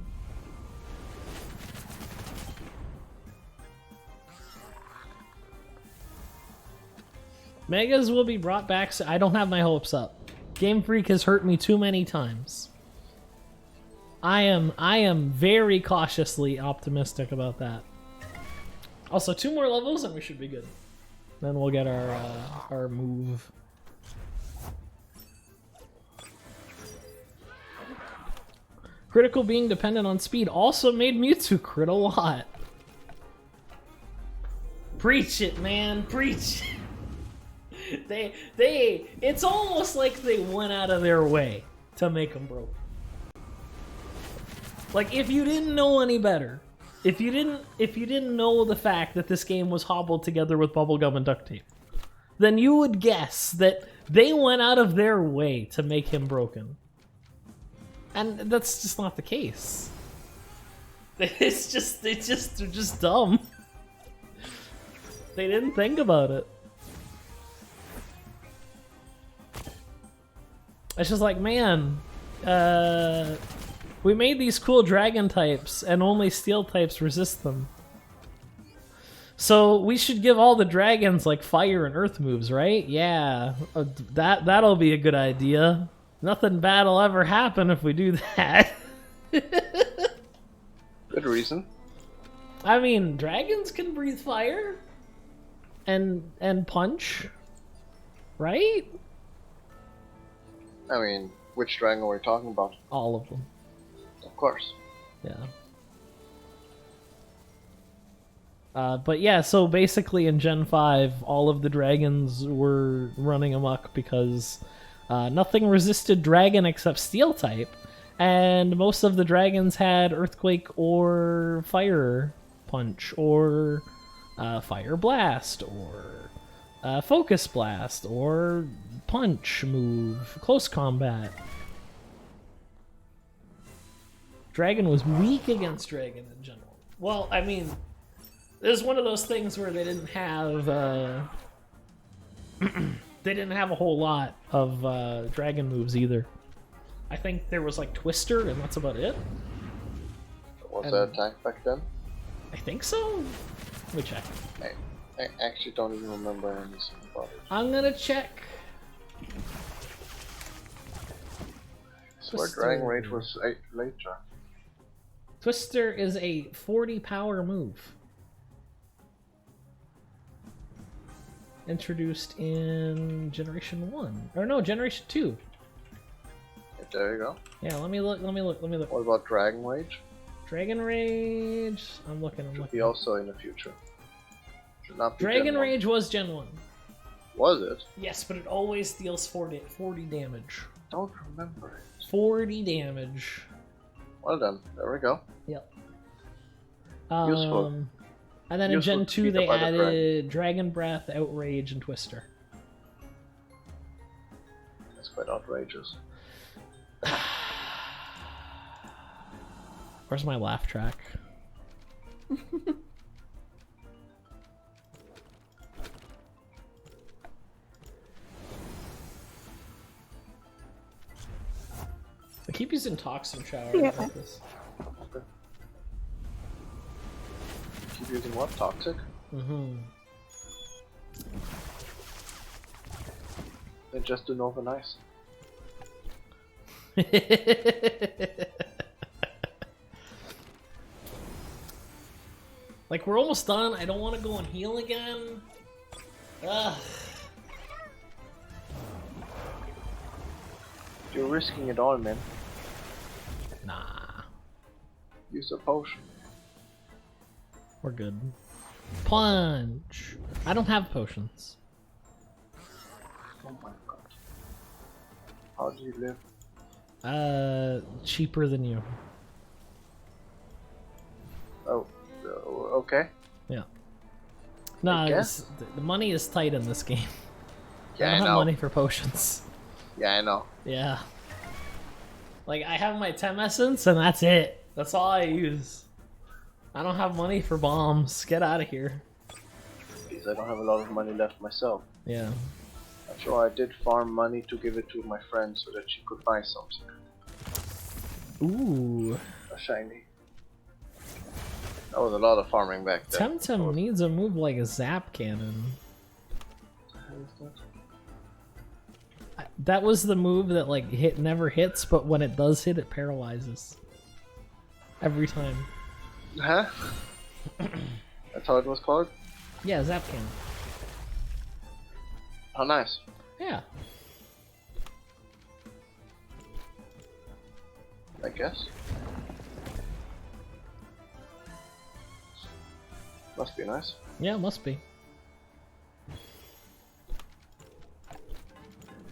Megas will be brought back. So I don't have my hopes up. Game Freak has hurt me too many times. I am very cautiously optimistic about that. Also, 2 more levels and we should be good. Then we'll get our move. Critical being dependent on speed also made Mewtwo crit a lot. Preach it, man, preach. It's almost like they went out of their way to make them broken. Like, if you didn't know any better, if you didn't know the fact that this game was hobbled together with bubblegum and duct tape, then you would guess that they went out of their way to make him broken. And that's just not the case. They're just dumb. They didn't think about it. It's just like, man, we made these cool dragon types, and only steel types resist them. So we should give all the dragons like fire and earth moves, right? Yeah, that'll be a good idea. Nothing bad will ever happen if we do that. Good reason. I mean, dragons can breathe fire and punch, right? I mean, which dragon are we talking about? All of them. Of course. Yeah. But yeah, so basically in Gen 5, all of the dragons were running amok because nothing resisted dragon except steel type, and most of the dragons had earthquake or fire punch or fire blast or focus blast or punch move, close combat. Dragon was weak against dragon in general. Well, I mean, it was one of those things where they didn't have they didn't have a whole lot of dragon moves either. I think there was like Twister, and that's about it. Was that attack back then? I think so. Let me check. I actually don't even remember anything about it. I'm gonna check. So Dragon Rage was later. Twister is a 40 power move. Introduced in Generation 1. Or no, Generation 2. There you go. Yeah, let me look. What about Dragon Rage? Dragon Rage. I'm looking. Should be also in the future. Should not be Dragon Gen 1. Rage was Gen 1. Was it? Yes, but it always deals 40 damage. Don't remember it. 40 damage. Well then, there we go. Yep. Useful. And then Useful in Gen to 2 beat they up other added Dragon Breath, Outrage, and Twister. That's quite outrageous. Where's my laugh track? I keep using Toxin Shower. Yeah. About this. Okay. Keep using what? Toxic? Mm-hmm. They just do Nova Nice. Like, we're almost done. I don't want to go and heal again. Ugh. You're risking it all, man. Nah. Use a potion. We're good. Punch! I don't have potions. Oh my god. How do you live? Cheaper than you. Oh, okay. Yeah. No, guess? the money is tight in this game. Yeah, I I don't know. have money for potions. Yeah, I know. Yeah. Like, I have my Tem Essence, and that's it. That's all I use. I don't have money for bombs. Get out of here. Because I don't have a lot of money left myself. Yeah. After all, I did farm money to give it to my friend so that she could buy something. Ooh. A shiny. That was a lot of farming back then. Temtem needs a move like a Zap Cannon. That was the move that, like, never hits, but when it does hit, it paralyzes. Every time. Huh? That's how it was called? Yeah, Zap Cannon. How nice. Yeah. I guess. Must be nice. Yeah, must be.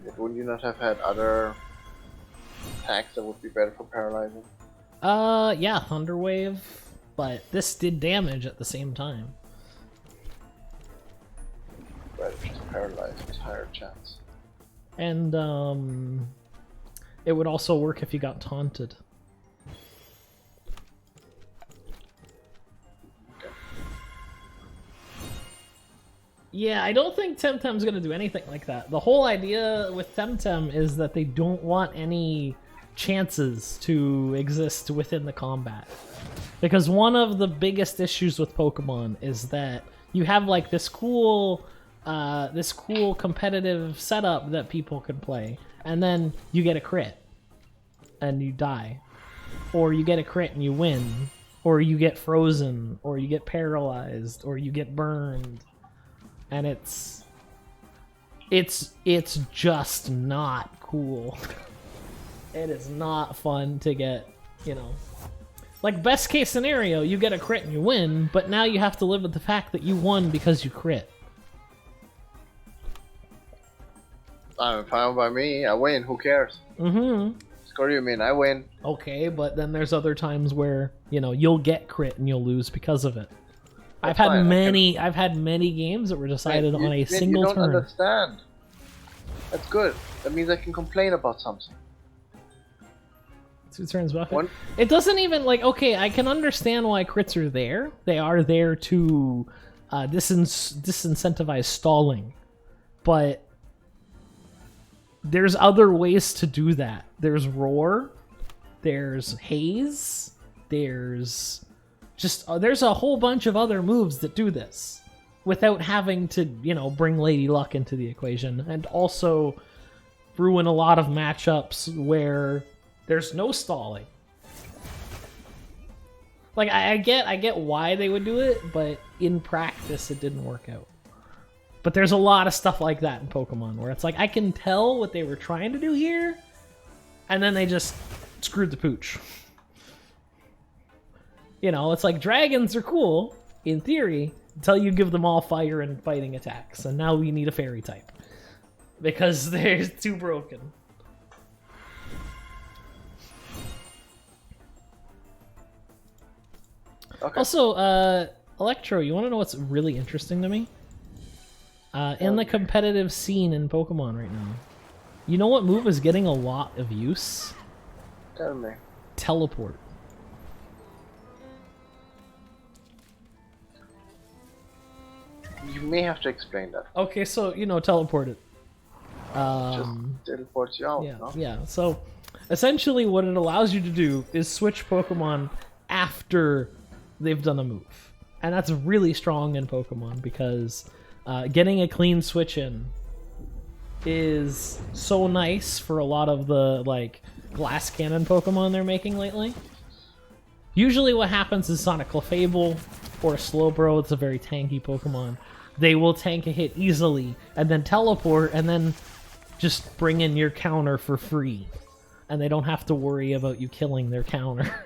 But would you not have had other attacks that would be better for paralyzing? Yeah, Thunder Wave, but this did damage at the same time. Better just paralyze, it's higher chance. And, it would also work if you got taunted. Okay. Yeah, I don't think Temtem's gonna do anything like that. The whole idea with Temtem is that they don't want any chances to exist within the combat. Because one of the biggest issues with Pokemon is that you have like this cool competitive setup that people can play, and then you get a crit and you die. Or you get a crit and you win. Or you get frozen, or you get paralyzed, or you get burned. And it's just not cool. It is not fun to get, you know. Like, best case scenario, you get a crit and you win, but now you have to live with the fact that you won because you crit. I'm fine by me. I win. Who cares? Mm-hmm. Score you mean I win. Okay, but then there's other times where, you know, you'll get crit and you'll lose because of it. That's I've fine. had many games that were decided on a Man, single you don't turn. understand. That's good. That means I can complain about something. 2 turns buffet. One. It doesn't even, like, okay, I can understand why crits are there. They are there to disincentivize stalling. But there's other ways to do that. There's Roar, there's Haze, there's a whole bunch of other moves that do this without having to, you know, bring Lady Luck into the equation, and also ruin a lot of matchups where there's no stalling. Like, I get why they would do it, but in practice it didn't work out. But there's a lot of stuff like that in Pokemon where it's like, I can tell what they were trying to do here, and then they just screwed the pooch. You know, it's like dragons are cool, in theory, until you give them all fire and fighting attacks, and now we need a fairy type. Because they're too broken. Okay. Also, Electro, you want to know what's really interesting to me? In the competitive scene in Pokemon right now, you know what move is getting a lot of use? Tell me. Teleport. You may have to explain that. Okay, so, you know, teleport it. Just teleports you out, Yeah, no? yeah. So, essentially what it allows you to do is switch Pokemon after they've done a move. And that's really strong in Pokemon because getting a clean switch in is so nice for a lot of the, like, glass cannon Pokemon they're making lately. Usually what happens is on a Clefable or a Slowbro, it's a very tanky Pokemon. They will tank a hit easily and then teleport and then just bring in your counter for free. And they don't have to worry about you killing their counter.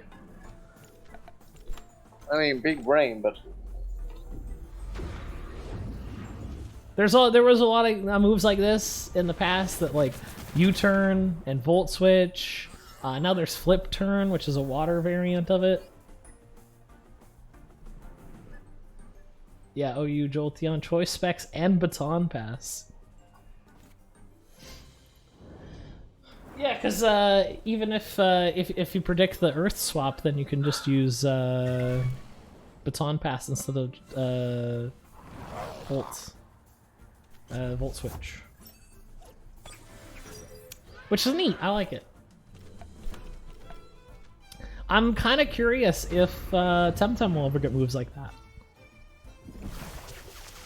I mean, big brain, but There was a lot of moves like this in the past that, like, U-turn and Volt Switch. Now there's Flip Turn, which is a water variant of it. Yeah, OU Jolteon, Choice Specs, and Baton Pass. Yeah, because even if you predict the Earth swap, then you can just use Baton Pass instead of Volt Switch. Which is neat, I like it. I'm kind of curious if Temtem will ever get moves like that.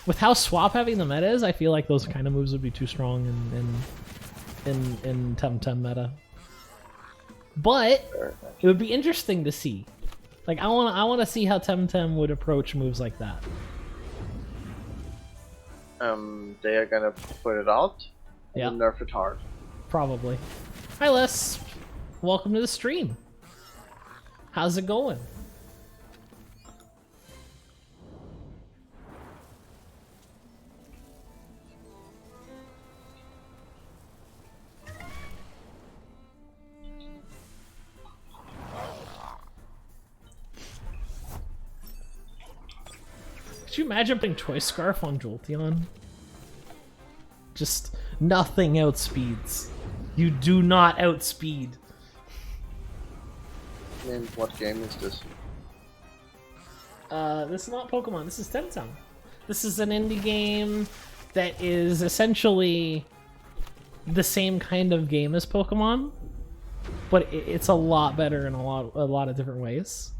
With how swap heavy the meta is, I feel like those kind of moves would be too strong in Temtem meta. But it would be interesting to see. Like, I want to see how Temtem would approach moves like that. they are gonna put it out Yeah. and nerf it hard. Probably. Hi, Les. Welcome to the stream. How's it going? Could you imagine putting Choice Scarf on Jolteon? Just nothing outspeeds. You do not outspeed. And what game is this? This is not Pokemon, this is Temtem. This is an indie game that is essentially the same kind of game as Pokemon, but it's a lot better in a lot of different ways.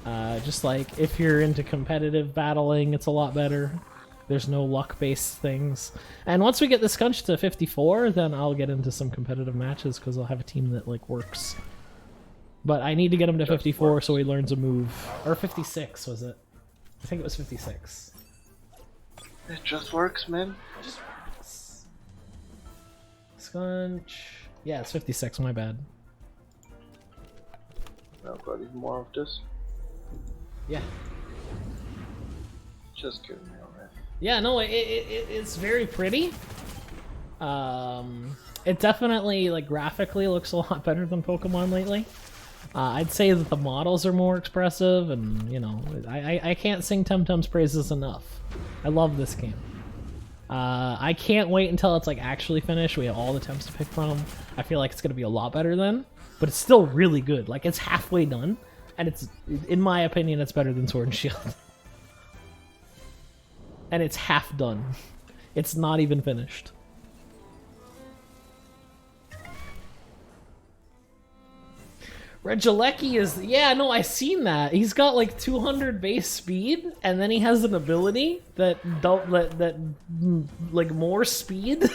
Just like if you're into competitive battling, it's a lot better. There's no luck-based things. And once we get the Skunch to 54, then I'll get into some competitive matches because I'll have a team that like works. But I need to get him to 54 so he learns a move. Or 56, was it? I think it was 56. It just works, man. It just works. Skunch. Yeah, it's 56, my bad. I've got even more of this. Yeah. Just kidding me already. Yeah, no, it's very pretty. It definitely, like, graphically looks a lot better than Pokemon lately. I'd say that the models are more expressive, and, you know, I can't sing Temtem's praises enough. I love this game. I can't wait until it's, like, actually finished. We have all the temps to pick from. I feel like it's going to be a lot better then, but it's still really good. Like, it's halfway done, and it's, in my opinion, it's better than Sword and Shield. And it's half done. It's not even finished. Regieleki is... Yeah, no, I seen that. He's got like 200 base speed, and then he has an ability that like more speed.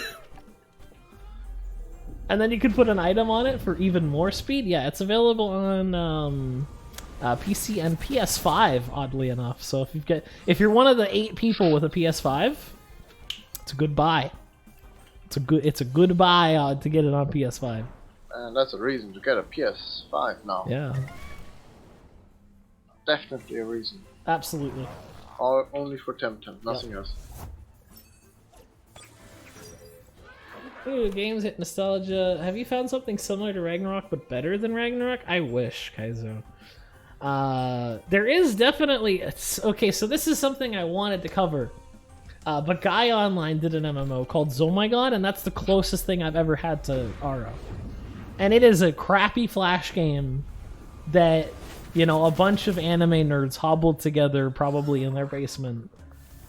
And then you could put an item on it for even more speed. Yeah, it's available on PC and PS5, oddly enough. So if you're one of the 8 people with a PS5, it's a good buy. It's a good buy to get it on PS5. And that's a reason to get a PS5 now. Yeah. Definitely a reason. Absolutely. Only for Temtem, nothing else. Ooh, games hit nostalgia. Have you found something similar to Ragnarok but better than Ragnarok? I wish, Kaizo. There is definitely... Okay, so this is something I wanted to cover. But Guy Online did an MMO called Zomagon, and that's the closest thing I've ever had to RO. And it is a crappy Flash game that, you know, a bunch of anime nerds hobbled together probably in their basement.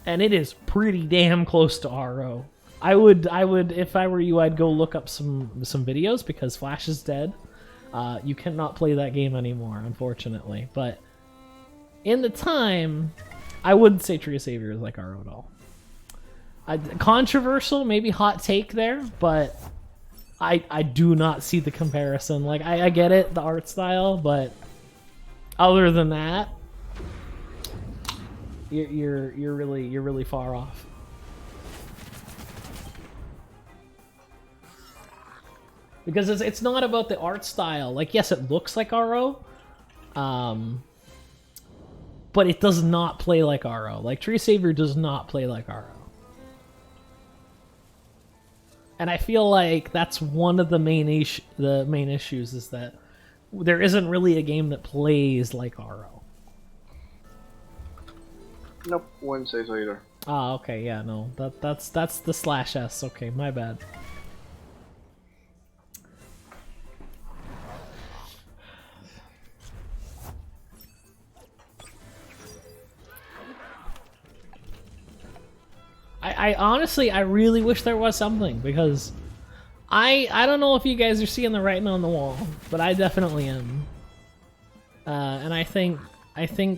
And it is pretty damn close to RO. I would, if I were you, I'd go look up some videos because Flash is dead. You cannot play that game anymore, unfortunately. But in the time, I wouldn't say Tree of Savior is like RO at all. Controversial, maybe hot take there, but I do not see the comparison. Like I get it, the art style, but other than that, you're really far off. Because it's not about the art style. Like, yes, it looks like RO, but it does not play like RO. Like, Tree Savior does not play like RO. And I feel like that's one of the main issues is that there isn't really a game that plays like RO. Nope, wouldn't say so either. Ah, okay, yeah, no, that's the slash S. Okay, my bad. I honestly, I really wish there was something, because I don't know if you guys are seeing the writing on the wall, but I definitely am. And I think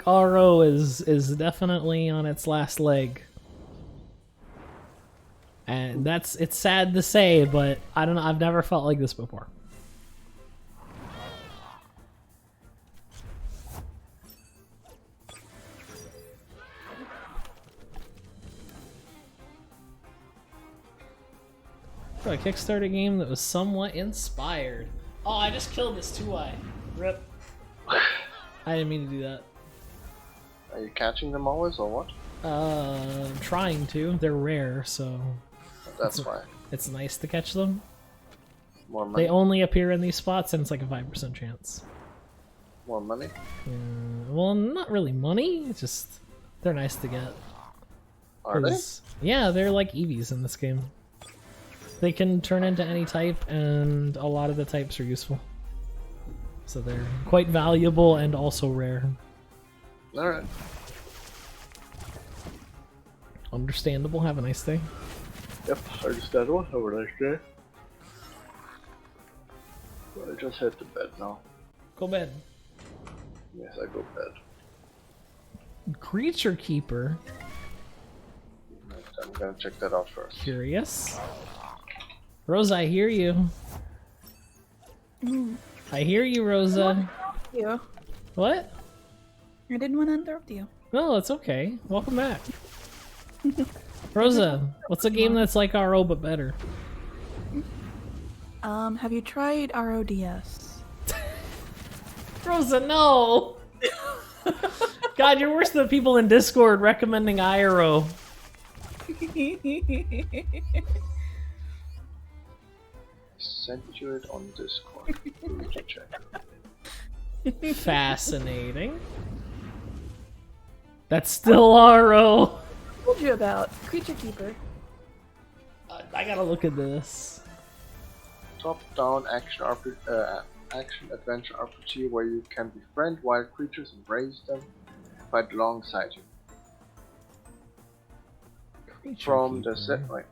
RO is definitely on its last leg. And it's sad to say, but I don't know, I've never felt like this before. A Kickstarter game that was somewhat inspired. Oh, I just killed this 2-eye. Rip. I didn't mean to do that. Are you catching them always, or what? I'm trying to. They're rare, so... That's why. It's nice to catch them. More money? They only appear in these spots, and it's like a 5% chance. More money? Well, not really money. It's just... They're nice to get. Are they? Yeah, they're like Eevees in this game. They can turn into any type, and a lot of the types are useful. So they're quite valuable and also rare. Alright. Understandable. Have a nice day. Yep, understandable. Have a nice day. Well, I just head to bed now. Go bed. Yes, I go bed. Creature Keeper. I'm gonna check that out first. Curious. Rosa, I hear you. I hear you, Rosa. You. What? I didn't want to interrupt you. No, it's okay. Welcome back. Rosa, what's a game that's like RO but better? Have you tried RODS? Rosa, no! God, you're worse than people in Discord recommending IRO. Sent you it on Discord. We can check. Fascinating. That's still RO. Told you about Creature Keeper. I gotta look at this. Top-down action adventure RPG where you can befriend wild creatures and raise them, fight alongside you. From the set, wait.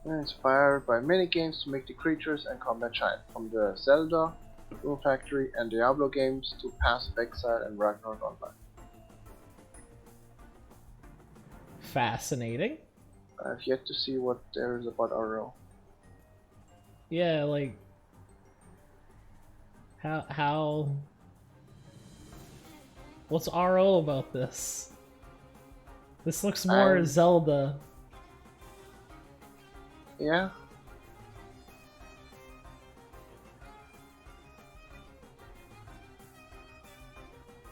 Inspired by many games to make the creatures and combat shine, from the Zelda, Doom Factory, and Diablo games to Path of Exile and Ragnarok Online. Fascinating. I've yet to see what there is about RO. Yeah, like how what's RO about this? This looks more Zelda. Yeah.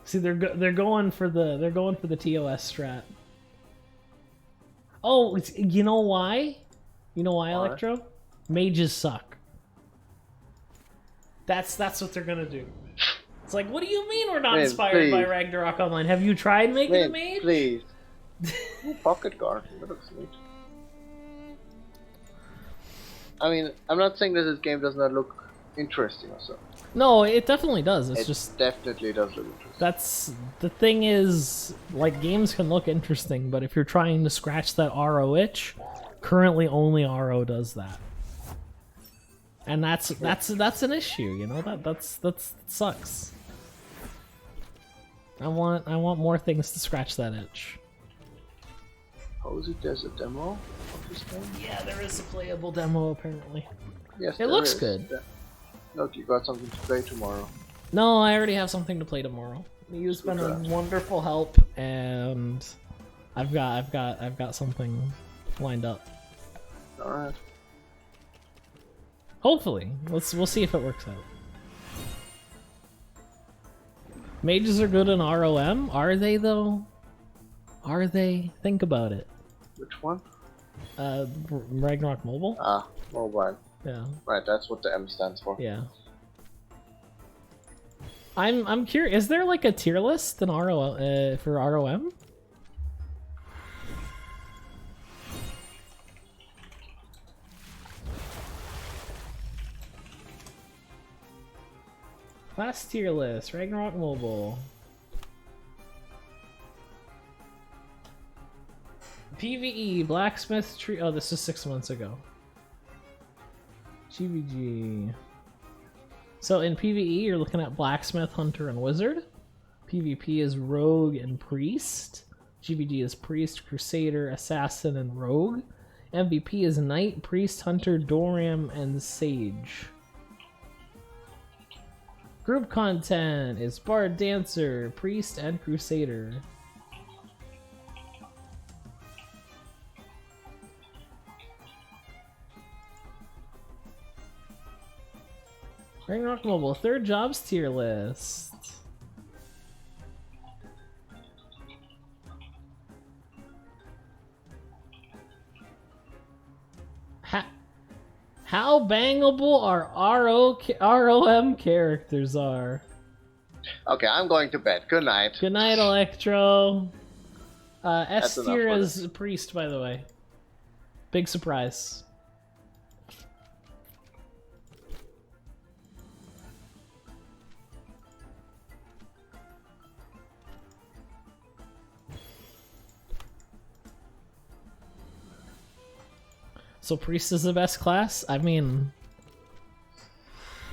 See, they're going for the TOS strat. Oh, you know why? You know why, Electro? Mages suck. That's what they're gonna do. It's like, what do you mean we're not inspired by Ragnarok Online? Have you tried making a mage? Please. Pocket guard. That looks neat. I mean, I'm not saying that this game does not look interesting or so. No, it definitely does. It's just definitely does look interesting. That's the thing is, like, games can look interesting, but if you're trying to scratch that RO itch, currently only RO does that. And that's an issue, you know? That sucks. I want more things to scratch that itch. Suppose there's a demo of this game? Yeah, there is a playable demo apparently. Yes, it looks good. Yeah. Look, you got something to play tomorrow. No, I already have something to play tomorrow. You've been a wonderful help, and I've got something lined up. All right. Hopefully, we'll see if it works out. Mages are good in ROM, are they though? Are they? Think about it. Which one? Ragnarok Mobile. Ah, mobile. Yeah. Right, that's what the M stands for. Yeah. I'm curious. Is there like a tier list in for ROM? Class tier list, Ragnarok Mobile. PvE, Blacksmith Tree. Oh, this is 6 months ago. GVG. So in PvE, you're looking at Blacksmith, Hunter, and Wizard. PvP is Rogue and Priest. GVG is Priest, Crusader, Assassin, and Rogue. MVP is Knight, Priest, Hunter, Doram, and Sage. Group content is Bard, Dancer, Priest, and Crusader. Ragnarok Mobile, 3rd jobs tier list. How bangable our ROM characters are. Okay, I'm going to bed. Good night. Good night, Electro. S tier is Priest, by the way. Big surprise. So priest is the best class? I mean,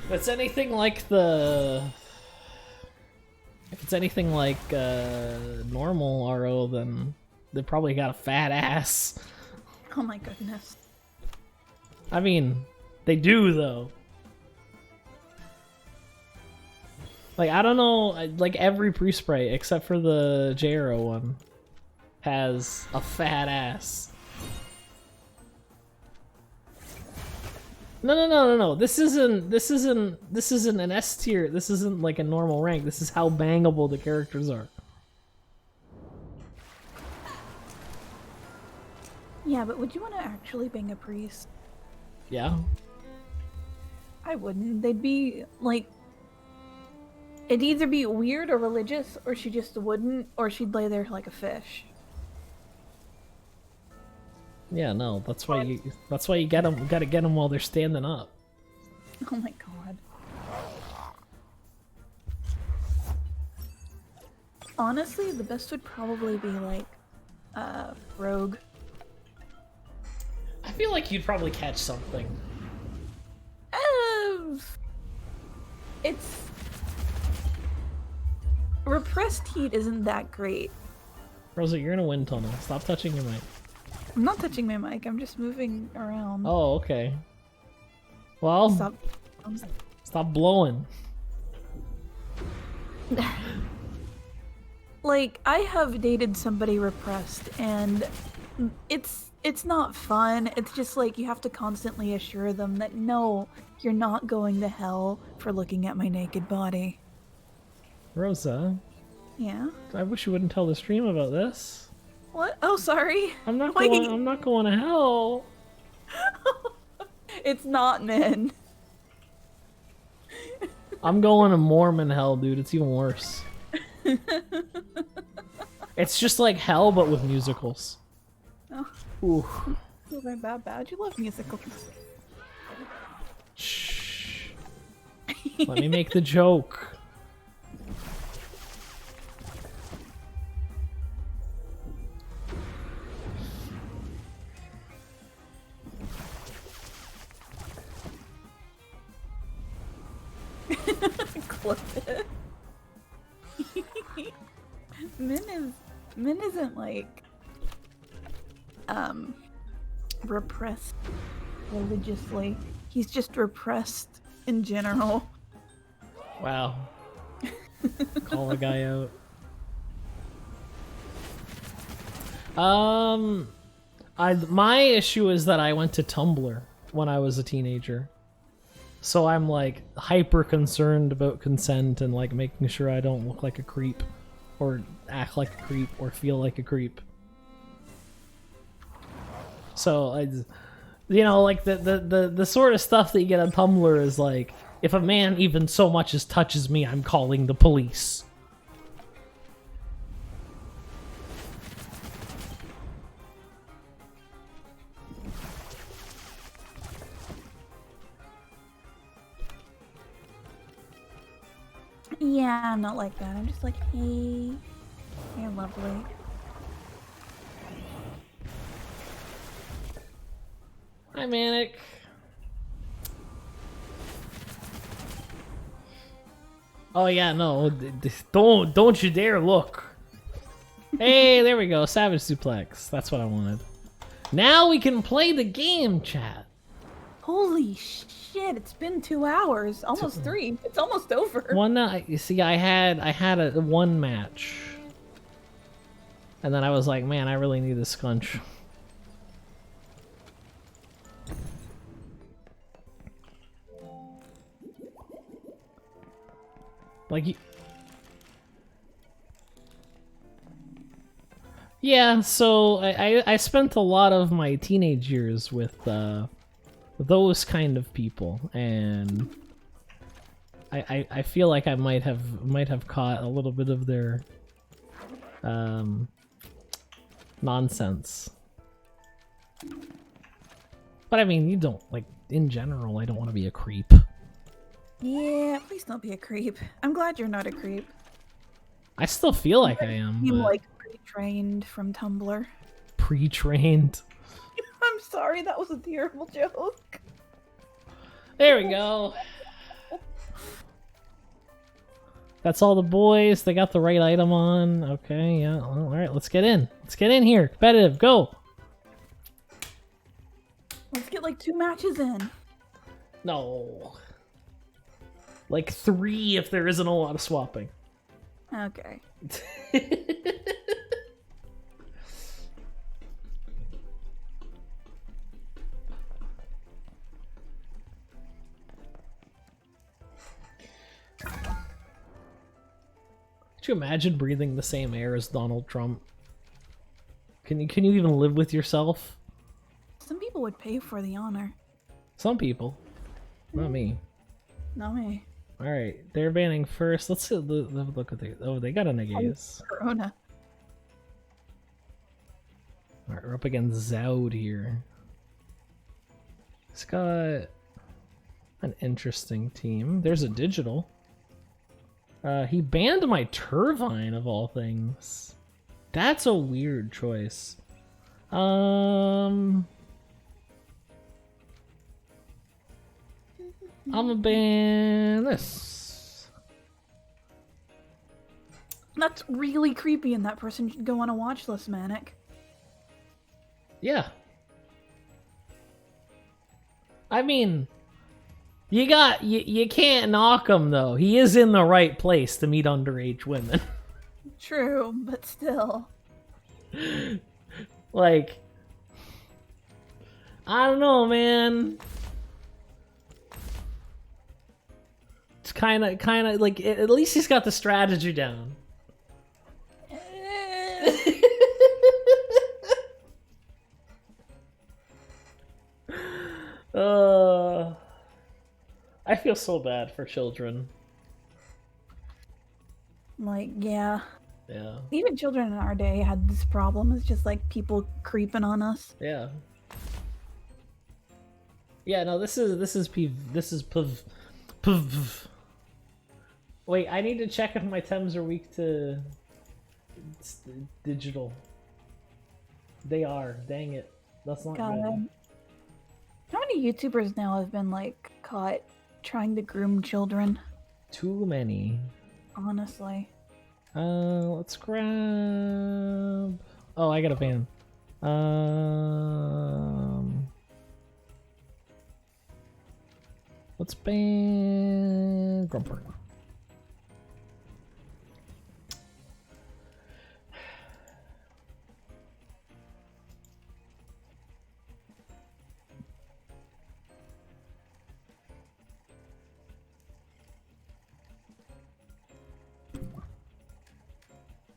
if it's anything like the... If it's anything like normal RO, then they probably got a fat ass. Oh my goodness. I mean, they do though. Like, I don't know, like every pre-spray except for the JRO one has a fat ass. No. This isn't an S tier. This isn't like a normal rank. This is how bangable the characters are. Yeah, but would you want to actually bang a priest? Yeah. I wouldn't. They'd be like, it'd either be weird or religious, or she just wouldn't, or she'd lay there like a fish. Yeah, no. That's why you get them. Gotta get them while they're standing up. Oh my god. Honestly, the best would probably be like, rogue. I feel like you'd probably catch something. It's repressed heat isn't that great. Rosa, you're in a wind tunnel. Stop touching your mic. I'm not touching my mic. I'm just moving around. Oh, okay. Well, stop blowing. Like, I have dated somebody repressed, and it's not fun. It's just like you have to constantly assure them that no, you're not going to hell for looking at my naked body. Rosa, Yeah? I wish you wouldn't tell the stream about this. What? Oh, sorry. I'm not Wait. going. I'm not going to hell. It's not men. I'm going to Mormon hell, dude. It's even worse. It's just like hell, but with musicals. Oh. Ooh. Well, they're that bad. You love musicals. Shh. Let me make the joke. Clip it. Min isn't like repressed religiously. He's just repressed in general. Wow. Call a guy out. My issue is that I went to Tumblr when I was a teenager. So I'm like hyper concerned about consent and like making sure I don't look like a creep or act like a creep or feel like a creep. So you know, like the sort of stuff that you get on Tumblr is like, if a man even so much as touches me, I'm calling the police. Yeah, I'm not like that. I'm just like, hey, you're lovely. Hi, Manic. Oh yeah, no, don't you dare look. Hey, there we go, Savage Suplex. That's what I wanted. Now we can play the game, chat. Holy shit! It's been 2 hours, almost 3. It's almost over. One night, you see, I had a one match, and then I was like, man, I really need a skunch. Like, yeah, so I spent a lot of my teenage years with those kind of people, and I feel like I might have caught a little bit of their nonsense. But I mean, you don't, like, in general, I don't want to be a creep. Yeah, please don't be a creep. I'm glad you're not a creep. I still feel like I am. You but... like pre-trained from Tumblr. Pre-trained? I'm sorry, that was a terrible joke. There we go. That's all the boys. They got the right item on. Okay, yeah. Well, all right, let's get in. Let's get in here. Competitive, go. Let's get like 2 matches in. No. Like 3 if there isn't a lot of swapping. Okay. Could you imagine breathing the same air as Donald Trump? Can you even live with yourself? Some people would pay for the honor. Some people. Not me. Not me. Alright, they're banning first. Let's see, look at the... Oh, they got a Negaze. Corona. Alright, we're up against Zoud here. He's got an interesting team. There's a digital. He banned my Turbine of all things. That's a weird choice. I'm gonna ban this. That's really creepy, and that person should go on a watch list, Manic. Yeah. I mean, you can't knock him though. He is in the right place to meet underage women. True, but still. Like, I don't know, man. It's kind of like, at least he's got the strategy down. I feel so bad for children. Like, yeah. Yeah. Even children in our day had this problem. It's just like people creeping on us. Yeah. Yeah, no, this is Wait, I need to check if my Tems are weak to digital. They are. Dang it. That's not God. good. How many YouTubers now have been like caught trying to groom children? Too many. Honestly. Let's grab... Oh, I got a ban. Let's ban... Grumper.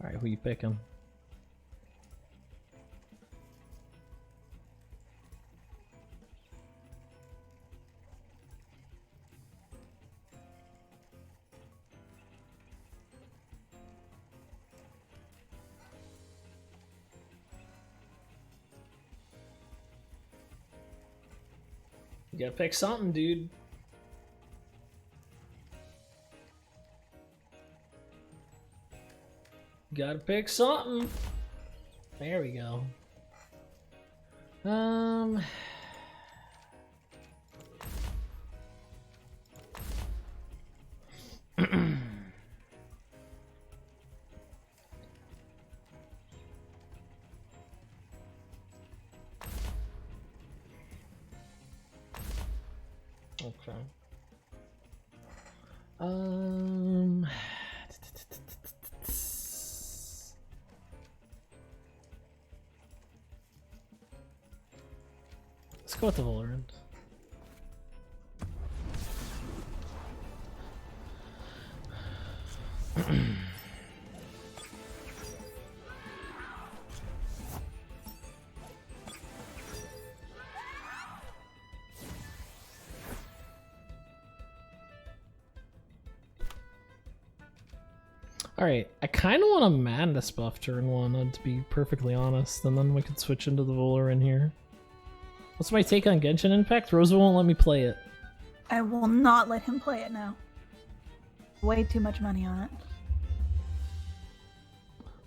Alright, who you picking? You gotta pick something, dude. Gotta pick something. There we go. Okay. Let's go with the Valorant. Alright, I kind of want a Madness buff turn 1, to be perfectly honest, and then we could switch into the Valorant here. What's my take on Genshin Impact? Rosa won't let me play it. I will not let him play it now. Way too much money on it.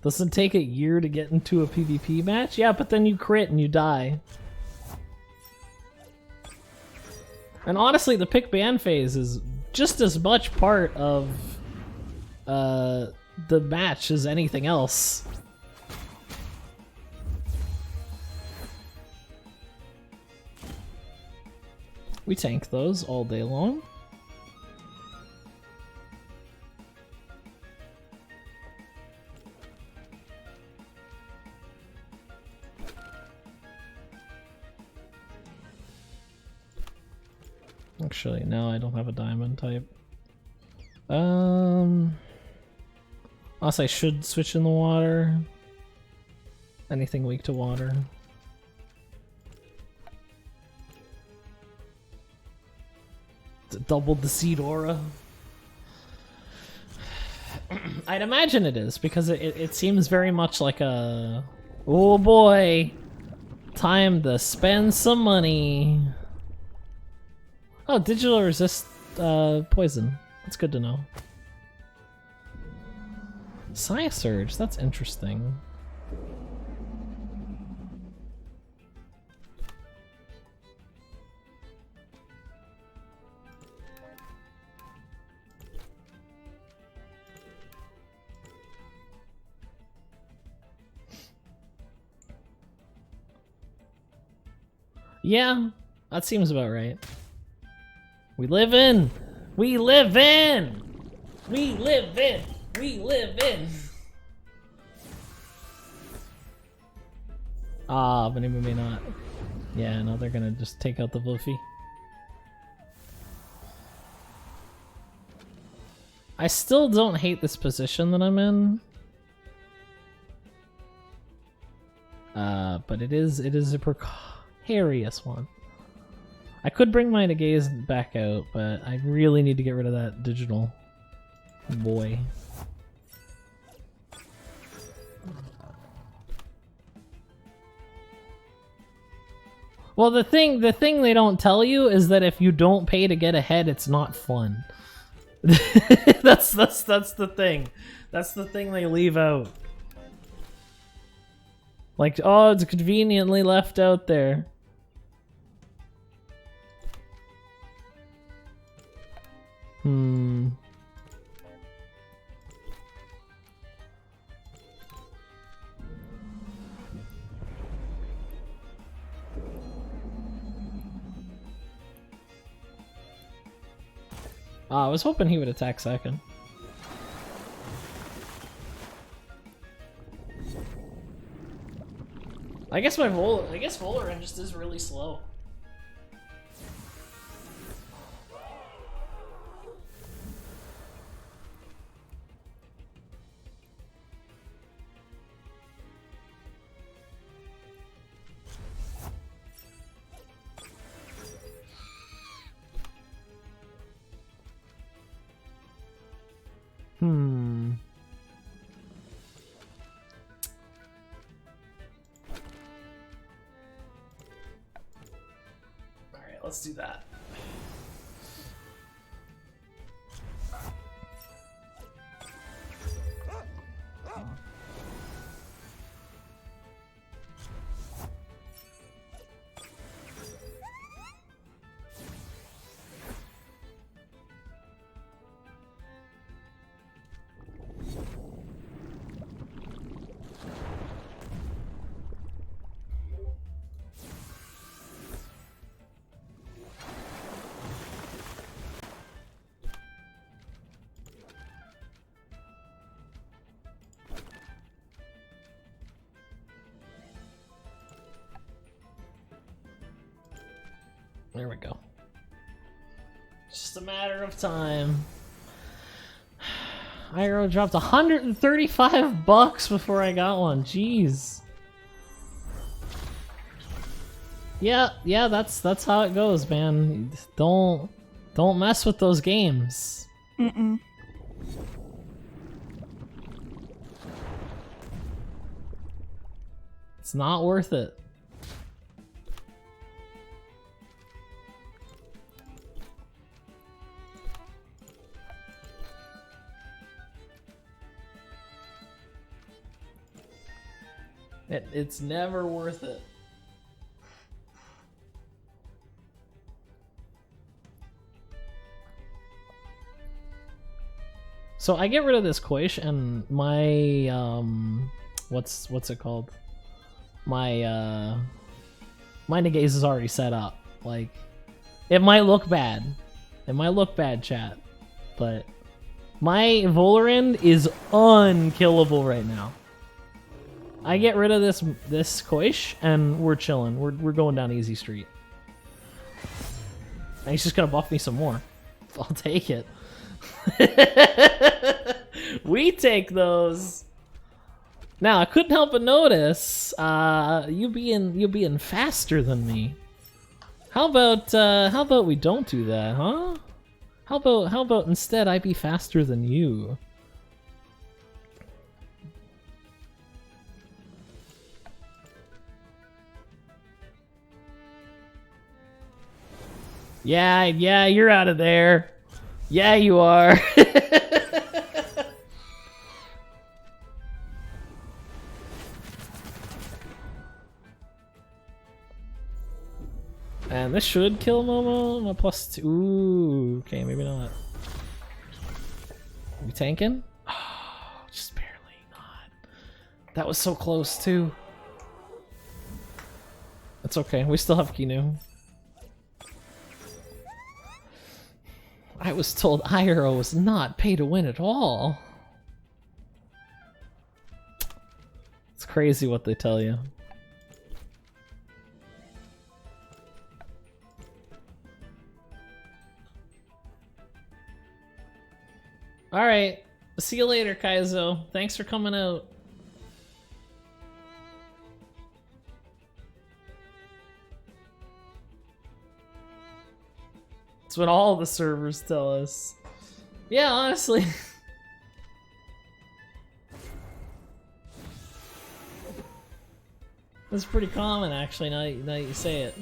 Doesn't take a year to get into a PvP match? Yeah, but then you crit and you die. And honestly, the pick ban phase is just as much part of the match as anything else. We tank those all day long. Actually, no, I don't have a diamond type. Also, I should switch in the water. Anything weak to water. Doubled the seed aura. I'd imagine it is, because it seems very much like a... Oh boy! Time to spend some money! Oh, digital resist poison. That's good to know. Psi Surge, that's interesting. Yeah, that seems about right. We live in! We live in! We live in! We live in! Ah, but maybe not. Yeah, no, they're gonna just take out the Luffy. I still don't hate this position that I'm in. But it is a precarious one. I could bring my gaze back out, but I really need to get rid of that digital boy. Well, the thing they don't tell you is that if you don't pay to get ahead, it's not fun. that's the thing. That's the thing they leave out. Like, oh, it's conveniently left out there. I was hoping he would attack second. I guess Volerin just is really slow. Alright, let's do that. There we go. It's just a matter of time. Iroh dropped 135 bucks before I got one. Jeez. Yeah, that's how it goes, man. Don't mess with those games. It's not worth it. It's never worth it. So I get rid of this Koish and my what's it called? My Negaze is already set up. Like, it might look bad. It might look bad, chat. But my Volorend is unkillable right now. I get rid of this Koish and we're chilling. We're going down easy street. And he's just gonna buff me some more. I'll take it. We take those. Now I couldn't help but notice you being faster than me. How about we don't do that, huh? How about instead I be faster than you? Yeah, you're out of there. Yeah, you are. And this should kill Momo. My +2. Ooh, okay, maybe not. We tanking? Oh, just barely not. That was so close too. It's okay. We still have Kinu. I was told Iroh was not pay to win at all. It's crazy what they tell you. Alright, see you later, Kaizo. Thanks for coming out. That's what all the servers tell us. Yeah, honestly. That's pretty common, actually, now that you say it.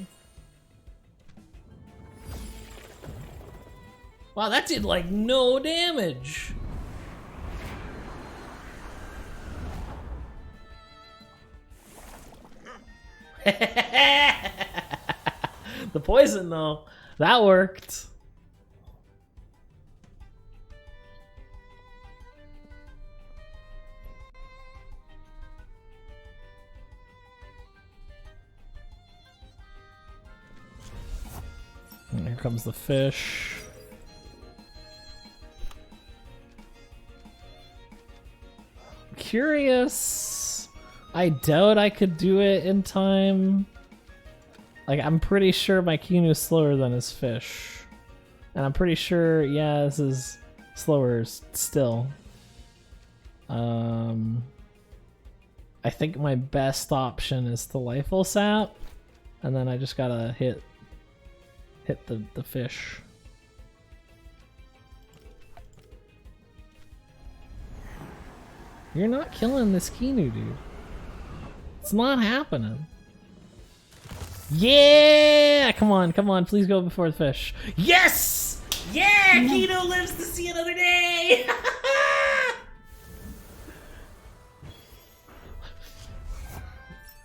Wow, that did like no damage. The poison though, that worked. And here comes the fish. Curious. I doubt I could do it in time. Like, I'm pretty sure my Kinu is slower than his fish. And I'm pretty sure, yeah, this is slower still. I think my best option is to Lifeal Sap. And then I just gotta hit the fish. You're not killing this Kinu, dude. It's not happening. Yeah! Come on, please go before the fish. Yes! Yeah! Kinu lives to see another day!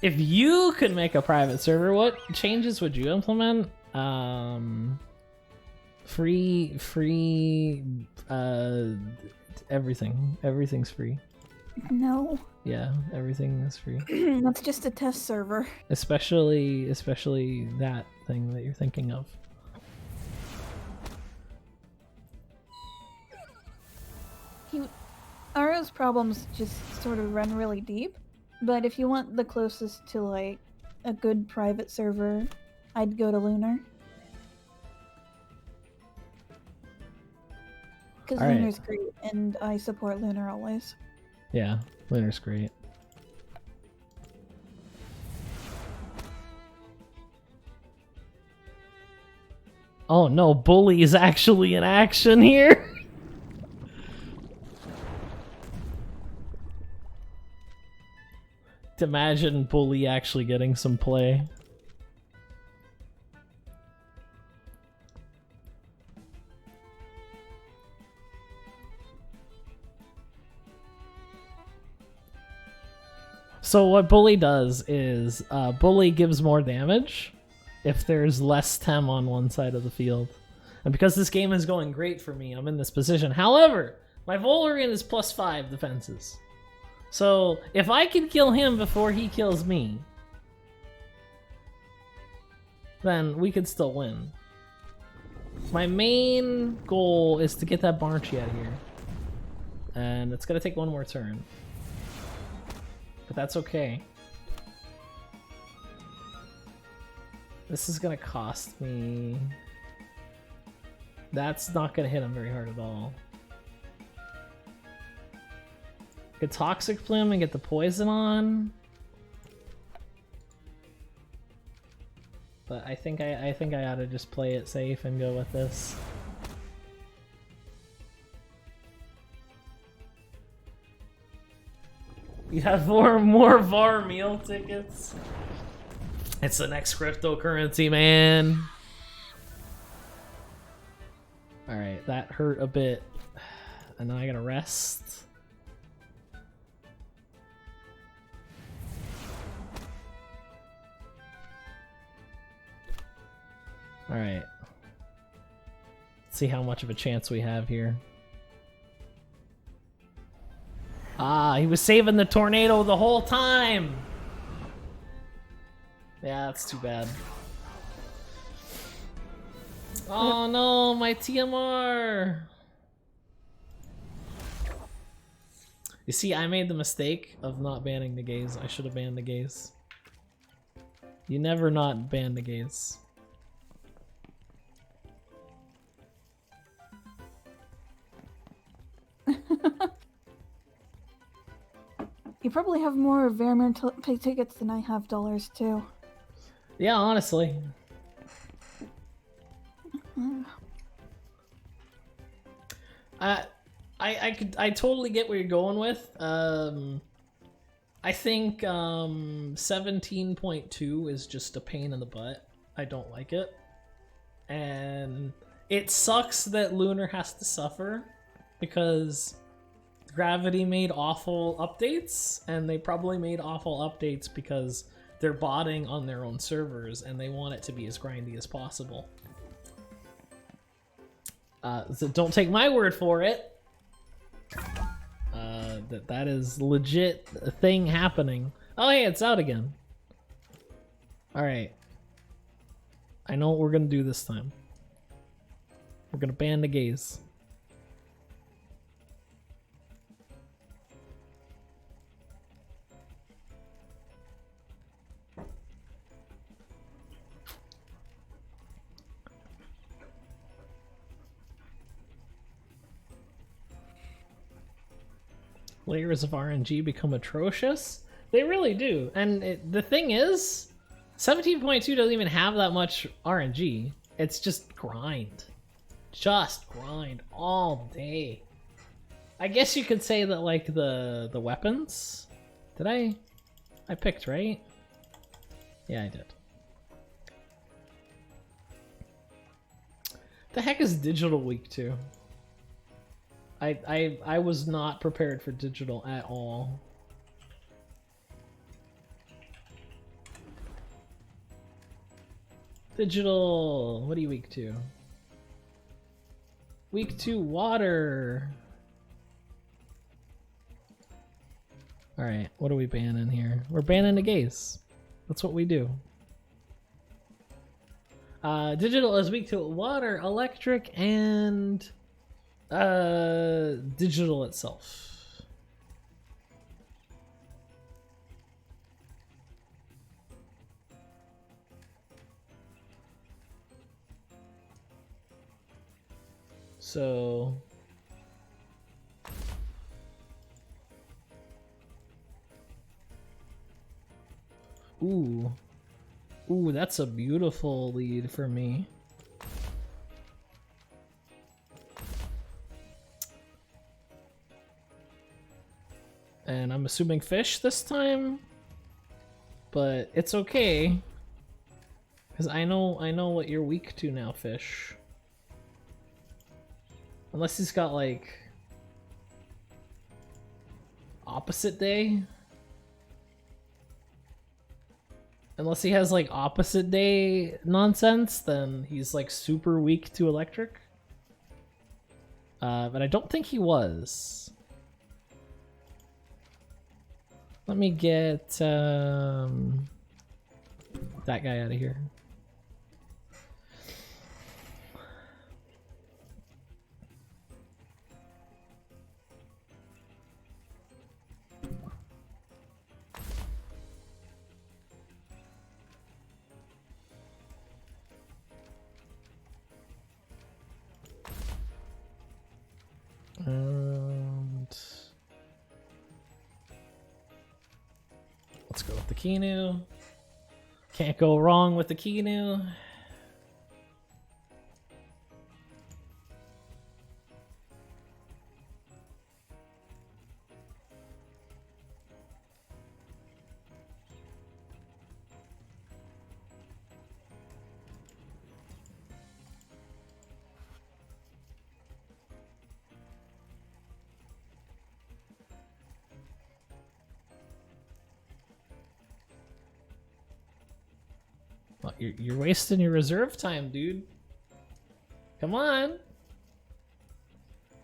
If you could make a private server, what changes would you implement? Free, everything. Everything's free. No. Yeah, everything is free. That's just a test server. Especially that thing that you're thinking of. Aro's problems just sort of run really deep, but if you want the closest to like a good private server, I'd go to Lunar. Because Lunar's great, and I support Lunar always. Yeah, Lunar's great. Oh no, Bully is actually in action here! Imagine Bully actually getting some play. So what Bully does is, Bully gives more damage if there's less Tem on one side of the field. And because this game is going great for me, I'm in this position. However, My Volarian is +5 defenses. So, if I can kill him before he kills me, then we could still win. My main goal is to get that Barnchy out of here. And it's gonna take one more turn. But that's okay. This is gonna cost me... That's not gonna hit him very hard at all. Get Toxic Plume and get the poison on. But I think I ought to just play it safe and go with this. You have more VAR meal tickets. It's the next cryptocurrency, man. Alright, that hurt a bit. And then I gotta rest. Alright. Let's see how much of a chance we have here. Ah, he was saving the tornado the whole time! Yeah, that's too bad. Oh no, my TMR! You see, I made the mistake of not banning the gaze. I should have banned the gaze. You never not ban the gaze. You probably have more Vermeer tickets than I have dollars too. Yeah, honestly. I totally get where you're going with. I think 17.2 is just a pain in the butt. I don't like it. And it sucks that Lunar has to suffer because Gravity made awful updates, and they probably made awful updates because they're botting on their own servers and they want it to be as grindy as possible. So don't take my word for it. That is legit a thing happening. Oh hey, it's out again. Alright. I know what we're gonna do this time. We're gonna ban the gaze. Layers of RNG become atrocious. They really do. And the thing is, 17.2 doesn't even have that much RNG. It's just grind. Just grind all day. I guess you could say that like the weapons. Did I picked, right? Yeah, I did. The heck is Digital Week 2? I was not prepared for digital at all. Digital, what are you week 2? Week 2 water. Alright, what are we banning here? We're banning the gaze. That's what we do. Digital is weak to water, electric, and digital itself. So ooh, that's a beautiful lead for me. And I'm assuming fish this time, but it's okay, because I know what you're weak to now, fish. Unless he's got like opposite day. Unless he has like opposite day nonsense, then he's like super weak to electric. But I don't think he was. Let me get that guy out of here. And let's go with the Kinu. Can't go wrong with the Kinu. Well, you're wasting your reserve time, dude. Come on.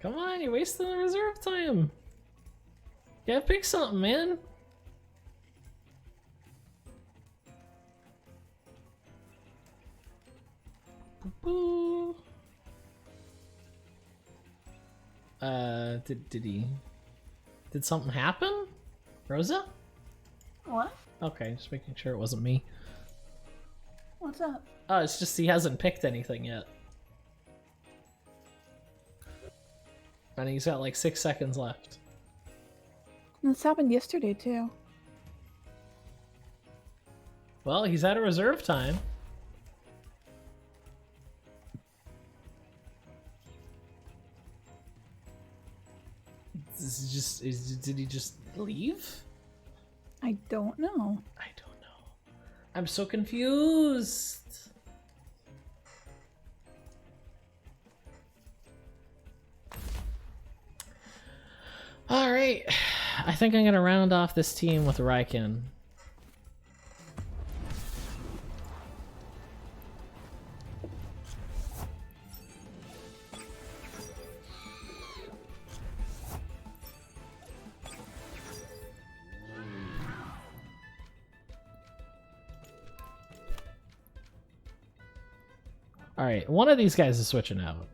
Come on, you're wasting the reserve time. Gotta pick something, man. Boo. Did something happen? Rosa? What? Okay, just making sure it wasn't me. What's up? Oh, it's just he hasn't picked anything yet. And he's got like 6 seconds left. This happened yesterday too. Well, he's out of reserve time. Did he just leave? I don't know. I don't know. I'm so confused. All right, I think I'm gonna round off this team with Raiken. All right, one of these guys is switching out.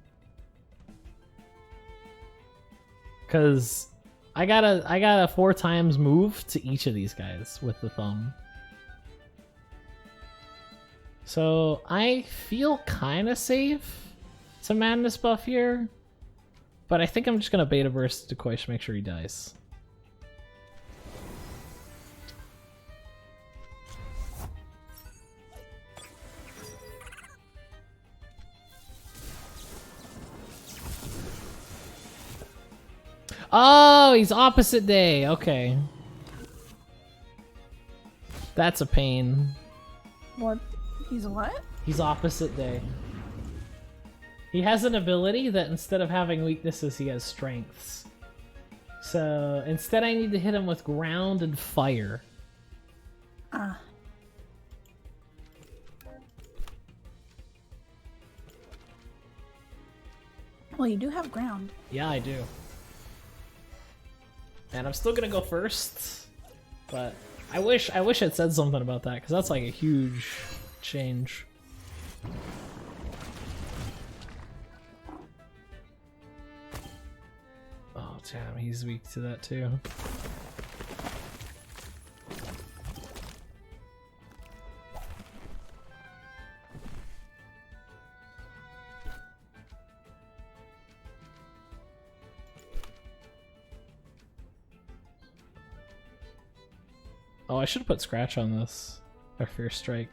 Cause I got a 4 times move to each of these guys with the thumb. So I feel kind of safe to madness buff here, but I think I'm just gonna beta burst Decoy to make sure he dies. Oh, he's opposite day. Okay. That's a pain. What? He's what? He's opposite day. He has an ability that instead of having weaknesses, he has strengths. So instead I need to hit him with ground and fire. Ah. Well, you do have ground. Yeah, I do. And I'm still gonna go first, but I wish it said something about that, because that's like a huge change. Oh damn, he's weak to that too. Oh, I should have put Scratch on this. Or Fierce Strike.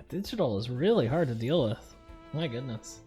Digital is really hard to deal with. My goodness.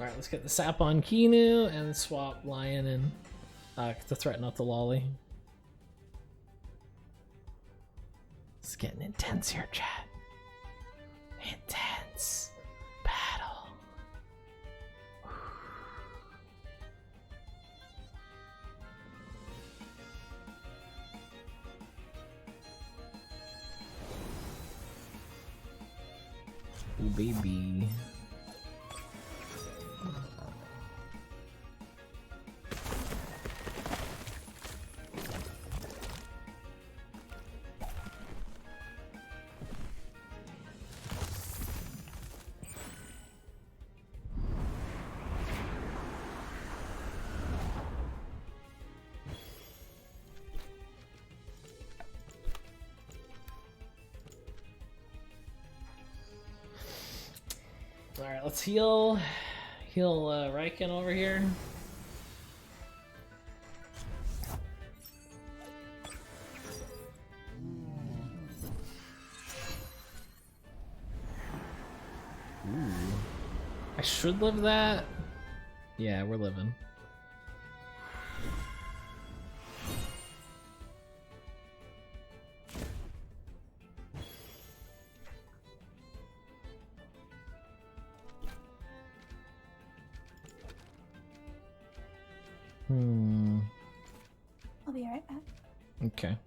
Alright, let's get the sap on Kinu and swap Lion in to threaten out the Lolly. It's getting intense here, chat. Intense battle. Ooh, baby. Alright, let's heal Raiken over here. Ooh. I should live that. Yeah, we're living. I'll be right back. Okay.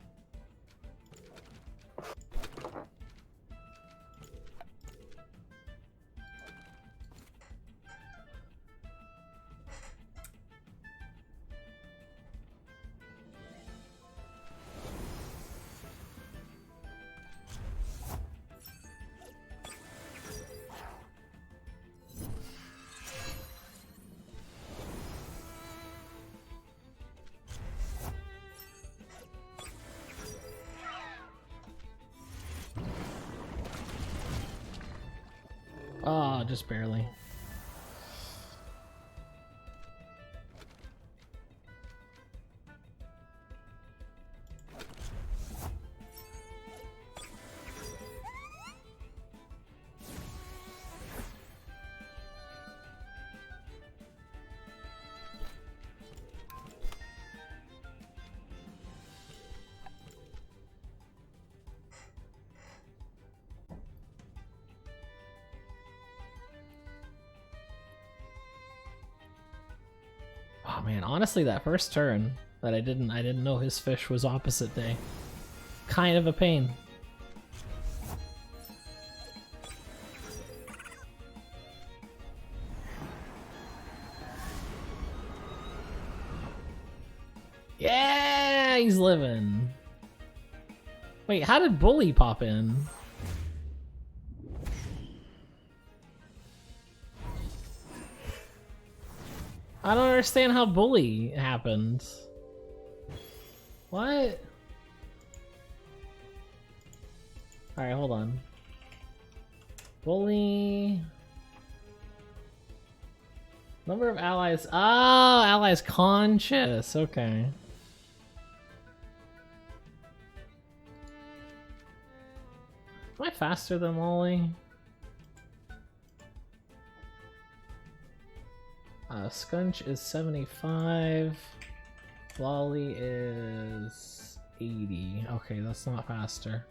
Oh, just barely. Oh man, honestly, that first turn that I didn't know his fish was opposite day. Kind of a pain. Yeah, he's living. Wait, how did Bully pop in? I don't understand how Bully happened. What? Alright, hold on. Bully... Number of allies... Oh, allies conscious. Okay. Am I faster than Lolly? Skunch is 75. Lolly is 80. Okay, that's not faster.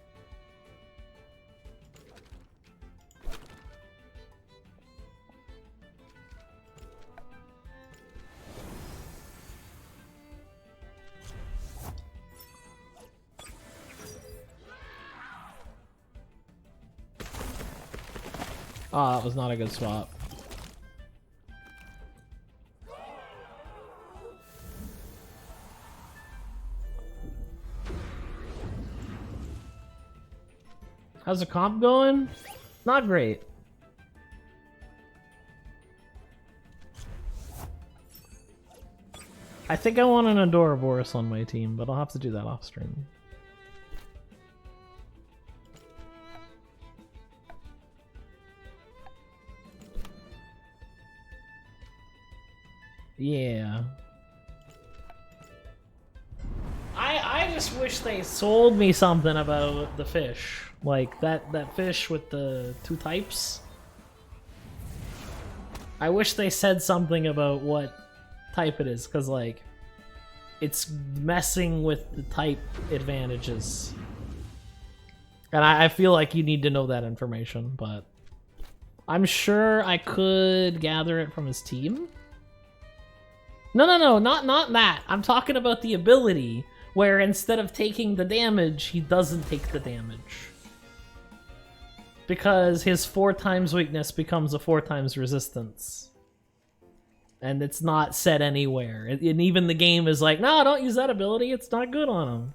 Oh, that was not a good swap. How's the comp going? Not great. I think I want an Adoraboros on my team, but I'll have to do that off stream. Yeah. I just wish they sold me something about the fish. Like that fish with the two types. I wish they said something about what type it is, because, like, it's messing with the type advantages. And I feel like you need to know that information, but I'm sure I could gather it from his team. No, not that. I'm talking about the ability where instead of taking the damage, he doesn't take the damage. Because his 4 times weakness becomes a 4 times resistance. And it's not set anywhere. And even the game is like, no, don't use that ability, it's not good on him.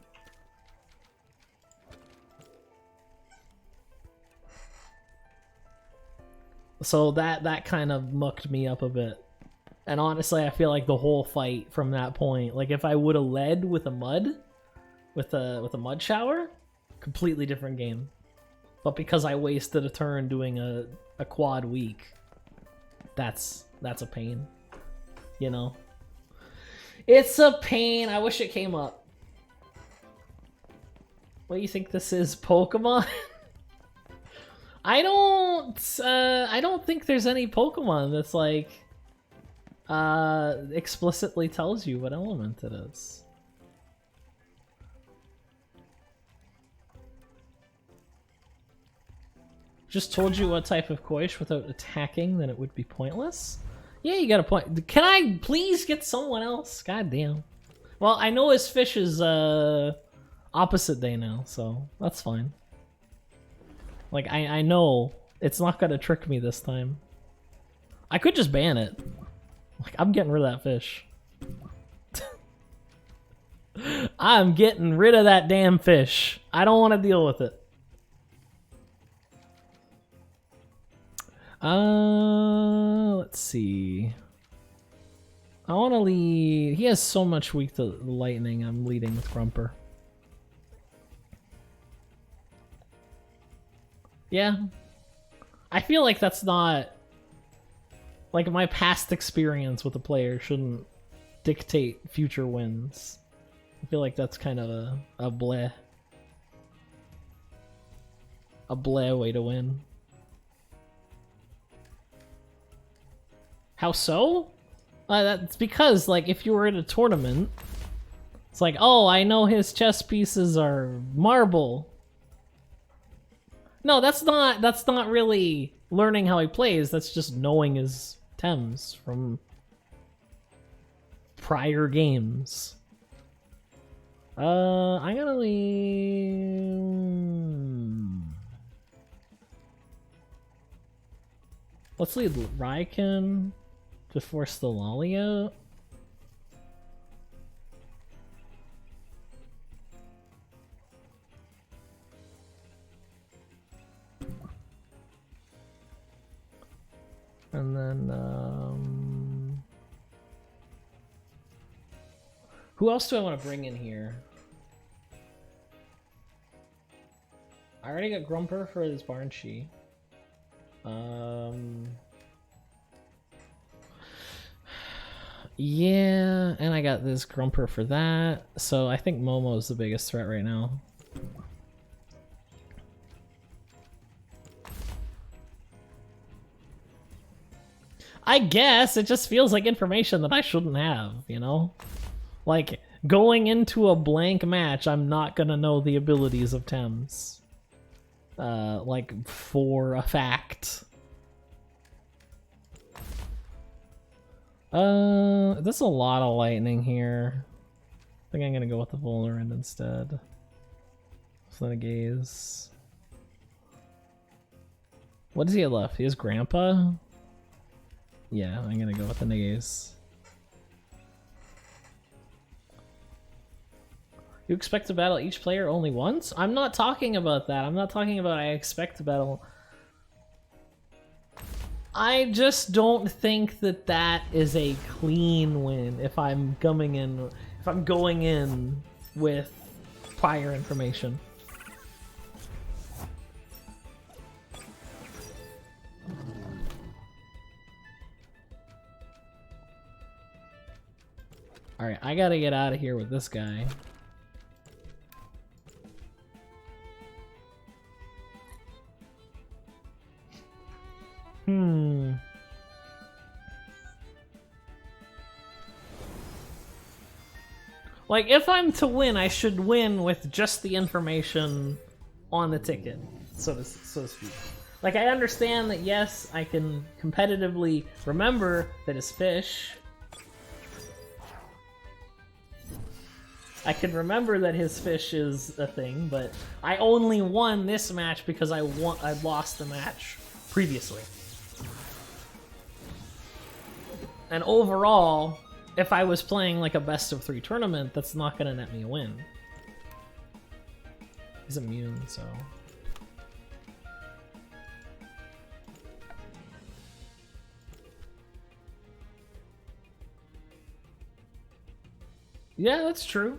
So that kind of mucked me up a bit. And honestly, I feel like the whole fight from that point, like if I would have led with a mud shower, completely different game. But because I wasted a turn doing a quad weak, that's a pain. You know? It's a pain. I wish it came up. What do you think this is, Pokemon? I don't think there's any Pokemon that's like explicitly tells you what element it is. Just told you what type of Koish without attacking, then it would be pointless. Yeah, you got a point. Can I please get someone else? God damn. Well, I know his fish is opposite day now, so that's fine. Like, I know it's not gonna trick me this time. I could just ban it. Like, I'm getting rid of that fish. I'm getting rid of that damn fish. I don't want to deal with it. Let's see. I want to lead. He has so much weak to lightning. I'm leading with Grumper. Yeah. I feel like that's not... Like, my past experience with the player shouldn't dictate future wins. I feel like that's kind of a bleh. A bleh way to win. How so? That's because, like, if you were in a tournament, it's like, oh, I know his chess pieces are marble. No, that's not really learning how he plays. That's just knowing his Tems from prior games. I'm gonna leave... Let's leave Raiken to force the Lolly out. And then, who else do I want to bring in here? I already got Grumper for his Barnshee. Yeah, and I got this Grumper for that. So I think Momo's the biggest threat right now. I guess it just feels like information that I shouldn't have, you know? Like, going into a blank match, I'm not gonna know the abilities of Tems. Like, for a fact. There's a lot of lightning here. I think I'm gonna go with the Volorend instead. Gaze. What does he have left? He has Grandpa? Yeah, I'm gonna go with the Nagaze. You expect to battle each player only once? I'm not talking about that. I'm not talking about I expect to battle. I just don't think that that is a clean win if I'm going in with prior information. Alright, I gotta get out of here with this guy. Like, if I'm to win, I should win with just the information on the ticket, so to speak. Like, I understand that, yes, I can competitively remember that it's fish. I can remember that his fish is a thing, but I only won this match because I lost the match previously. And overall, if I was playing like a best of 3 tournament, that's not gonna net me a win. He's immune, so... Yeah, that's true.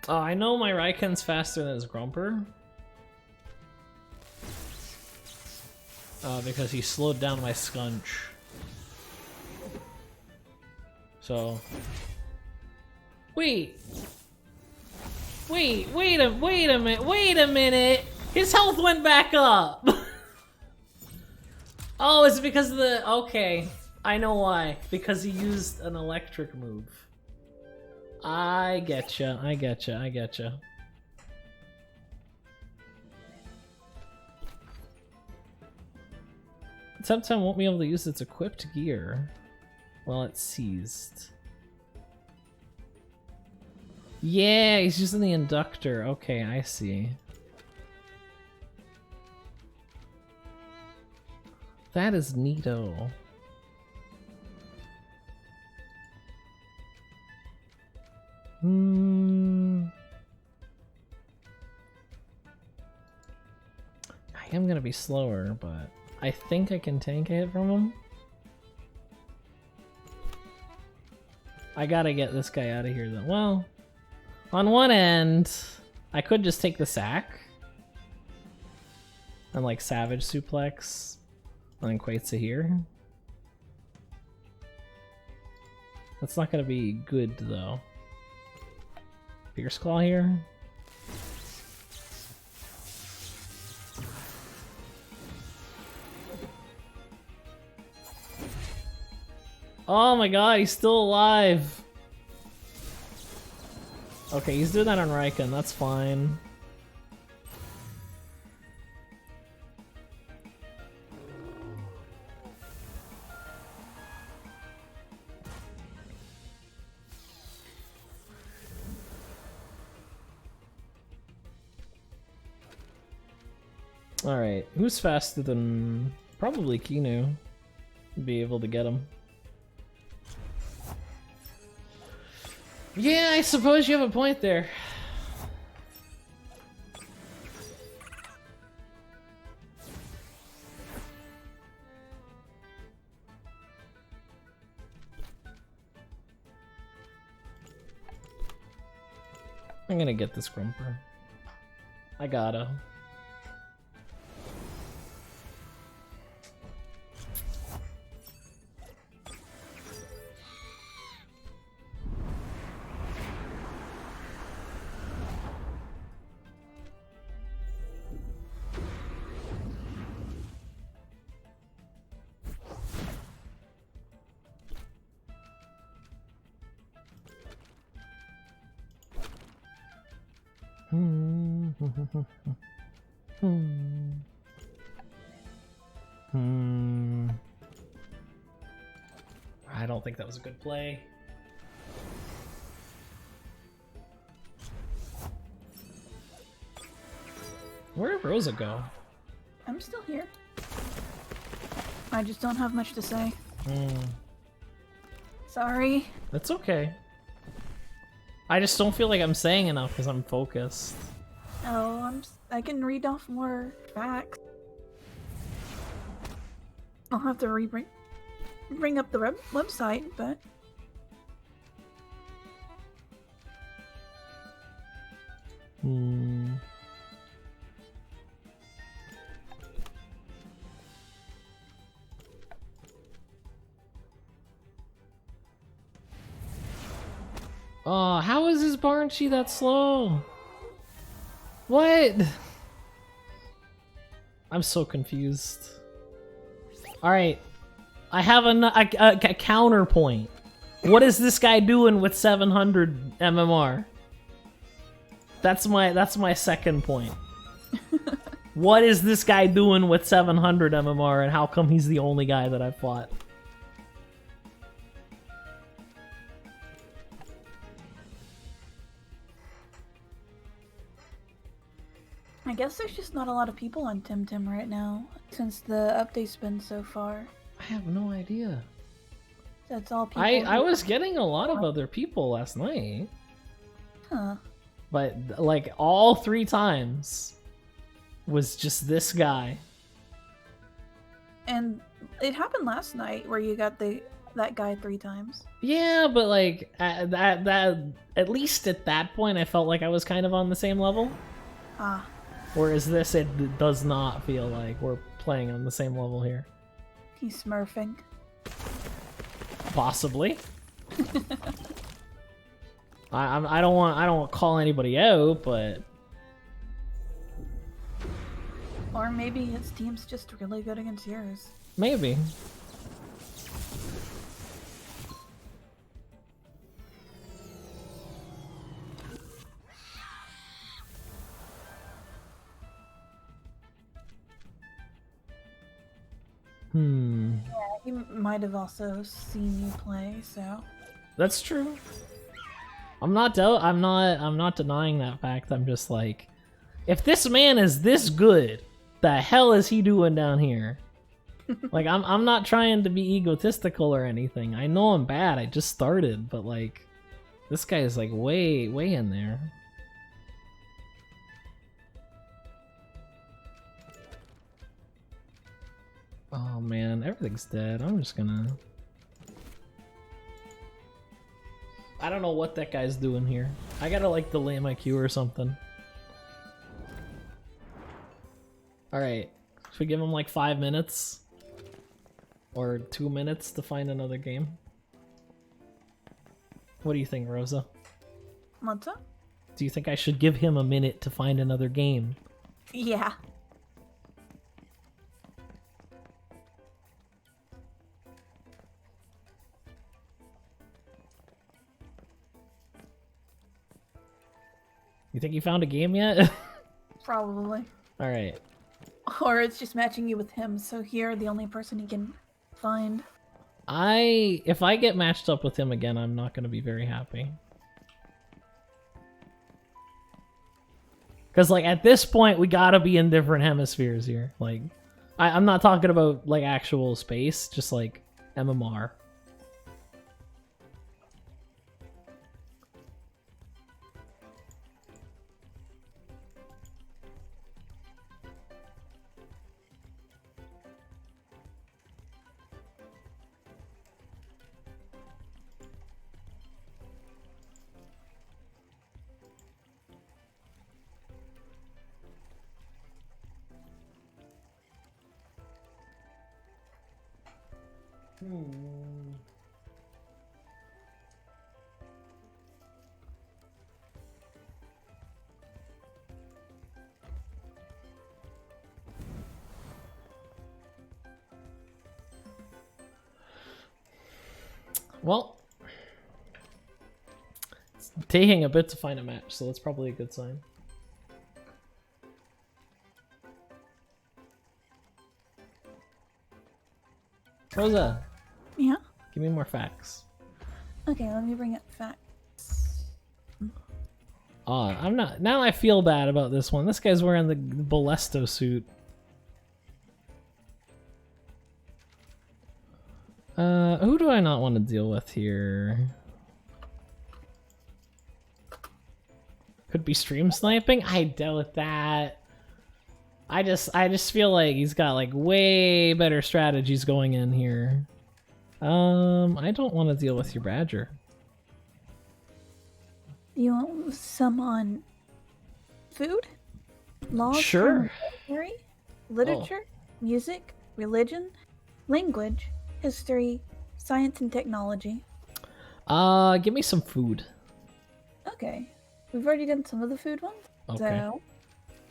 Oh, I know my Raiken's faster than his Grumper. Because he slowed down my Skunch. So... Wait a minute! His health went back up! Oh, it's because of the... Okay, I know why. Because he used an electric move. I getcha. Temtem won't be able to use its equipped gear while it's seized. Yeah, he's using the inductor. Okay, I see. That is neato. I am gonna be slower, but I think I can tank a hit from him. I gotta get this guy out of here though. Well, on one end, I could just take the sack and like Savage Suplex and then Quaitsa here. That's not gonna be good though. Fierce Claw here. Oh my god, he's still alive! Okay, he's doing that on Raiken, that's fine. Alright, who's faster than... Probably Kinu. Be able to get him. Yeah, I suppose you have a point there. I'm gonna get this Grumper. I gotta. I don't think that was a good play. Where did Rosa go? I'm still here. I just don't have much to say. Sorry. That's okay. I just don't feel like I'm saying enough because I'm focused. Oh, I can read off more facts. I'll have to bring up the website, but... Hmm. Oh, how is his Barnchi that slow? What? I'm so confused. Alright. I have a counterpoint. What is this guy doing with 700 MMR? That's my second point. What is this guy doing with 700 MMR and how come he's the only guy that I've fought? I guess there's just not a lot of people on Temtem right now, since the update's been so far. I have no idea. That's all people. I was getting a lot of other people last night. Huh. But like all 3 times was just this guy. And it happened last night where you got that guy 3 times. Yeah, but like at least at that point I felt like I was kind of on the same level. Ah. Whereas this, it does not feel like we're playing on the same level here. He's smurfing. Possibly. I don't want to call anybody out, but Or maybe his team's just really good against yours. maybe. Hmm. Yeah, he might have also seen you play, so. That's true. I'm not denying that fact. I'm just like, if this man is this good, the hell is he doing down here? Like, I'm not trying to be egotistical or anything. I know I'm bad. I just started, but like, this guy is like way in there. Oh man, everything's dead. I'm just gonna... I don't know what that guy's doing here. I gotta like delay my queue or something. Alright, should we give him like 5 minutes? Or 2 minutes to find another game? What do you think, Rosa? What's up? Do you think I should give him a minute to find another game? Yeah. You think you found a game yet? Probably. Alright. Or it's just matching you with him, so you're the only person he can find. If I get matched up with him again, I'm not gonna be very happy. Because, like, at this point, we gotta be in different hemispheres here. Like, I'm not talking about, like, actual space, just, like, MMR. Well, it's taking a bit to find a match, so that's probably a good sign. Rosa, Yeah? give me more facts. Okay, let me bring up facts. I'm not. Now I feel bad about this one. This guy's wearing the Balesto suit. Who do I not want to deal with here? Could be stream sniping? I doubt that. I just feel like he's got like way better strategies going in here. I don't want to deal with your badger. You want some on Food, laws, Sure. military, literature, music, religion, language, history, science and technology. Give me some food. Okay. We've already done some of the food ones. Okay. So,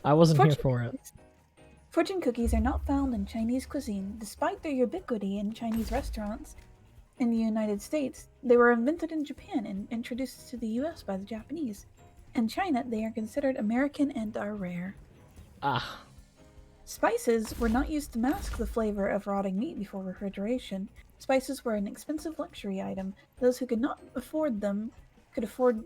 I wasn't here for it. Fortune cookies are not found in Chinese cuisine. Despite their ubiquity in Chinese restaurants in the United States, they were invented in Japan and introduced to the US by the Japanese. In China, they are considered American and are rare. Ah. Spices were not used to mask the flavor of rotting meat before refrigeration. Spices were an expensive luxury item. Those who could not afford them could afford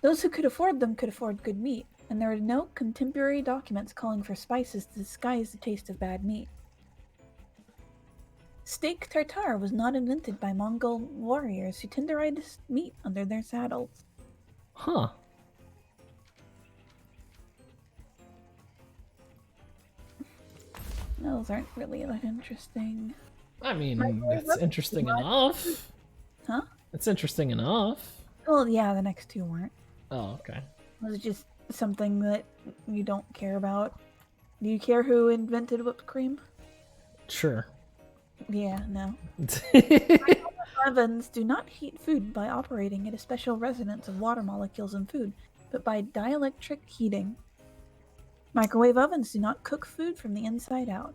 good meat, and there are no contemporary documents calling for spices to disguise the taste of bad meat. Steak tartare was not invented by Mongol warriors who tenderized meat under their saddles. Huh. Those aren't really that interesting. I mean, it's interesting enough. Huh? It's interesting enough. Well, yeah, the next two weren't. Oh, okay. It was just something that you don't care about. Do you care who invented whipped cream? Sure. Yeah, no. Ovens do not heat food by operating at a special resonance of water molecules in food, but by dielectric heating. Microwave ovens do not cook food from the inside out.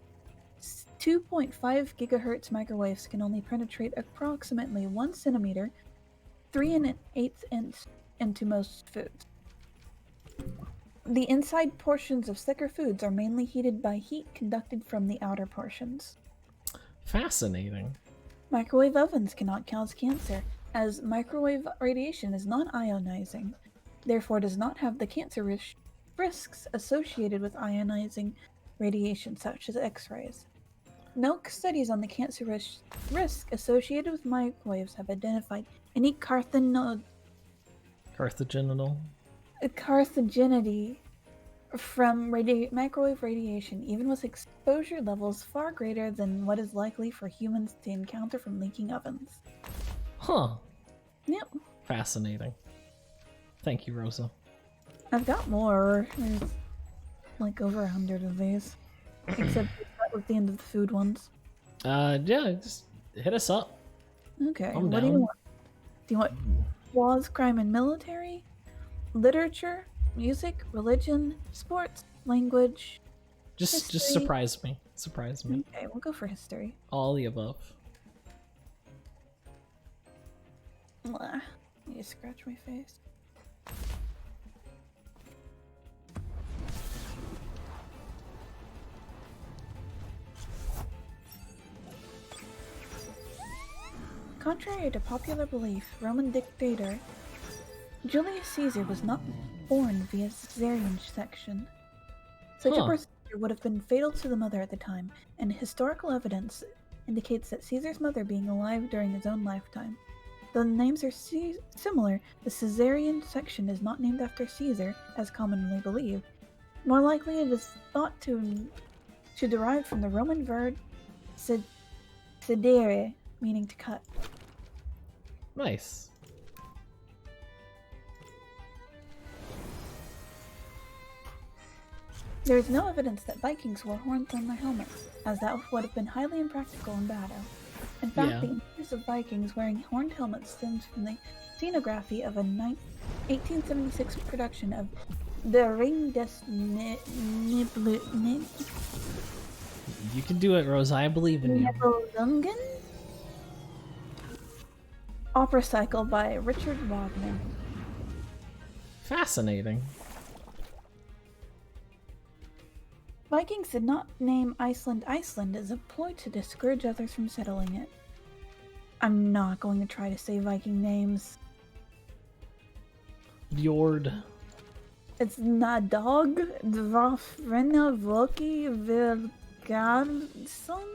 2.5 gigahertz microwaves can only penetrate approximately 1 centimeter, 3 1/8 inch, into most foods. The inside portions of thicker foods are mainly heated by heat conducted from the outer portions. Fascinating. Microwave ovens cannot cause cancer, as microwave radiation is non-ionizing, therefore does not have the cancer risks associated with ionizing radiation such as X-rays. No studies on the cancer risk associated with microwaves have identified any carcinogenity from microwave radiation, even with exposure levels far greater than what is likely for humans to encounter from leaking ovens. Huh. Yep. Fascinating. Thank you, Rosa. I've got more. There's like over 100 of these. Except that was the end of the food ones. Yeah, just hit us up. Okay, I'm what do you down. want? Do you want laws, crime, and military? Literature? Music? Religion? Sports? Language? Just history? surprise me. Surprise me. Okay, we'll go for history. All the above. Blah. I need to scratch my face. Contrary to popular belief, Roman dictator Julius Caesar was not born via cesarean section. Such a procedure would have been fatal to the mother at the time, and historical evidence indicates that Caesar's mother being alive during his own lifetime. Though the names are similar, the cesarean section is not named after Caesar, as commonly believed. More likely, it is thought to derive from the Roman verb sedere, meaning to cut. Nice. There is no evidence that Vikings wore horns on their helmets, as that would have been highly impractical in battle. In fact, the use of Vikings wearing horned helmets stems from the scenography of a 1876 production of The Ring des Nibelungen. You can do it, Rosa. I believe in you. Nibelungen? Opera cycle by Richard Wagner. Fascinating. Vikings did not name Iceland Iceland as a ploy to discourage others from settling it. I'm not going to try to say Viking names. Fjord. It's Nadog, Dvarfrena, Voki, Vilgarsson.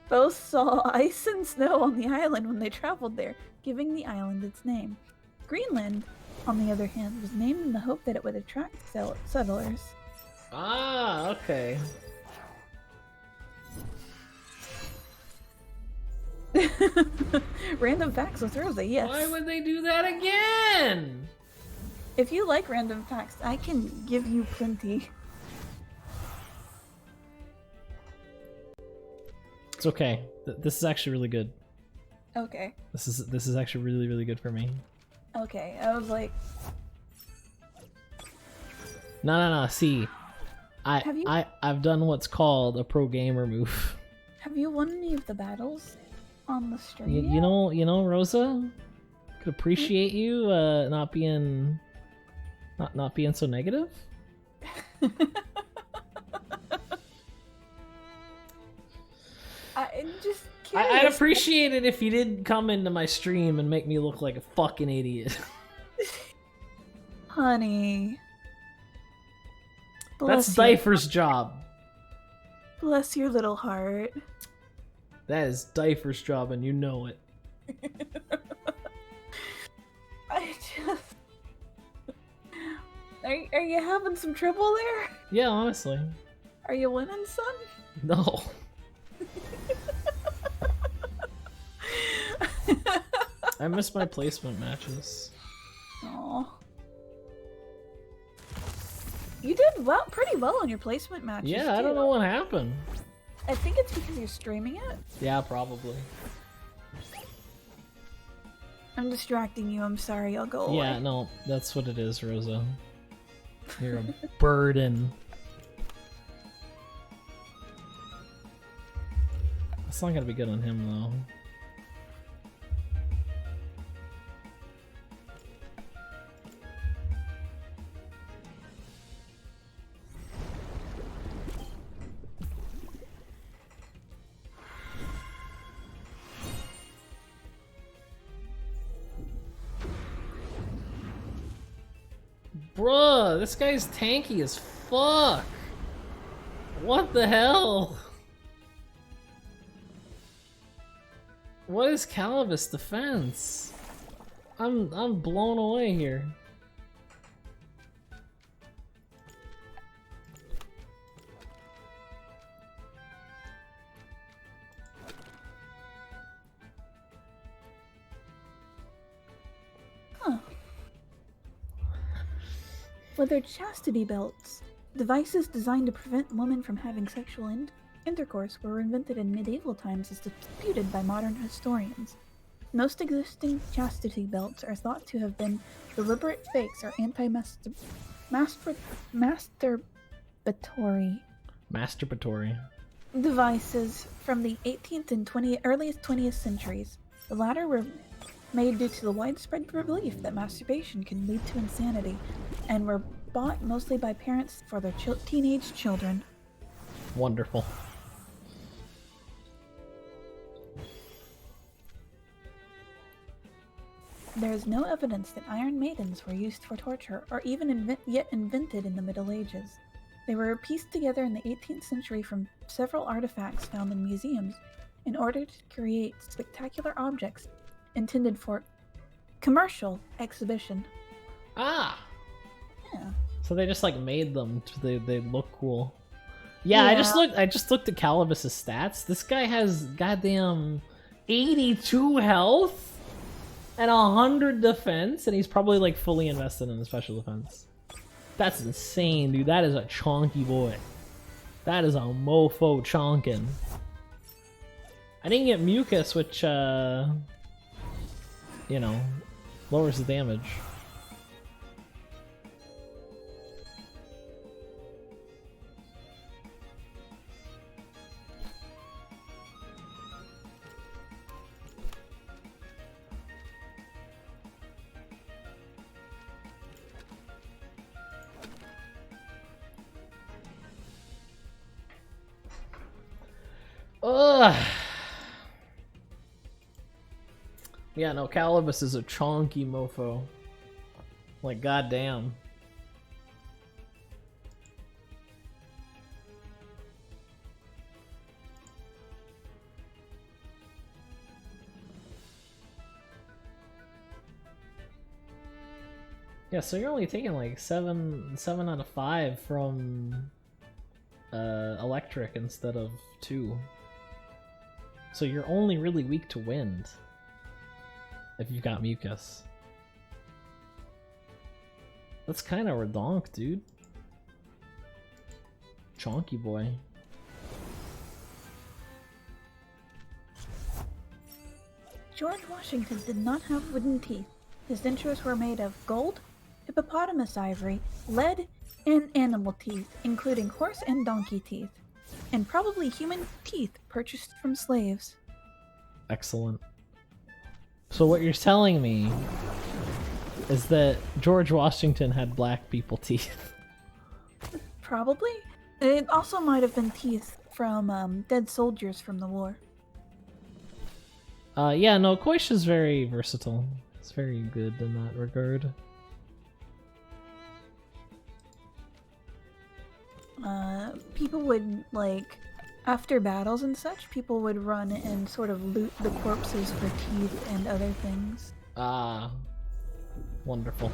Both saw ice and snow on the island when they traveled there, giving the island its name. Greenland, on the other hand, was named in the hope that it would attract settlers. Ah, okay. Random facts with Rosa, yes. Why would they do that again? If you like random facts, I can give you plenty. It's okay. This is actually really good. Okay. This is actually really, really good for me. Okay, I was like... No. See, I've done what's called a pro gamer move. Have you won any of the battles on the stream? You know, Rosa, could appreciate you not being so negative. I'm just curious. I'd appreciate it if you didn't come into my stream and make me look like a fucking idiot. Honey. That's Bless your- Difer's job. Bless your little heart. That is Difer's job, and you know it. I just... Are you having some trouble there? Yeah, honestly. Are you winning, son? No. I miss my placement matches. Aw. You did pretty well on your placement matches. Yeah, I too. don't know what happened. I think it's because you're streaming it. Yeah, probably. I'm distracting you. I'm sorry. I'll go away. Yeah, no, that's what it is, Rosa. You're a burden. It's not gonna be good on him, though. Bruh, this guy's tanky as fuck. What the hell? What is Calibus defense? I'm blown away here. Huh. With their chastity belts, devices designed to prevent women from having sexual intercourse were invented in medieval times as disputed by modern historians. Most existing chastity belts are thought to have been deliberate fakes or Masturbatory. devices from the 18th and earliest 20th centuries. The latter were made due to the widespread belief that masturbation can lead to insanity, and were bought mostly by parents for their teenage children. Wonderful. There is no evidence that Iron Maidens were used for torture or even yet invented in the Middle Ages. They were pieced together in the 18th century from several artifacts found in museums in order to create spectacular objects intended for commercial exhibition. Ah! Yeah. So they just like made them to they look cool. Yeah, I just looked at Calibus's stats. This guy has goddamn 82 health and 100 defense, and he's probably like fully invested in the special defense. That's insane, dude. That is a chonky boy. That is a mofo chonkin. I didn't get mucus, which you know, lowers the damage. Ugh. Yeah, no, Calibus is a chonky mofo. Like, goddamn. Yeah, so you're only taking like 7 out of 5 from electric instead of 2. So you're only really weak to wind if you've got mucus. That's kind of redonk, dude. Chonky boy. George Washington did not have wooden teeth. His dentures were made of gold, hippopotamus ivory, lead, and animal teeth, including horse and donkey teeth, and probably human teeth purchased from slaves. Excellent. So what you're telling me is that George Washington had black people teeth. Probably. It also might have been teeth from dead soldiers from the war. Yeah, no, Koish is very versatile. It's very good in that regard. People would, like, after battles and such, people would run and sort of loot the corpses for teeth and other things. Ah, wonderful.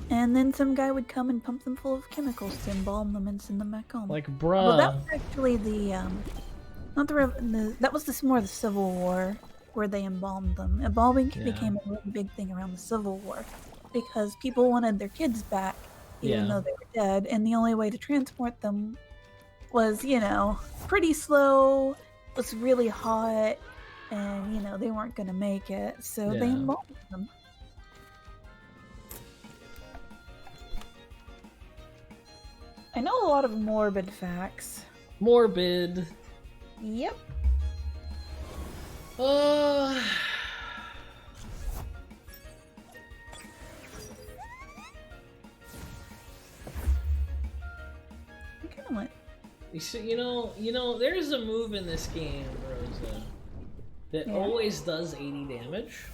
And then some guy would come and pump them full of chemicals to embalm them and send them back home. Like, Well, that bruh. was actually not that was more the Civil War, where they embalmed them. Embalming Yeah. became a really big thing around the Civil War, because people wanted their kids back, even Yeah. though they were dead, and the only way to transport them was, you know, pretty slow, was really hot, and, you know, they weren't gonna make it, so they Yeah. embalmed them. I know a lot of morbid facts. Morbid. Yep. Uh... I kind of went. You know, there's a move in this game, Rosa, that Yeah. always does 80 damage.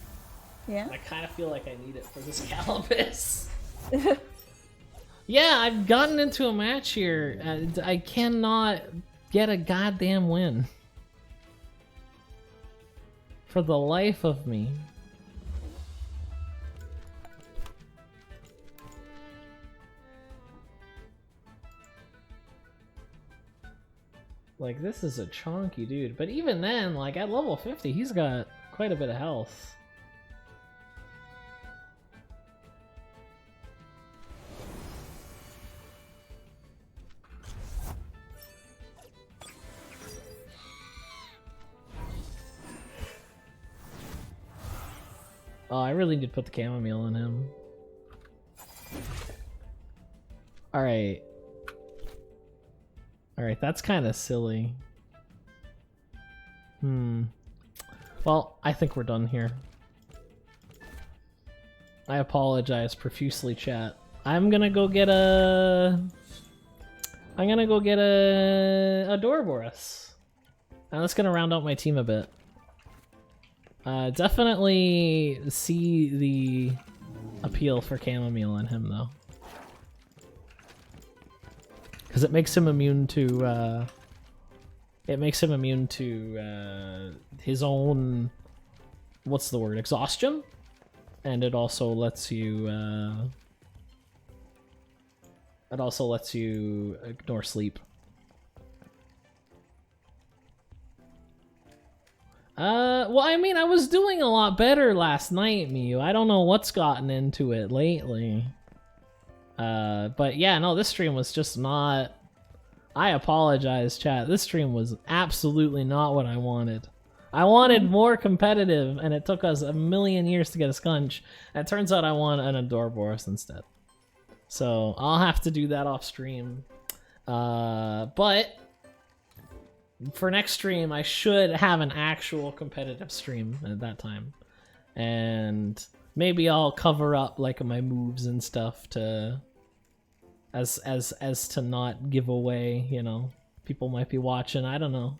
Yeah. I kind of feel like I need it for this Calibus. Yeah, I've gotten into a match here, and I cannot get a goddamn win. For the life of me. Like, this is a chonky dude. But even then, like, at level 50, he's got quite a bit of health. Oh, I really did put the chamomile in him. Alright. Alright, that's kind of silly. Well, I think we're done here. I apologize profusely, chat. I'm gonna go get a Dorboris. And that's gonna round out my team a bit. Definitely see the appeal for chamomile in him, though. Because it makes him immune to, his own, what's the word, exhaustion? And it also lets you, ignore sleep. Well, I mean, I was doing a lot better last night, Miyu. I don't know what's gotten into it lately. But yeah, no, this stream was just not... I apologize, chat. This stream was absolutely not what I wanted. I wanted more competitive, and it took us a million years to get a skunch. And it turns out I want an Adoraboros instead. So, I'll have to do that off stream. But... for next stream, I should have an actual competitive stream at that time. And maybe I'll cover up like my moves and stuff to as to not give away, you know. People might be watching, I don't know.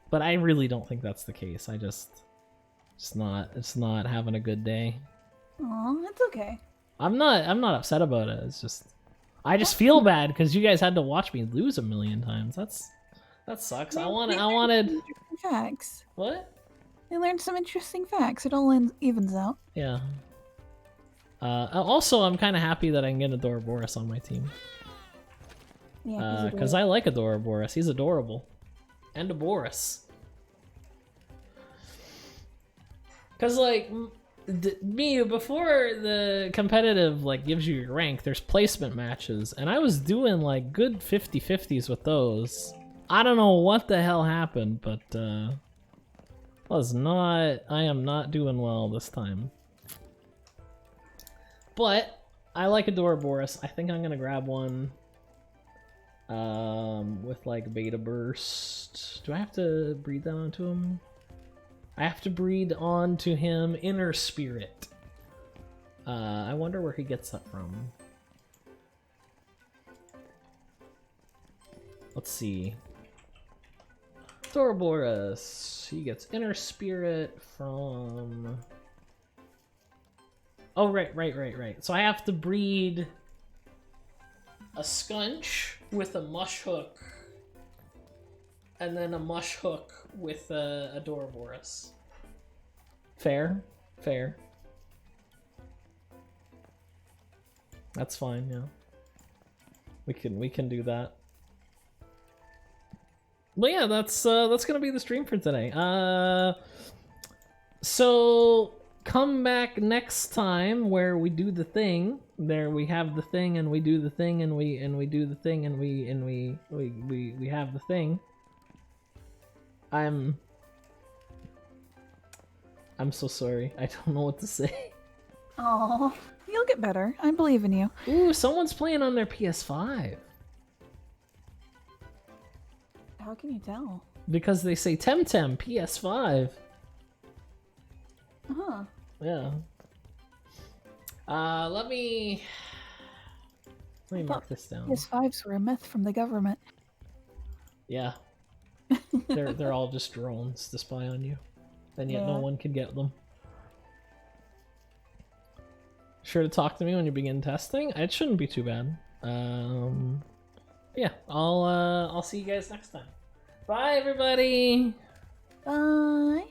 But I really don't think that's the case. I just not having a good day. Aw, that's okay. I'm not upset about it. It's just I just feel bad because you guys had to watch me lose a million times. That sucks. I wanted... Facts. What? I learned some interesting facts. It all evens out. Yeah. Also, I'm kind of happy that I can get Adoraboros on my team. Yeah, Because I like Adoraboros. He's adorable. And a Boris. Because, like, Me before the competitive like gives you your rank, there's placement matches, and I was doing like good 50-50s with those. I don't know what the hell happened, but I am not doing well this time. But I like Adoraboros. I think I'm gonna grab one with like beta burst. Do I have to breed that onto him? I have to breed onto him Inner Spirit. I wonder where he gets that from. Let's see. Adoraboros. He gets Inner Spirit from... Oh, right. So I have to breed a skunch with a mush hook, and then a mush hook with a Adoraboros. Fair. That's fine, yeah. We can do that. But yeah, that's gonna be the stream for today. So come back next time where we do the thing. There we have the thing, and we do the thing, and we do the thing, and we have the thing. I'm so sorry. I don't know what to say. Oh, you'll get better. I believe in you. Ooh, someone's playing on their PS5. How can you tell? Because they say Temtem PS5. Huh. Yeah. Let me mark this down. PS5s were a myth from the government. Yeah. They're all just drones to spy on you. And yet no one can get them. Sure to talk to me when you begin testing. It shouldn't be too bad. Yeah, I'll see you guys next time. Bye everybody. Bye.